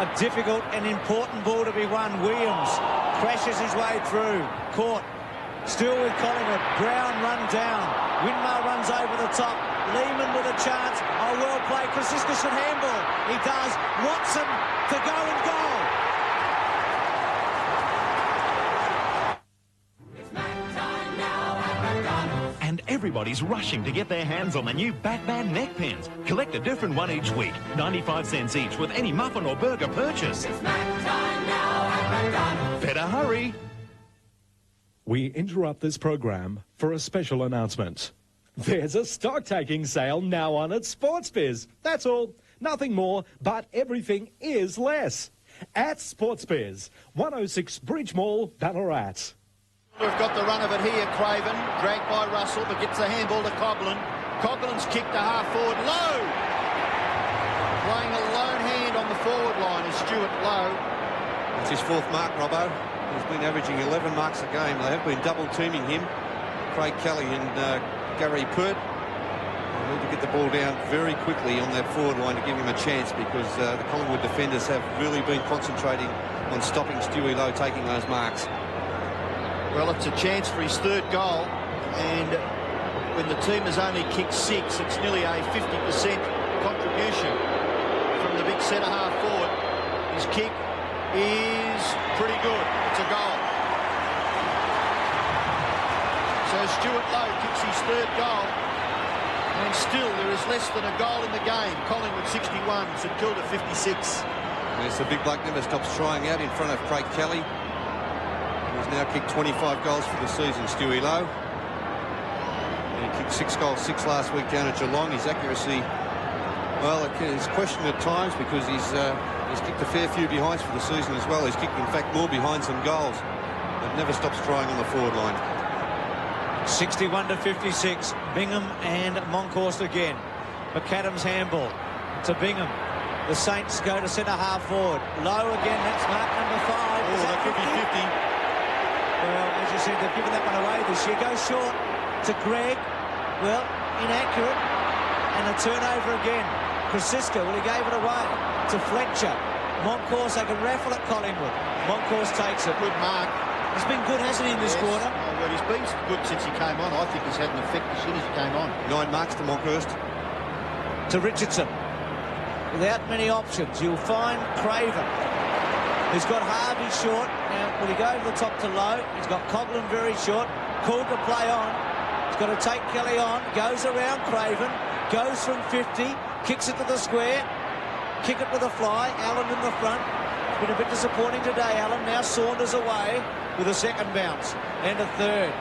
Speaker 1: A difficult and important ball to be won. Williams crashes his way through. Caught. Still with Collingwood. Brown run down. Winmar runs over the top. Lehman with a chance. Oh, well play. Krasinski should handball. He does. Watson to go and goal.
Speaker 9: And everybody's rushing to get their hands on the new Batman neck pins. Collect a different one each week. 95 cents each with any muffin or burger purchase. Better hurry.
Speaker 10: We interrupt this program for a special announcement. There's a stock-taking sale now on at SportsBiz. That's all. Nothing more, but everything is less. At SportsBiz, 106 Bridge Mall, Ballarat.
Speaker 2: We've got the run of it here, Craven, dragged by Russell, but gets the handball to Coghlan. Coughlin's kicked to half forward, Lowe! Playing a lone hand on the forward line is Stuart Lowe.
Speaker 3: That's his fourth mark, Robbo. He's been averaging 11 marks a game. They have been double-teaming him. Craig Kelly and Gary Pert need to get the ball down very quickly on that forward line to give him a chance, because the Collingwood defenders have really been concentrating on stopping Stewie Lowe taking those marks.
Speaker 2: Well, it's a chance for his third goal, and when the team has only kicked 6, it's nearly a 50% contribution from the big centre-half forward. His kick is pretty good. It's a goal. So Stuart Lowe kicks his third goal, and still there is less than a goal in the game. Collingwood 61, St Kilda 56.
Speaker 3: Yes, the big bloke never stops trying out in front of Craig Kelly. He's now kicked 25 goals for the season, Stewie Lowe. And he kicked 6 goals, 6 last week down at Geelong. His accuracy, well, it's questioned at times, because he's kicked a fair few behinds for the season as well. He's kicked, in fact, more behinds than goals, but never stops trying on the forward line.
Speaker 1: 61 to 56. Bingham and Monkhorst again. McAdams handball to Bingham. The Saints go to centre-half forward. Lowe again, that's mark number 5.
Speaker 2: Oh, that could be 50.
Speaker 1: Well, as you said, they've given that one away this year. Goes short to Greg. Well, inaccurate. And a turnover again. Krasinski, well, he gave it away to Fletcher. Monkhorst, they can raffle at Collingwood. Monkhorst takes it.
Speaker 2: Good mark.
Speaker 1: He's been good, hasn't he, in this quarter?
Speaker 2: Oh, well, he's been good since he came on. I think he's had an effect as soon as he came on.
Speaker 3: 9 marks to Monkhorst.
Speaker 1: To Richardson. Without many options, you'll find Craven. He's got Harvey short. Now, will he go over the top to Lowe? He's got Coghlan very short. Cool to play on. He's got to take Kelly on. Goes around Craven. Goes from 50. Kicks it to the square. Kick it with a fly. Allen in the front. It's been a bit disappointing today, Allen. Now Saunders away with a second bounce. And a third.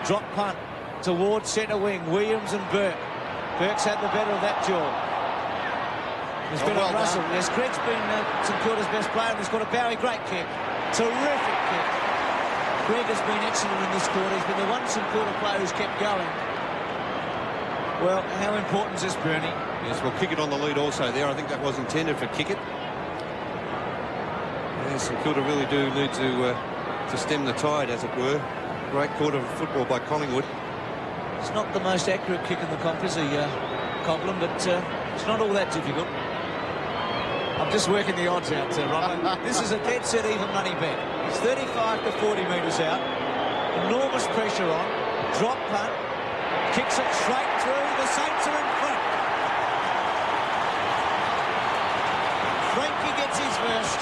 Speaker 1: Drop punt towards centre wing. Williams and Burke. Burke's had the better of that duel. There's been a Russell. Yes, Greg's been St Kilda's best player, and he's got a Bowie. Great kick. Terrific kick. Greg has been excellent in this quarter. He's been the one St Kilda player who's kept going. Well, how important is this, Bernie?
Speaker 3: Yes, well, kick it on the lead also there. I think that was intended for kick it. Yes, St Kilda really do need to stem the tide, as it were. Great quarter of football by Collingwood.
Speaker 1: It's not the most accurate kick in the comp, is he, Coghlan, but it's not all that difficult. I'm just working the odds out, Robert. This is a dead set even money bet. It's 35 to 40 metres out. Enormous pressure on. Drop punt. Kicks it straight through. The Saints are in front. Frankie gets his first.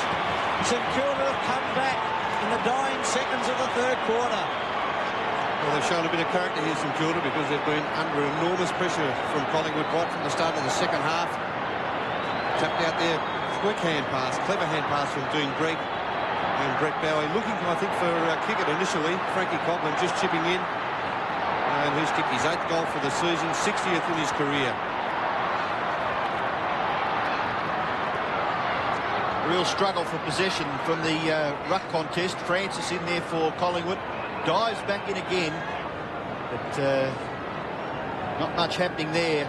Speaker 1: St Kilda have come back in the dying seconds of the third quarter.
Speaker 3: Well, they've shown a bit of character here, St Kilda, because they've been under enormous pressure from Collingwood right from the start of the second half. Tapped out there. Quick hand pass, clever hand pass from Dean Greg and Brett Bowie. Looking, I think, for a kick it initially. Frankie Coghlan just chipping in. And who's kicked his 8th goal for the season, 60th in his career.
Speaker 2: Real struggle for possession from the ruck contest. Francis in there for Collingwood. Dives back in again. But not much happening there.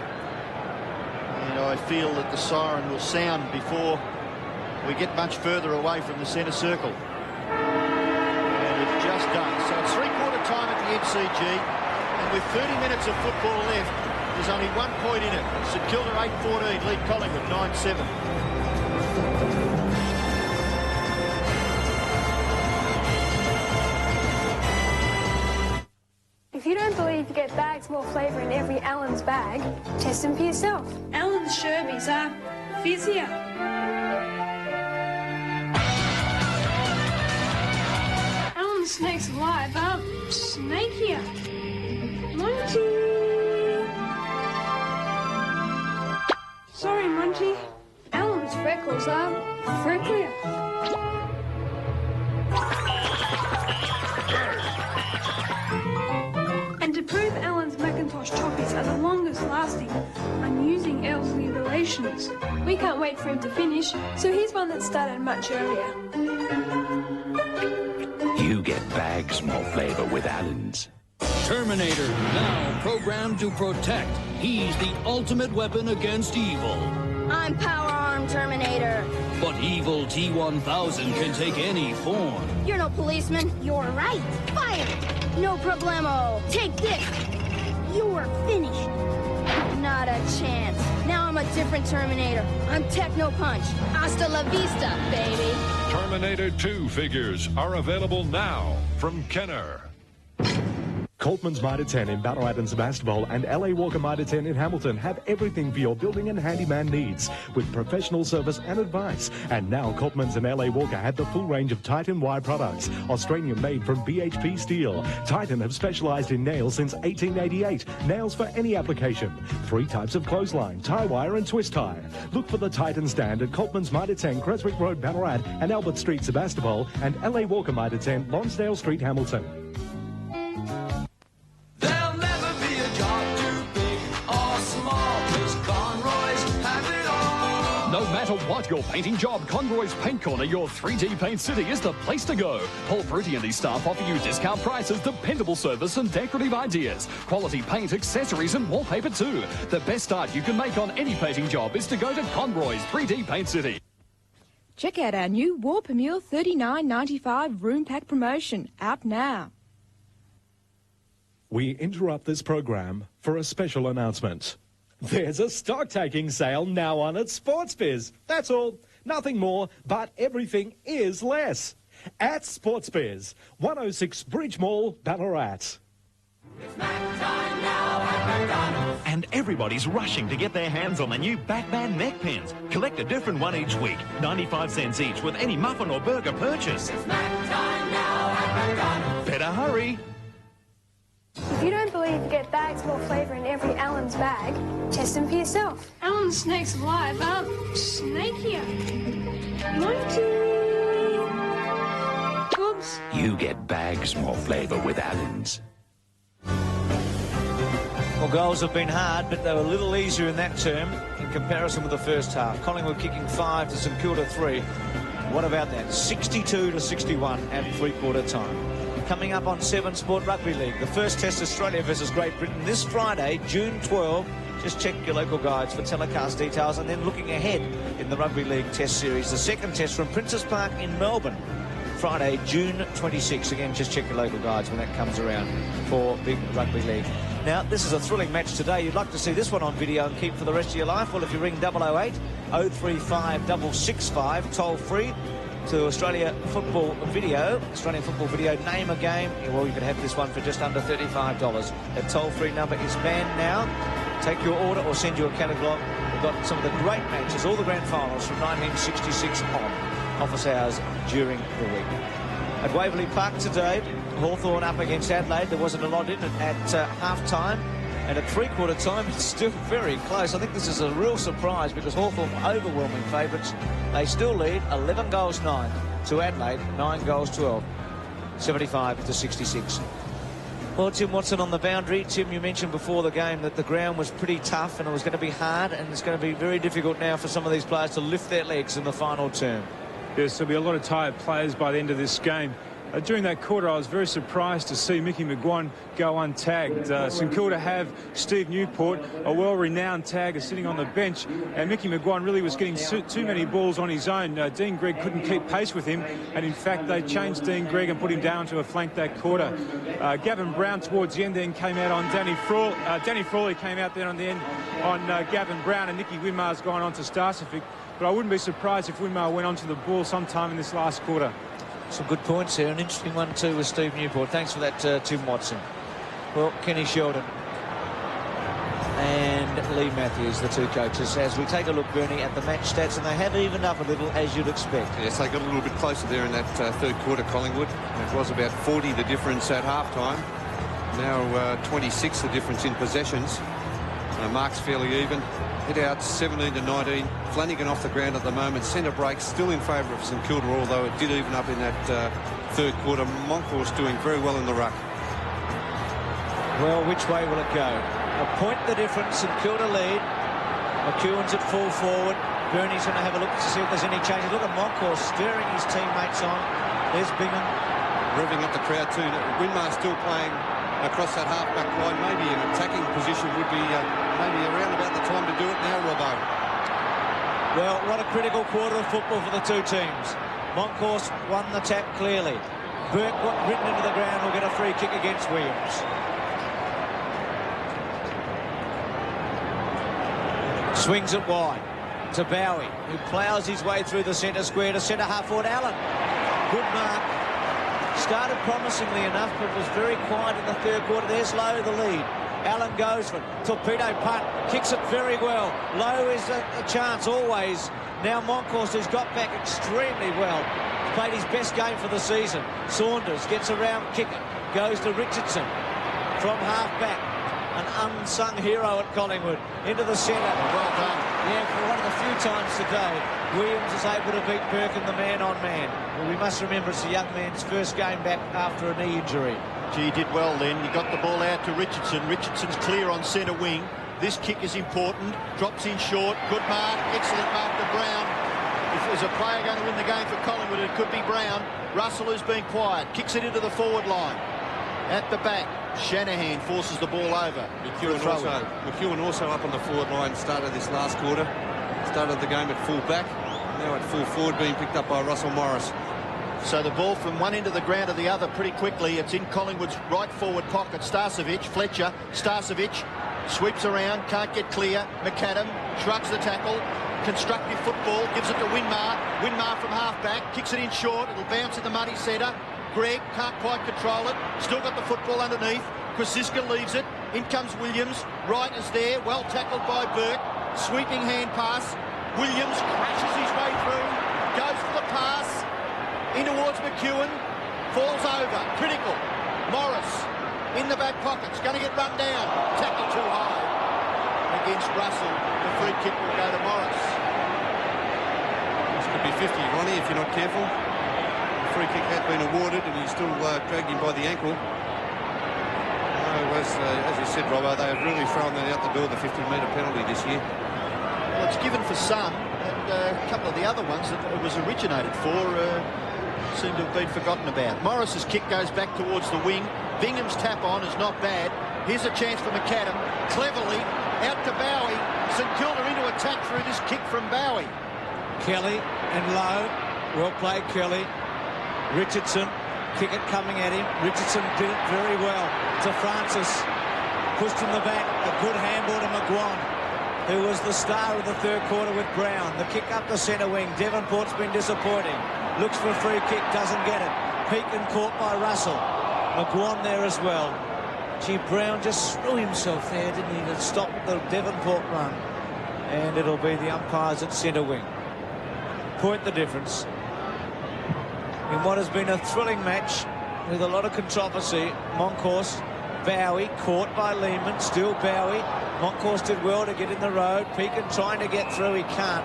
Speaker 2: And I feel that the siren will sound before we get much further away from the centre circle. And it just does. So it's three-quarter time at the MCG. And with 30 minutes of football left, there's only 1 point in it. St Kilda 8-14, lead Collingwood 9-7.
Speaker 19: If you don't believe you get bags
Speaker 6: bags more flavour in every Allen's bag, test them for yourself. Allen's Sherbies are fizzier. Allen's Snakes Alive are snakier. Monty! Sorry, Monty. Allen's Freckles are frecklier. And to prove Allen's Macintosh Choppies are the longest lasting, I'm using Elsley Relations. We can't wait for him to finish, so here's one that started much earlier.
Speaker 15: You get bags more flavor with Allen's.
Speaker 19: Terminator, now programmed to protect. He's the ultimate weapon against evil.
Speaker 18: I'm Power Arm Terminator.
Speaker 19: But evil T-1000 can take any form.
Speaker 18: You're no policeman. You're right. Fire! No problemo. Take this. You're finished. Not a chance. Now I'm a different Terminator. I'm Techno Punch. Hasta la vista, baby.
Speaker 4: Terminator 2 figures are available now from Kenner.
Speaker 10: Coltman's Mitre 10 in Ballarat and Sebastopol and LA Walker Mitre 10 in Hamilton have everything for your building and handyman needs with professional service and advice. And now Coltman's and LA Walker have the full range of Titan wire products, Australian made from BHP steel. Titan have specialised in nails since 1888. Nails for any application. 3 types of clothesline, tie wire and twist tie. Look for the Titan stand at Coltman's Mitre 10, Creswick Road, Ballarat and Albert Street, Sebastopol and LA Walker Mitre 10, Lonsdale Street, Hamilton.
Speaker 26: No matter what your painting job, Conroy's Paint Corner, your 3D Paint City, is the place to go. Paul Fruity and his staff offer you discount prices, dependable service and decorative ideas. Quality paint, accessories and wallpaper too. The best start you can make on any painting job is to go to Conroy's 3D Paint City.
Speaker 20: Check out our new War Premier $39.95 room pack promotion, out now.
Speaker 10: We interrupt this program for a special announcement. There's a stock-taking sale now on at SportsBiz. That's all. Nothing more, but everything is less. At SportsBiz, 106 Bridge Mall, Ballarat.
Speaker 9: And everybody's rushing to get their hands on the new Batman neck pins. Collect a different one each week, 95 cents each with any muffin or burger purchase. Better hurry.
Speaker 6: If you don't believe you get bags more flavour in every Allen's bag, test them for yourself. Allen's Snakes Alive are snakier. Monty! Oops.
Speaker 15: You get bags more flavor with Allen's.
Speaker 1: Well, goals have been hard, but they were a little easier in that term in comparison with the first half. Collingwood kicking 5 to St Kilda 3. What about that? 62 to 61 at three-quarter time. Coming up on 7 Sport Rugby League, the first test Australia versus Great Britain this Friday, June 12. Just check your local guides for telecast details, and then looking ahead in the Rugby League Test Series, the second test from Princes Park in Melbourne, Friday, June 26. Again, just check your local guides when that comes around for Big Rugby League. Now, this is a thrilling match today. You'd like to see this one on video and keep for the rest of your life? Well, if you ring 008 035 665 toll free to Australian Football Video, name a game. Well, you can have this one for just under $35. The toll-free number is manned now. Take your order or send you a catalogue. We've got some of the great matches, all the grand finals from 1966 on. Office hours during the week. At Waverley Park today, Hawthorn up against Adelaide. There wasn't a lot in it at half-time. And at three-quarter time, it's still very close. I think this is a real surprise because Hawthorn overwhelming favourites. They still lead 11 goals 9 to Adelaide, 9 goals 12, 75 to 66. Well, Tim Watson on the boundary. Tim, you mentioned before the game that the ground was pretty tough and it was going to be hard, and it's going to be very difficult now for some of these players to lift their legs in the final term.
Speaker 5: Yes, there'll be a lot of tired players by the end of this game. During that quarter, I was very surprised to see Mickey McGuan go untagged. St Kilda have Steve Newport, a well-renowned tagger, sitting on the bench, and Mickey McGuan really was getting too many balls on his own. Dean Gregg couldn't keep pace with him, and in fact, they changed Dean Gregg and put him down to a flank that quarter. Gavin Brown towards the end then came out on Danny Frawley. Danny Frawley came out there on the end on Gavin Brown, and Nicky Winmar's gone on to Starcevic. But I wouldn't be surprised if Winmar went onto the ball sometime in this last quarter.
Speaker 1: Some good points here. An interesting one too with Steve Newport. Thanks for that, Tim Watson. Well, Kenny Sheldon and Lee Matthews, the two coaches, as we take a look, Bernie, at the match stats, and they have evened up a little, as you'd expect.
Speaker 3: Yes, they got a little bit closer there in that third quarter, Collingwood. It was about 40 the difference at half-time. Now 26 the difference in possessions. Mark's fairly even. Head-outs 17 to 19. Flanagan off the ground at the moment. Centre break still in favour of St Kilda, although it did even up in that third quarter. Moncourse doing very well in the ruck.
Speaker 1: Well, which way will it go? A point the difference. St Kilda lead. McEwen's at full forward. Bernie's going to have a look to see if there's any changes. Look at Moncourse steering his teammates on. There's Bingham.
Speaker 3: Revving up the crowd too. Winmar still playing across that half-back line. Maybe an attacking position would be maybe around about the time to do it now, Robbo.
Speaker 1: Well, what a critical quarter of football for the two teams. Moncourse won the tap clearly. Burke got ridden into the ground, will get a free kick against Williams. Swings it wide to Bowie, who ploughs his way through the centre square to centre half forward Allen. Good mark. Started promisingly enough, but was very quiet in the third quarter. There's Lowe, the lead. Allen goes for it. Torpedo punt. Kicks it very well. Lowe is a chance always. Now Moncourse, who's got back extremely well. Played his best game for the season. Saunders gets around, kick it. Goes to Richardson from half back. An unsung hero at Collingwood. Into the centre.
Speaker 2: Well done.
Speaker 1: Yeah, for one of the few times today, Williams is able to beat Burke in the man-on-man. Well, we must remember it's the young man's first game back after a knee injury.
Speaker 2: Gee, he did well then. He got the ball out to Richardson. Richardson's clear on centre wing. This kick is important. Drops in short. Good mark. Excellent mark to Brown. If there's a player going to win the game for Collingwood, it could be Brown. Russell, who's been quiet, kicks it into the forward line. At the back, Shanahan forces the ball over.
Speaker 3: McEwen also up on the forward line. Started this last quarter. Started the game at full back. Now at full forward, being picked up by Russell Morris.
Speaker 2: So the ball from one end of the ground to the other pretty quickly. It's in Collingwood's right forward pocket. Starcevic, Fletcher, Starcevic sweeps around, can't get clear. McAdam shrugs the tackle. Constructive football, gives it to Winmar. Winmar from half-back, kicks it in short. It'll bounce in the muddy centre. Gregg can't quite control it. Still got the football underneath. Kwasiska leaves it. In comes Williams. Wright is there. Well tackled by Burke. Sweeping hand pass. Williams crashes his way through. Goes for the pass. In towards McEwen. Falls over. Critical. Morris in the back pocket's going to get run down. Tackle too high against Russell. The free kick will go to Morris.
Speaker 3: This could be 50, Ronnie, if you're not careful. The free kick had been awarded and he's still dragged him by the ankle. As you said, Robbo, they have really thrown that out the door, the 50-metre penalty this year.
Speaker 2: Well, it's given for some, and a couple of the other ones that it was originated for seem to have been forgotten about. Morris's kick goes back towards the wing. Bingham's tap on is not bad. Here's a chance for McAdam. Cleverly, out to Bowie. St Kilda into attack through this kick from Bowie.
Speaker 1: Kelly and Lowe. Well played, Kelly. Richardson. Kick it coming at him. Richardson did it very well to Francis. Pushed in the back. A good handball to McGuan, who was the star of the third quarter with Brown. The kick up the centre wing. Devonport's been disappointing. Looks for a free kick. Doesn't get it. Peakin caught by Russell. McGuan there as well. Gee, Brown just threw himself there, didn't he, to stop the Devonport run. And it'll be the umpires at centre wing. Point the difference. In what has been a thrilling match with a lot of controversy, Moncourse, Bowie, caught by Lehman, still Bowie. Moncourse did well to get in the road. Peakin trying to get through, he can't.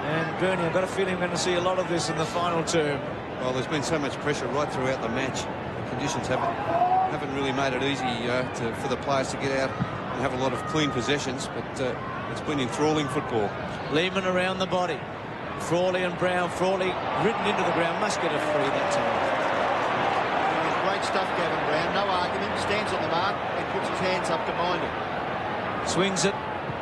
Speaker 1: And Bernie, I've got a feeling we're going to see a lot of this in the final term.
Speaker 3: Well, there's been so much pressure right throughout the match. The conditions haven't really made it easy for the players to get out and have a lot of clean possessions, but it's been enthralling football.
Speaker 1: Lehman around the body. Frawley and Brown. Frawley ridden into the ground. Must get a free that time.
Speaker 2: Great stuff, Gavin Brown. No argument. Stands on the mark and puts his hands up to mind it.
Speaker 1: Swings it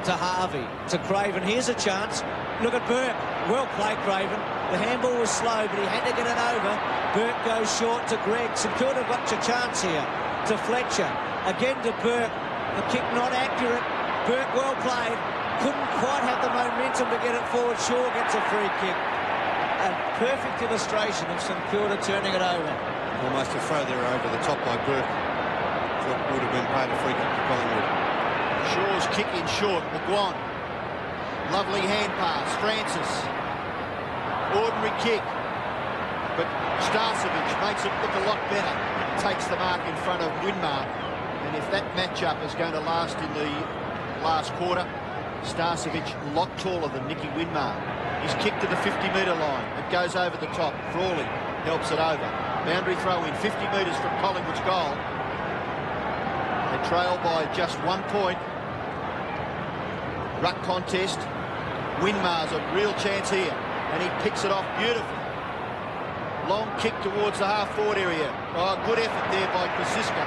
Speaker 1: to Harvey. To Craven. Here's a chance. Look at Burke. Well played, Craven. The handball was slow, but he had to get it over. Burke goes short to Gregg. St Kilda got your chance here. To Fletcher. Again to Burke. The kick not accurate. Burke well played. Couldn't quite have the momentum to get it forward. Shaw gets a free kick. A perfect illustration of St Kilda turning it over.
Speaker 3: Almost a throw there over the top by Burke. That would have been paid a free kick to Collingwood.
Speaker 2: Shaw's kick in short. McGuan. Lovely hand pass. Francis. Ordinary kick. But Starcevic makes it look a lot better. Takes the mark in front of Winmar. And if that matchup is going to last in the last quarter, Starcevic a lot taller than Nicky Winmar. He's kicked to the 50-metre line. It goes over the top. Frawley helps it over. Boundary throw in 50 metres from Collingwood's goal. They trail by just 1 point. Ruck contest. Winmar's a real chance here. And he picks it off beautifully. Long kick towards the half-forward area. Oh, good effort there by Krasiska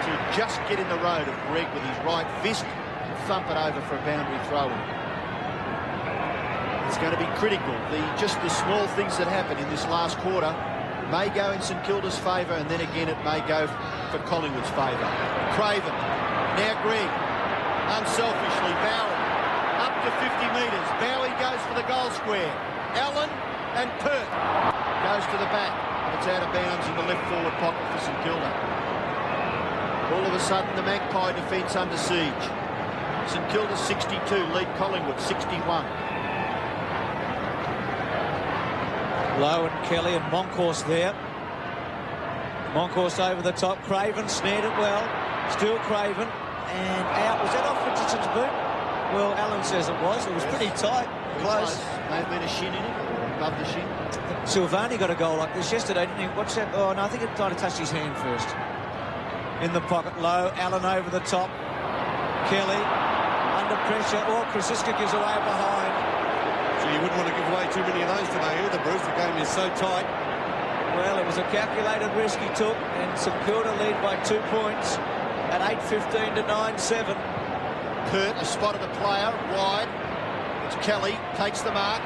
Speaker 2: to just get in the road of Greg with his right fist and thump it over for a boundary throw-in. It's going to be critical. Just the small things that happen in this last quarter may go in St Kilda's favour, and then again it may go for Collingwood's favour. Craven. Now Greg. Unselfishly, Bowie. Up to 50 metres. Bowie goes for the goal square. Allen and Pert goes to the back, but it's out of bounds in the left forward pocket for St Kilda. All of a sudden the Magpie defence under siege. St Kilda 62, lead Collingwood 61.
Speaker 1: Lowe and Kelly and Monkhorst there. Monkhorst over the top. Craven snared it well. Still Craven. And out. Was that off Richardson's boot? Well, Allen says it was. It was pretty tight. Close.
Speaker 2: May have been a shin in it. Above the shin.
Speaker 1: Silvani got a goal like this yesterday, didn't he? What's that? Oh, no, I think it tried to touch his hand first. In the pocket, Low. Allen over the top. Kelly under pressure. Oh, Krasiska gives away behind.
Speaker 3: So you wouldn't want to give away too many of those today either, Bruce. The game is so tight.
Speaker 1: Well, it was a calculated risk he took, and St Kilda lead by 2 points at 8:15 to 9-7.
Speaker 2: Pert has spotted a player wide. It's Kelly, takes the mark.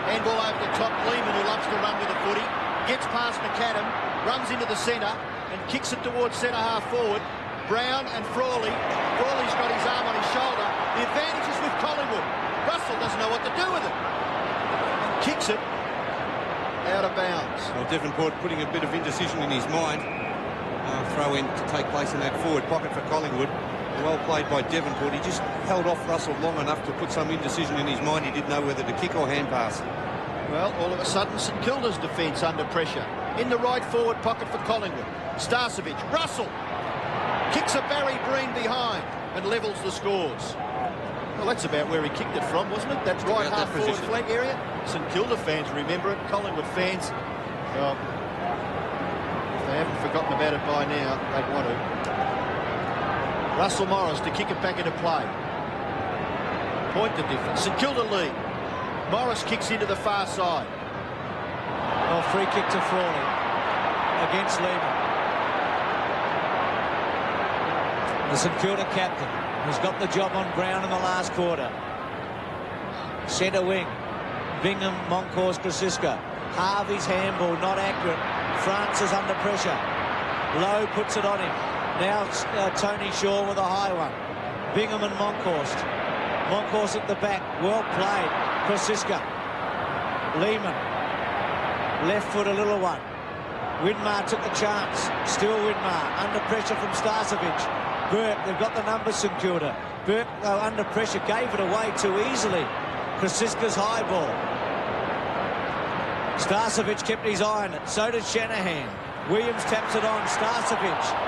Speaker 2: Handball over the top. Lehman, who loves to run with the footy, gets past McAdam, runs into the centre and kicks it towards centre half forward. Brown and Frawley. Frawley's got his arm on his shoulder. The advantage is with Collingwood. Russell doesn't know what to do with it. And kicks it out of bounds.
Speaker 3: Well, Devonport putting a bit of indecision in his mind. Throw in to take place in that forward pocket for Collingwood. Well played by Devonport. He just held off Russell long enough to put some indecision in his mind. He didn't know whether to kick or hand pass.
Speaker 2: Well, all of a sudden, St Kilda's defence under pressure. In the right forward pocket for Collingwood. Starcevic. Russell kicks a Barry Breen behind and levels the scores. Well, that's about where he kicked it from, wasn't it? That right half forward flag area. St Kilda fans remember it. Collingwood fans, well, if they haven't forgotten about it by now, they'd want to. Russell Morris to kick it back into play. Point the difference. St Kilda lead. Morris kicks into the far side.
Speaker 1: Oh, free kick to Frawley against Lehman. The St Kilda captain has got the job on Brown in the last quarter. Centre wing. Bingham, Monkhorst, Krasiska. Harvey's handball not accurate. France is under pressure. Lowe puts it on him. Now Tony Shaw with a high one. Bingham and Monkhorst. Monkhorst at the back. Well played. Krasiska. Lehman. Left foot a little one. Winmar took the chance. Still Winmar. Under pressure from Starcevic. Burke. They've got the numbers, St Kilda. Burke, though, under pressure, gave it away too easily. Krasiska's high ball. Starcevic kept his eye on it. So did Shanahan. Williams taps it on. Starcevic.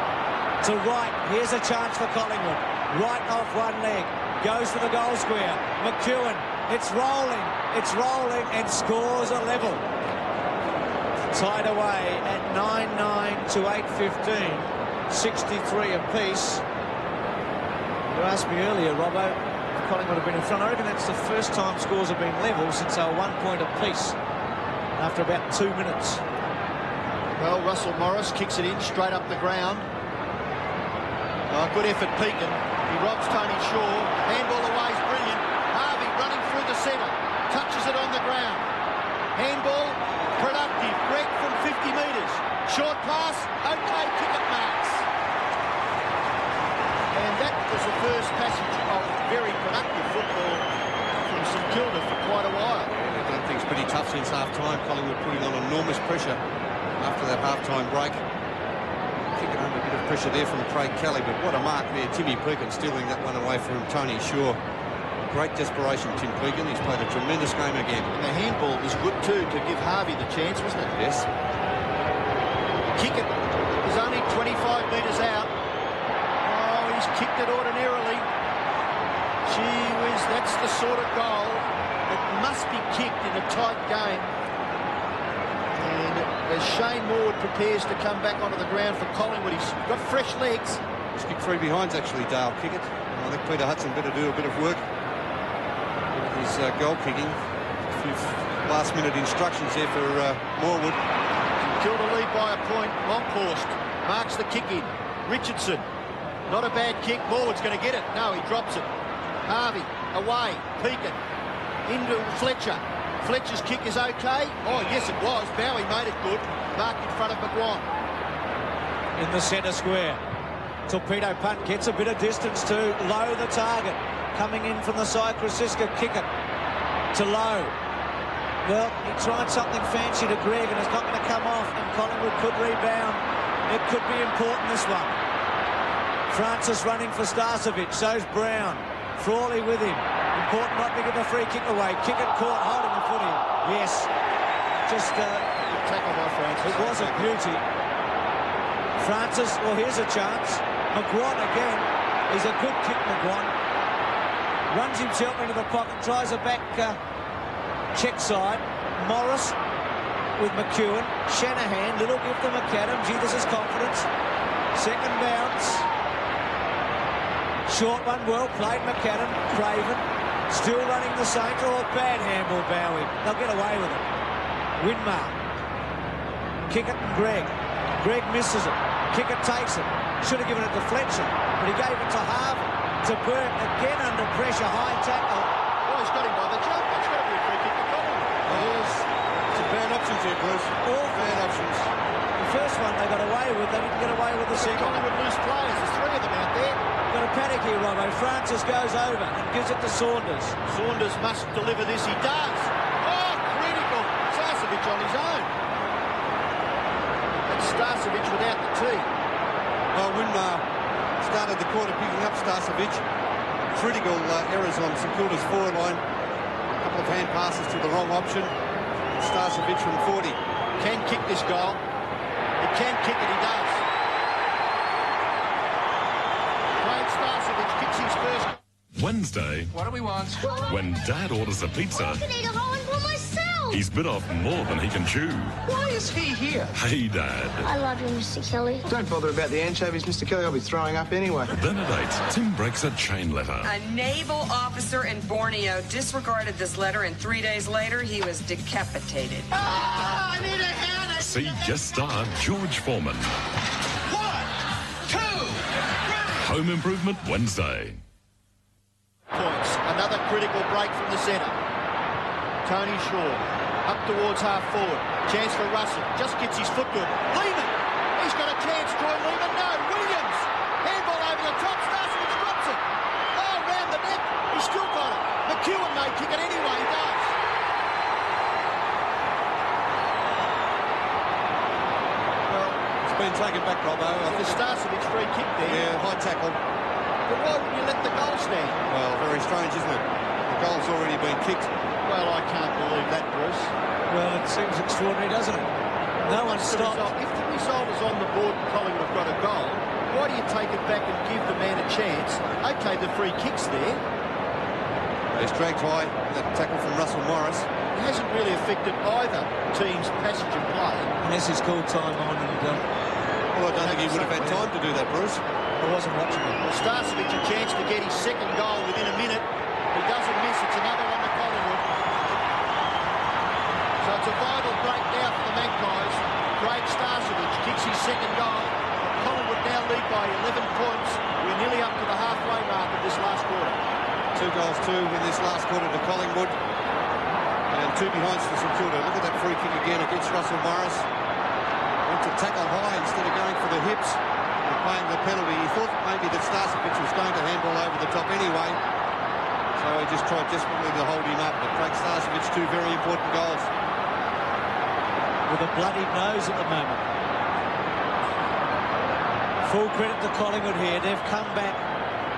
Speaker 1: To right, here's a chance for Collingwood. Right off one leg, goes for the goal square. McEwen, it's rolling, and scores a level. Tied away at 9-9 to 8-15, 63 apiece. You asked me earlier, Robbo, if Collingwood have been in front. I reckon that's the first time scores have been level since they were 1 point apiece after about 2 minutes.
Speaker 2: Well, Russell Morris kicks it in straight up the ground. Oh, good effort, Pekin. He robs Tony Shaw. Handball away is brilliant. Harvey running through the centre. Touches it on the ground. Handball, productive. Greg from 50 metres. Short pass, okay, kick it marks. And that was the first passage of very productive football from St Kilda for quite a while.
Speaker 3: They've done things pretty tough since half-time. Collingwood putting on enormous pressure after that half-time break. kicking under a bit of pressure there from Craig Kelly, but what a mark there. Timmy Pekin stealing that one away from Tony Shaw. Great desperation, Tim Pekin. He's played a tremendous game again.
Speaker 2: And the handball was good too to give Harvey the chance, wasn't it?
Speaker 3: Yes.
Speaker 2: Kick it is only 25 metres out. Oh, he's kicked it ordinarily. Gee whiz, that's the sort of goal that must be kicked in a tight game. And as Shane Ward prepares to come back onto the ground for Collingwood, he's got fresh legs.
Speaker 3: He's kicked 3 behinds actually, Dale. Kick it. I think Peter Hudson better do a bit of work with his goal kicking. A few last-minute instructions there for Morwood.
Speaker 2: Kilda lead by a point. Longhorst marks the kick in. Richardson, not a bad kick. Morwood's going to get it. No, he drops it. Harvey, away. Pekin, into Fletcher. Fletcher's kick is okay. Oh, yes, it was. Bowie made it good. Marked in front of McGuan.
Speaker 1: In the centre square. Torpedo punt gets a bit of distance to Lowe, the target. Coming in from the side, Krasiska kick it to Lowe. Well, he tried something fancy to Greg and it's not going to come off, and Collingwood could rebound. It could be important, this one. Francis running for Starcevic, so's Brown. Frawley with him. Important not to give a free kick away. Kick it caught, holding the foot in. Yes. Just
Speaker 2: tackle by Francis.
Speaker 1: It was a beauty. Francis, well, here's a chance. McGuan again. He's a good kick, McGuan. Runs himself into the pocket, tries a back check side. Morris with McEwen. Shanahan, little give to McAdam. Gee, this is confidence. Second bounce. Short one, well played, McAdam. Craven, still running the Saints. Oh, bad handball, Bowie. They'll get away with it. Winmar. Kick it, and Greg. Greg misses it. Kick it, takes it. Should have given it to Fletcher, but he gave it to Harvey. To Burke, again under pressure, high tackle.
Speaker 2: Oh, he's got him by the jump. That's got to be a free kick to Collingwood.
Speaker 3: It is. Some bad options here, Bruce.
Speaker 1: All bad options. The first one they got away with, they didn't get away with the second.
Speaker 2: Collingwood lose players. There's 3 of them out there.
Speaker 1: Got a panic here, Robbo. Francis goes over and gives it to Saunders.
Speaker 2: Saunders must deliver this. He does. Oh, critical. Starcevic on his own. That's Starcevic without the tee.
Speaker 3: Well, Winmar started the quarter picking up Starcevic. Critical errors on St Kilda's forward line. A couple of hand passes to the wrong option. Starcevic from 40.
Speaker 2: Can kick this goal. He can kick it, he does. Craig Starcevic kicks his first.
Speaker 4: Wednesday.
Speaker 15: What do we want?
Speaker 4: When Dad orders a pizza,
Speaker 18: I can eat a whole one myself.
Speaker 4: he's bit off more than he can chew.
Speaker 15: Why is he here?
Speaker 4: Hey, Dad.
Speaker 18: I love you, Mr. Kelly.
Speaker 15: Don't bother about the anchovies, Mr. Kelly. I'll be throwing up anyway.
Speaker 4: Then at 8, Tim breaks a chain letter.
Speaker 7: A naval officer in Borneo disregarded this letter, and 3 days later, he was decapitated.
Speaker 15: I need a hand.
Speaker 4: See guest star George Foreman.
Speaker 15: 1, 2, 3.
Speaker 4: Home Improvement Wednesday.
Speaker 2: Points. Another critical break from the centre. Tony Shaw up towards half forward. Chance for Russell. Just gets his foot to it. Lehman. He's got a chance. Troy Lehman. No. Williams. Handball over the top. Starcevic drops it. Oh, round the neck. He's still got it. McEwen may kick it anyway. He does. Well,
Speaker 3: it's been taken back, Robbo.
Speaker 2: The Starcevic free kick there.
Speaker 3: Yeah, high tackle.
Speaker 2: But why wouldn't you let the goal stand?
Speaker 3: Well, very strange, isn't it? The goal's already been kicked.
Speaker 2: Well, I can't believe that, Bruce.
Speaker 1: Well, it seems extraordinary, doesn't it? No one stopped.
Speaker 2: If the result is on the board and Collingwood got a goal, why do you take it back and give the man a chance? Okay, the free kick's there.
Speaker 3: He's dragged high. That tackle from Russell Morris.
Speaker 2: It hasn't really affected either team's passage of play.
Speaker 1: Unless he's called time on and...
Speaker 3: well, I don't think he would have had time to do that, Bruce.
Speaker 1: I wasn't watching it.
Speaker 2: Well, Starcevic a chance to get his second goal within a minute. He doesn't miss. It's another one to Collingwood. So it's a vital break now for the Magpies. Craig Starcevic kicks his second goal. Collingwood now lead by 11 points. We're nearly up to the halfway mark of this last quarter.
Speaker 3: 2 goals, 2 in this last quarter to Collingwood. And 2 behinds for St Kilda. Look at that free kick again against Russell Morris. Went to tackle high instead of going for the hips and paying the penalty. He thought maybe that Starcevic was going to handball over the top anyway. So he just tried desperately to hold him up. But Craig Starcevic, 2 very important goals.
Speaker 1: With a bloody nose at the moment. Full credit to Collingwood here. They've come back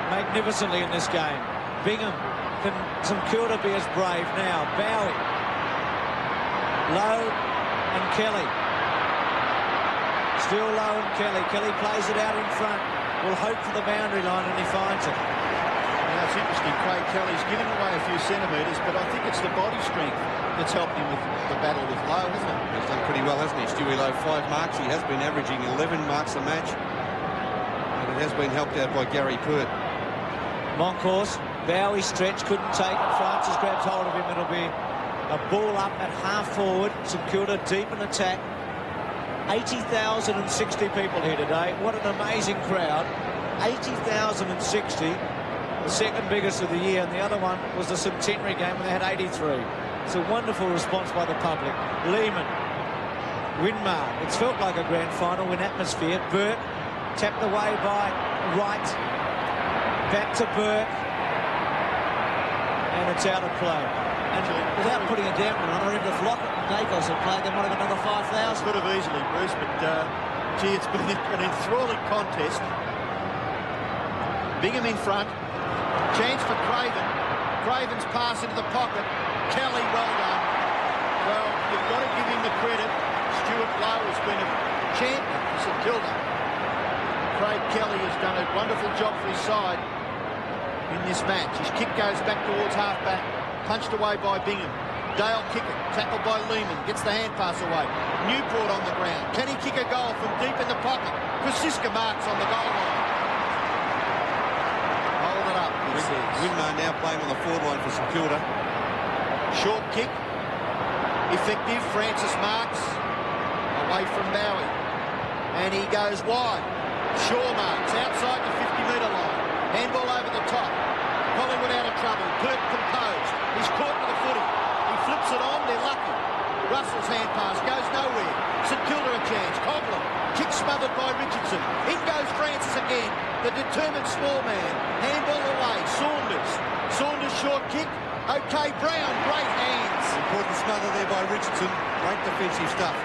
Speaker 1: magnificently in this game. Bingham, can St Kilda be as brave now? Bowie, Lowe and Kelly. Still Lowe and Kelly. Kelly plays it out in front. Will hope for the boundary line, and he finds it.
Speaker 2: Now, it's interesting, Craig Kelly's giving away a few centimetres, but I think it's the body strength that's helped him with the battle with Lowe, hasn't it?
Speaker 3: He's done pretty well, hasn't he? Stewie Lowe, 5 marks. He has been averaging 11 marks a match. And it has been helped out by Gary Pert.
Speaker 1: Moncourse, Bowie stretch, couldn't take it. Francis grabs hold of him. It'll be a ball up at half forward. St Kilda deep in attack. 80,060 people here today. What an amazing crowd. 80,060. The second biggest of the year, and the other one was the centenary game when they had 83. It's a wonderful response by the public. Lehman, Winmar. It's felt like a grand final in atmosphere. Burke tapped away by Wright. Back to Burke. And it's out of play. And without putting a damper on, I reckon if Lockett and Dacos had played, they might have another 5,000.
Speaker 2: Could have easily, Bruce, but gee, it's been an enthralling contest. Bingham in front. Chance for Craven. Craven's pass into the pocket. Kelly, well done. Well, you've got to give him the credit. Stuart Lowe has been a champion for St Kilda. Craig Kelly has done a wonderful job for his side in this match. His kick goes back towards half-back. Punched away by Bingham. Dale kick it. Tackled by Lehman. Gets the hand pass away. Newport on the ground. Can he kick a goal from deep in the pocket? Kosiska marks on the goal line. Hold it up, he says.
Speaker 3: Winmar now playing on the forward line for St Kilda.
Speaker 2: Short kick. Effective. Francis marks. Away from Bowie. And he goes wide. Shaw marks. Outside the 50-metre line. Handball over the top. Collingwood out of trouble. Burke composed. He's caught with the footy. He flips it on. They're lucky. Russell's hand pass goes nowhere. St Kilda a chance. Coughlin. Kick smothered by Richardson. In goes Francis again. The determined small man. Handball away. Saunders. Saunders short kick. OK, Brown. Great hands.
Speaker 3: Important smother there by Richardson. Great defensive stuff.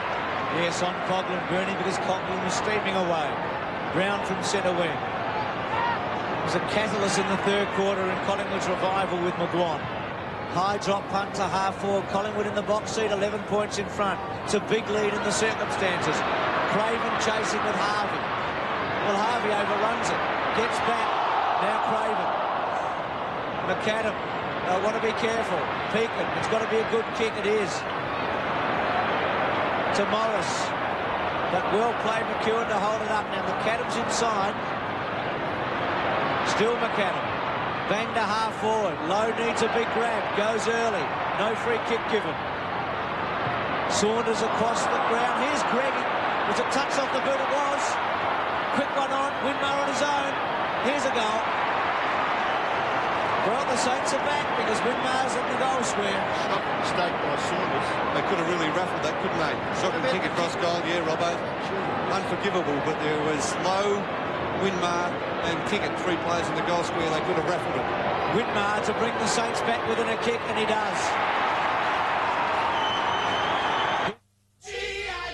Speaker 1: Yes, on Coughlin, Bernie, because Coughlin was streaming away. Brown from centre wing. Was a catalyst in the third quarter in Collingwood's revival with McGuan. High drop punt to half forward. Collingwood in the box seat, 11 points in front. It's a big lead in the circumstances. Craven chasing with Harvey. Well, Harvey overruns it. Gets back. Now Craven. McAdam. I want to be careful. Pekin. It's got to be a good kick. It is. To Morris. But well played McEwen to hold it up. Now McAdam's inside. Still McAdam. Bang to half forward. Lowe needs a big grab. Goes early. No free kick given. Saunders across the ground. Here's Greggy. Was it touched off the boot? It was. Quick one on. Winmar on his own. Here's a goal. Well, the Saints are back because Winmar's in the goal square.
Speaker 2: Shocking mistake by Saunders.
Speaker 3: They could have really ruffled that, couldn't they? Shocking kick across goal, yeah, Robbo. Unforgivable, but there was Lowe, Winmar and Kickett, 3 players in the goal square. They could have raffled it.
Speaker 1: Winmar to bring the Saints back within a kick, and he does.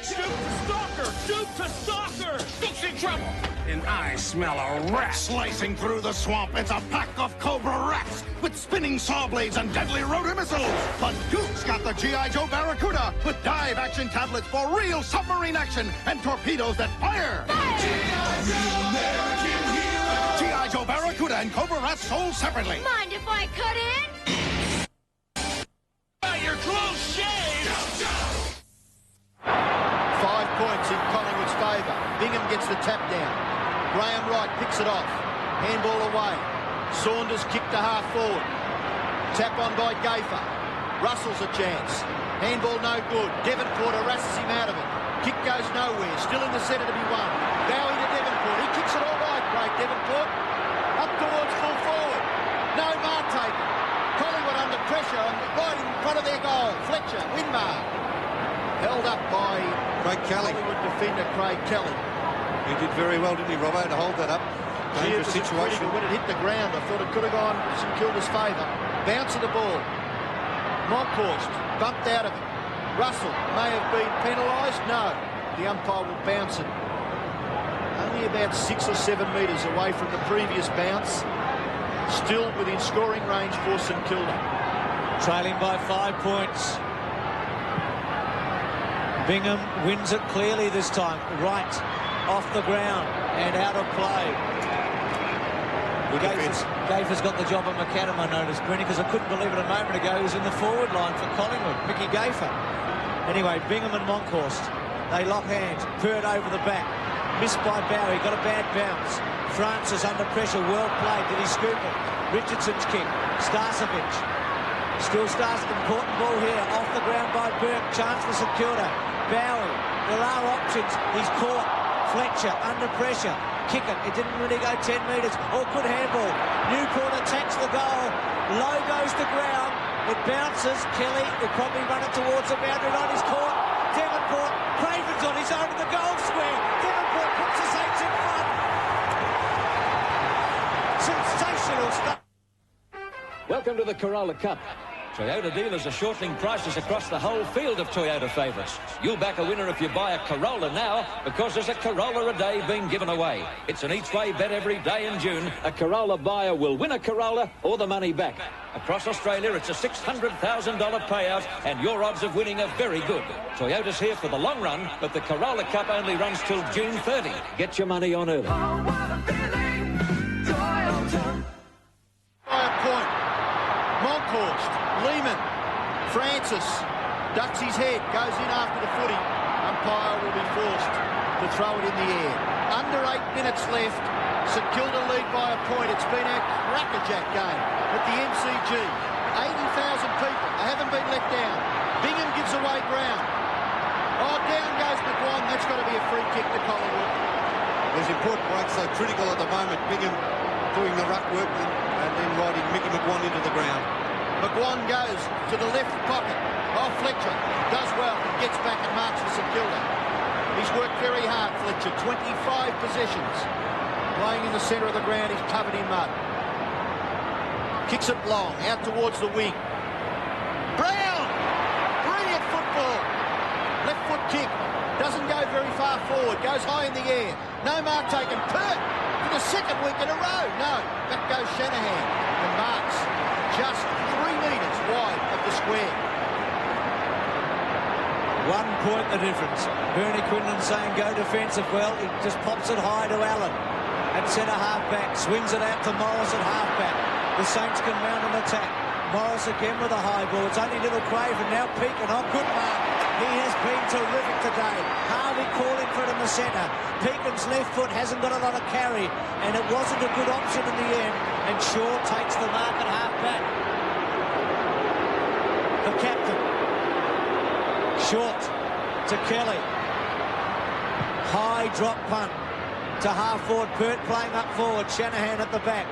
Speaker 15: Shoot to Stalker! Shoot to Stalker! Duke's in trouble! And I smell a rat slicing through the swamp. It's a pack of cobra rats with spinning saw blades and deadly rotor missiles. But Duke's got the G.I. Joe Barracuda with dive action tablets for real submarine action and torpedoes that fire. G.I. Joe Barracuda and Cobra Rats sold separately.
Speaker 18: Mind if I cut in?
Speaker 15: Your clothes shaved!
Speaker 2: 5 points in Collingwood's favour. Bingham gets the tap down. Graham Wright picks it off. Handball away. Saunders kick to half forward. Tap on by Gafer. Russell's a chance. Handball no good. Devonport harasses him out of it. Kick goes nowhere. Still in the centre to be won. Bowie to Devonport. He kicks it all right, Craig Devonport. Up towards full forward. No mark taken. Collingwood under pressure right in front of their goal. Fletcher, Winmar. Held up by
Speaker 3: Craig Kelly.
Speaker 2: Collingwood defender Craig Kelly.
Speaker 3: He did very well, didn't he, Robbo, to hold that up. Dangerous situation.
Speaker 2: When it hit the ground, I thought it could have gone St Kilda's favour. Bounce of the ball. Moncourse bumped out of it. Russell may have been penalised. No. The umpire will bounce it. Only a only about 6 or 7 metres away from the previous bounce. Still within scoring range for St Kilda.
Speaker 1: Trailing by 5 points. Bingham wins it clearly this time. Right off the ground and out of play. Gafer's got the job of McAdam, I noticed, Brenny, because I couldn't believe it a moment ago. He was in the forward line for Collingwood, Mickey Gafer. Anyway, Bingham and Monkhorst, they lock hands. Pert over the back. Missed by Bowie, got a bad bounce. Francis under pressure, well played. Did he scoop it? Richardson's kick. Starcevic. Still Starcevic, important ball here. Off the ground by Burke. Chance for St Kilda. Bowie. There are options. He's caught. Fletcher under pressure. Kick it. It didn't really go 10 metres. Oh, good handball. Newport attacks the goal. Low goes to ground. It bounces. Kelly will probably run it towards the boundary line. He's caught. Devonport. Craven's on his own in the goal square. Devonport puts the Saints in front. Sensational stuff.
Speaker 19: Welcome to the Corolla Cup. Toyota dealers are shortening prices across the whole field of Toyota favourites. You'll back a winner if you buy a Corolla now, because there's a Corolla a day being given away. It's an each-way bet every day in June. A Corolla buyer will win a Corolla or the money back. Across Australia, it's a $600,000 payout, and your odds of winning are very good. Toyota's here for the long run, but the Corolla Cup only runs till June 30. Get your money on early.
Speaker 2: By a point. Monkhorst, Lehman, Francis ducks his head, goes in after the footy. Umpire will be forced to throw it in the air. Under 8 minutes left. St Kilda lead by a point. It's been a crackerjack game at the MCG. 80,000 people. They haven't been let down. Bingham gives away ground. Oh, down goes McGuan. That's got to be a free kick to Collingwood.
Speaker 3: There's important breaks, so critical at the moment. Bingham doing the ruck work and then riding Mickey McGuan into the ground.
Speaker 2: McGuan goes to the left pocket. Oh, Fletcher does well and gets back and marks for St Kilda. He's worked very hard, Fletcher. 25 possessions. Playing in the centre of the ground, he's covered in mud. Kicks it long, out towards the wing. Brown! Brilliant football. Left foot kick. Doesn't go very far forward. Goes high in the air. No mark taken. Pert for the second week in a row. No. Back goes Shanahan. And marks just 3 metres wide of the square.
Speaker 1: 1 point the difference. Bernie Quinlan saying go defensive. Well, he just pops it high to Allen at centre half-back. Swings it out to Morris at half-back. The Saints can mount an attack. Morris again with a high ball. It's only little Craven now peeking. Oh, good mark. He has been terrific today. Harvey calling for it in the centre. Peakin's left foot hasn't got a lot of carry, and it wasn't a good option in the end. And Shaw takes the mark at half-back. The captain. Short to Kelly. High drop punt to half-forward. Pert playing up forward. Shanahan at the back.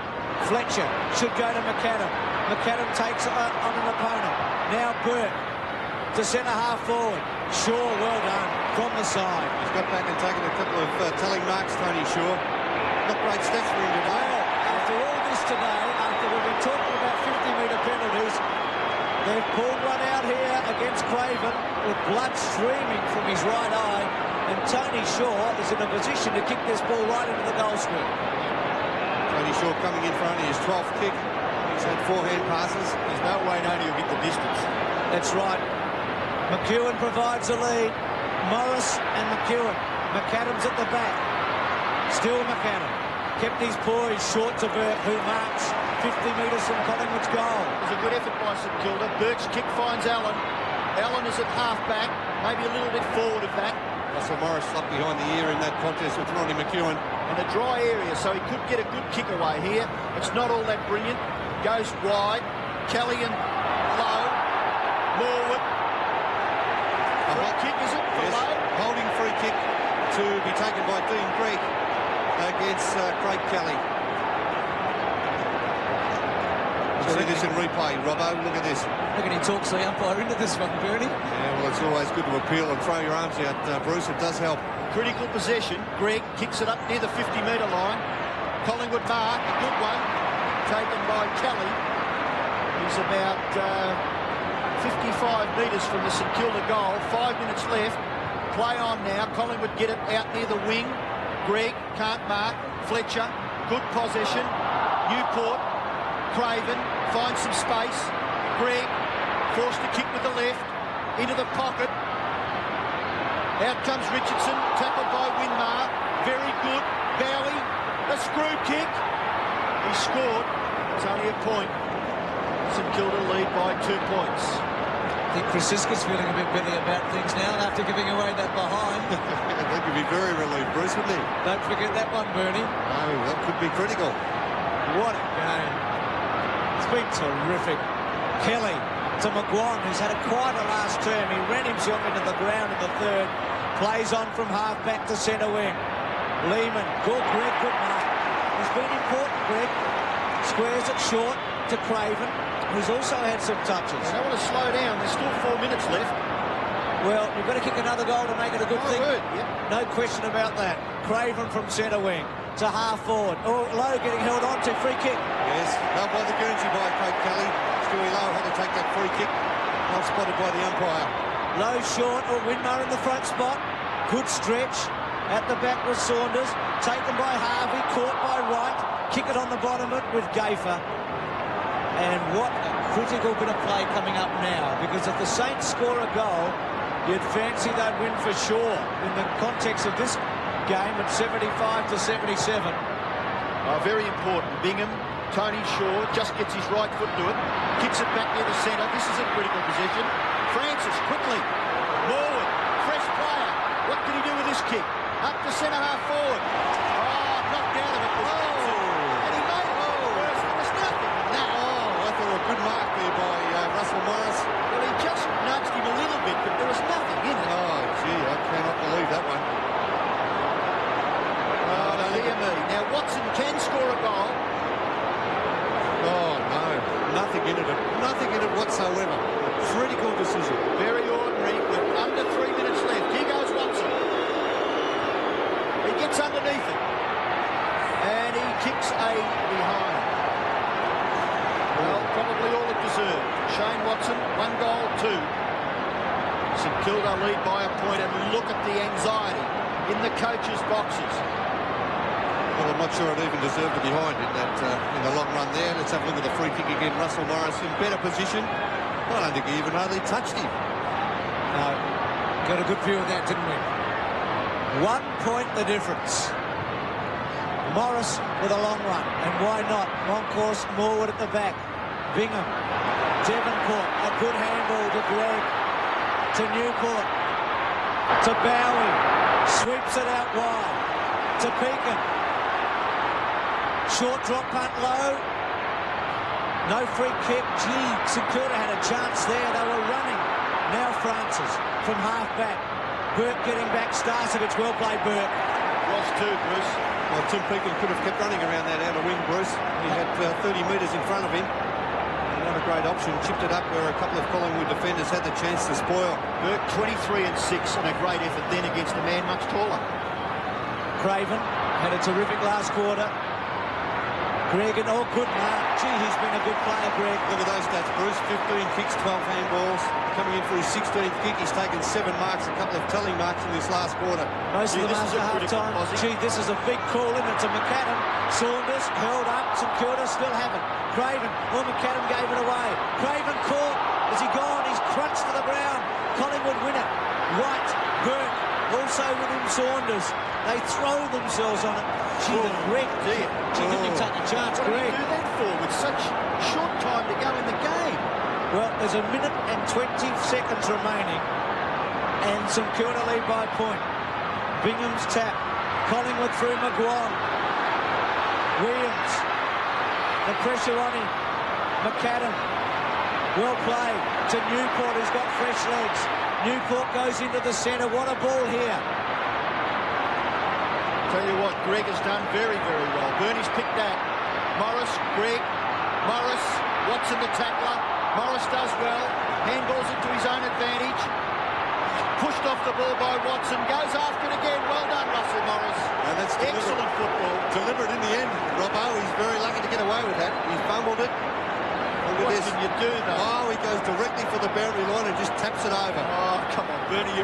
Speaker 1: Fletcher should go to McAdam. McAdam takes on an opponent. Now Burke to centre half forward. Shaw, well done from the side.
Speaker 3: He's got back and taken a couple of telling marks, Tony Shaw. Not great stats for him today.
Speaker 1: Well, after all this today, after we've been talking about 50-metre penalties, they've pulled one out here against Craven with blood streaming from his right eye, and Tony Shaw is in a position to kick this ball right into the goal square.
Speaker 3: Tony Shaw coming in for only his 12th kick. He's had 4 hand passes.
Speaker 2: There's no way Noni will get the distance.
Speaker 1: That's right. McEwen provides the lead. Morris and McEwen. McAdam's at the back. Still McAdam. Kept his poise short to Burke, who marks 50 metres from Collingwood's goal.
Speaker 2: It was a good effort by St Kilda. Burke's kick finds Allen. Allen is at half-back, maybe a little bit forward of that.
Speaker 3: Russell Morris slumped behind the ear in that contest with Ronnie McEwen.
Speaker 2: In a dry area, so he could get a good kick away here. It's not all that brilliant. Goes wide. Kelly and Lowe. Morwood. Free kick, is it, for Lowe?
Speaker 3: Holding free kick to be taken by Dean Gregg against Craig Kelly. See this in replay, Robbo. Look at this.
Speaker 1: Look at him talks the umpire into this one, Bernie.
Speaker 3: Yeah, well, it's always good to appeal and throw your arms out, Bruce. It does help.
Speaker 2: Critical possession. Gregg kicks it up near the 50-metre line. Collingwood mark, a good one, taken by Kelly. He's about 55 metres from the St Kilda goal. 5 minutes left. Play on now. Collingwood get it out near the wing. Greg can't mark. Fletcher, good possession. Newport, Craven finds some space. Greg forced to kick with the left into the pocket. Out comes Richardson, tackled by Winmar. Very good. Bowie, a screw kick. He scored. It's only a point. St Kilda lead by 2 points.
Speaker 1: I think Chris Siska's feeling a bit bitty about things now after giving away that behind.
Speaker 3: They could be very relieved, Bruce, wouldn't he?
Speaker 1: Don't forget that one, Bernie.
Speaker 3: No, that could be critical.
Speaker 1: What a game. It's been terrific. Kelly to McGuan, who's had quite a last term. He ran himself into the ground in the third. Plays on from half back to centre wing. Lehman, good Greg, good mark. He's been important, Greg. Squares it short to Craven, who's also had some touches.
Speaker 2: They don't want to slow down. There's still 4 minutes left.
Speaker 1: Well, you've got to kick another goal to make it a good thing.
Speaker 2: Yep.
Speaker 1: No question about that. Craven from centre wing to half forward. Oh, Lowe getting held on to. Free kick.
Speaker 3: Yes, held by the Guernsey by Craig Kelly. Stewie Lowe had to take that free kick. Well spotted by the umpire.
Speaker 1: Low short, or Winmar in the front spot. Good stretch. At the back was Saunders. Taken by Harvey, caught by Wright. Kick it on the bottom of it with Gafer. And what a critical bit of play coming up now. Because if the Saints score a goal, you'd fancy they'd win for sure. In the context of this game at 75 to 77.
Speaker 2: Very important. Bingham, Tony Shaw just gets his right foot to it. Kicks it back near the centre. This is a critical position. Francis, quickly. Norwood, fresh player. What can he do with this kick? Up to centre half forward. Oh, knocked out of it. And he made it worse. There was nothing in that.
Speaker 3: Oh, I thought a good mark there by Russell Morris.
Speaker 2: Well, he just nudged him a little bit, but there was nothing in it.
Speaker 3: Oh, gee, I cannot believe that one.
Speaker 2: Dear me. Now, Watson can score a goal.
Speaker 3: Oh, no. Nothing in it. Nothing in it whatsoever. Critical decision.
Speaker 2: Very ordinary with under 3 minutes left. Here goes Watson. He gets underneath it. And he kicks a behind. Well, probably all it deserved. Shane Watson, 1 goal, 2. St Kilda lead by a point, and look at the anxiety in the coaches' boxes.
Speaker 3: Well, I'm not sure it even deserved to be behind in that in the long run there. Let's have a look at the free kick again. Russell Morris in better position. I don't think he even hardly touched him.
Speaker 1: No, got a good view of that, didn't we? 1 point the difference. Morris with a long run, and why not? Long course, Morwood at the back. Bingham, Devonport, a good handball to Greg, to Newport, to Bowie, sweeps it out wide, to Pekin. Short drop punt low. No free kick. Gee, St Kilda had a chance there. They were running. Now Francis from half back. Burke getting back. Starcevic, well played, Burke.
Speaker 2: Was too, Bruce.
Speaker 3: Well, Tim Pekin could have kept running around that outer wing, Bruce. He had 30 metres in front of him. And not a great option. Chipped it up where a couple of Collingwood defenders had the chance to spoil.
Speaker 2: Burke 23 and 6, and a great effort then against a man much taller.
Speaker 1: Craven had a terrific last quarter. Greg, and good mark. Gee, he's been a good player, Greg.
Speaker 3: Look at those stats, Bruce. 15 kicks, 12 handballs. Coming in for his 16th kick, he's taken 7 marks, a couple of telling marks in this last quarter.
Speaker 1: Most of them after half-time. Gee, this is a big call, isn't it? To McAdam. Saunders held up. St Kilda still have it. Craven. Oh, McAdam gave it away. Craven caught. Is he gone? He's crunched to the ground. Collingwood win it. White, Burke, also with him Saunders. They throw themselves on it. Gee, the Greg. Gee, didn't he take a chance,
Speaker 2: What
Speaker 1: Greg?
Speaker 2: did he do that for with such short time to go in the game?
Speaker 1: Well, there's 1 minute and 20 seconds remaining, and St Kilda lead by a point. Bingham's tap. Collingwood through McGuan. Williams. The pressure on him. McAdam. Well played to Newport, who's got fresh legs. Newport goes into the centre. What a ball here.
Speaker 2: Tell you what, Greg has done very, very well. Bernie's picked that. Morris, Greg, Morris, Watson the tackler. Morris does well. Handballs it to his own advantage. Pushed off the ball by Watson. Goes after it again. Well done, Russell Morris.
Speaker 3: And that's
Speaker 2: excellent football.
Speaker 3: Deliberate in the end, Robbo. He's very lucky to get away with that. He fumbled it. Look at
Speaker 2: What
Speaker 3: this.
Speaker 2: can you do, though?
Speaker 3: Oh, he goes directly for the boundary line and just taps it over.
Speaker 2: Oh, come on, Bernie.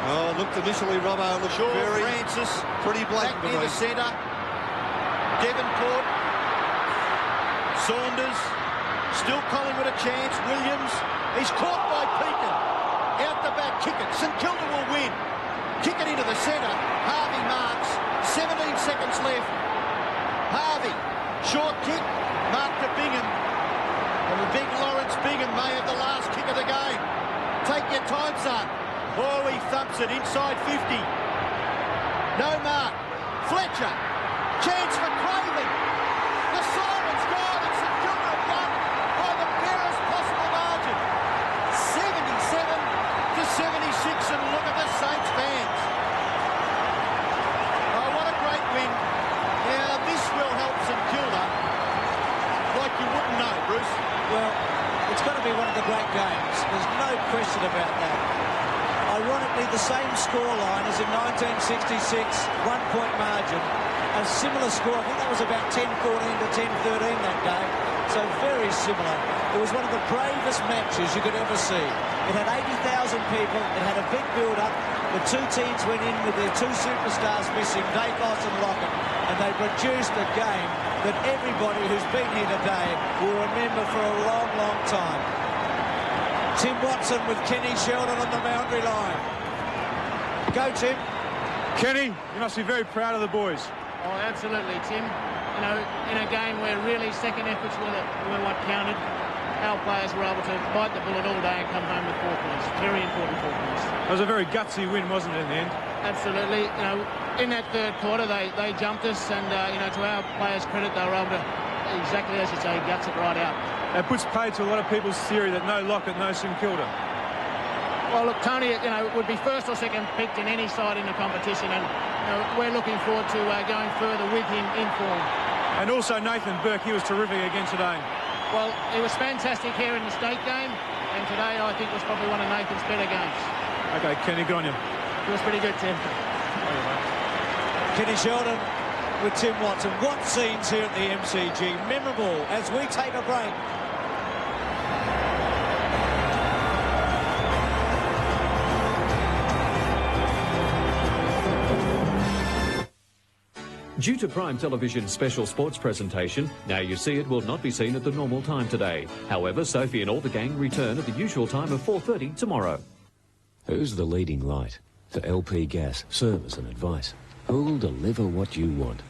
Speaker 24: Oh, looked initially, Robbo, looked very
Speaker 2: Francis,
Speaker 24: pretty black
Speaker 2: back near the centre. Devonport, Saunders, still Collingwood a chance. Williams, he's caught by Pekin. Out the back, kick it. St Kilda will win. Kick it into the centre. Harvey marks. 17 seconds left. Harvey, short kick, marked to Bingham. And the big Lawrence Bingham may have the last kick of the game. Take your time, son. Oh, he thumps it inside 50. No mark. Fletcher. Chance for Craven. The siren's gone and St Kilda have won by the barest possible margin. 77-76, and look at the Saints fans. Oh, what a great win. Now, this will help St Kilda like you wouldn't know, Bruce.
Speaker 1: Well, it's going to be one of the great games. There's no question about that. Ironically, the same scoreline as in 1966, 1-point margin. A similar score, I think that was about 10-14 to 10-13 that game. So very similar. It was one of the bravest matches you could ever see. It had 80,000 people. It had a big build-up. The two teams went in with their two superstars missing, Dacos and Lockett, and they produced a game that everybody who's been here today will remember for a long, long time. Tim Watson with Kenny Sheldon on the boundary line. Go, Tim.
Speaker 5: Kenny, you must be very proud of the boys.
Speaker 11: Oh, absolutely, Tim. You know, in a game where really second efforts were what counted, our players were able to bite the bullet all day and come home with 4 points. Very important 4 points.
Speaker 5: It was a very gutsy win, wasn't it, in the end?
Speaker 11: Absolutely. You know, in that third quarter, they jumped us, and you know, to our players' credit, they were able to, exactly as you say, guts it right out.
Speaker 5: That puts paid to a lot of people's theory that no Lockett, no St Kilda.
Speaker 11: Well, look, Tony, you know, would be first or second picked in any side in the competition, and you know, we're looking forward to going further with him in form.
Speaker 5: And also Nathan Burke, he was terrific again today.
Speaker 11: Well, he was fantastic here in the state game, and today I think was probably one of Nathan's better games.
Speaker 5: Okay, Kenny, good on you.
Speaker 11: It was pretty good, Tim.
Speaker 1: Kenny Sheldon with Tim Watson. What scenes here at the MCG. Memorable as we take a break.
Speaker 26: Due to Prime Television's special sports presentation, Now You See It will not be seen at the normal time today. However, Sophie and all the gang return at the usual time of 4:30 tomorrow.
Speaker 13: Who's the leading light? For LP Gas, service and advice. Who'll deliver what you want?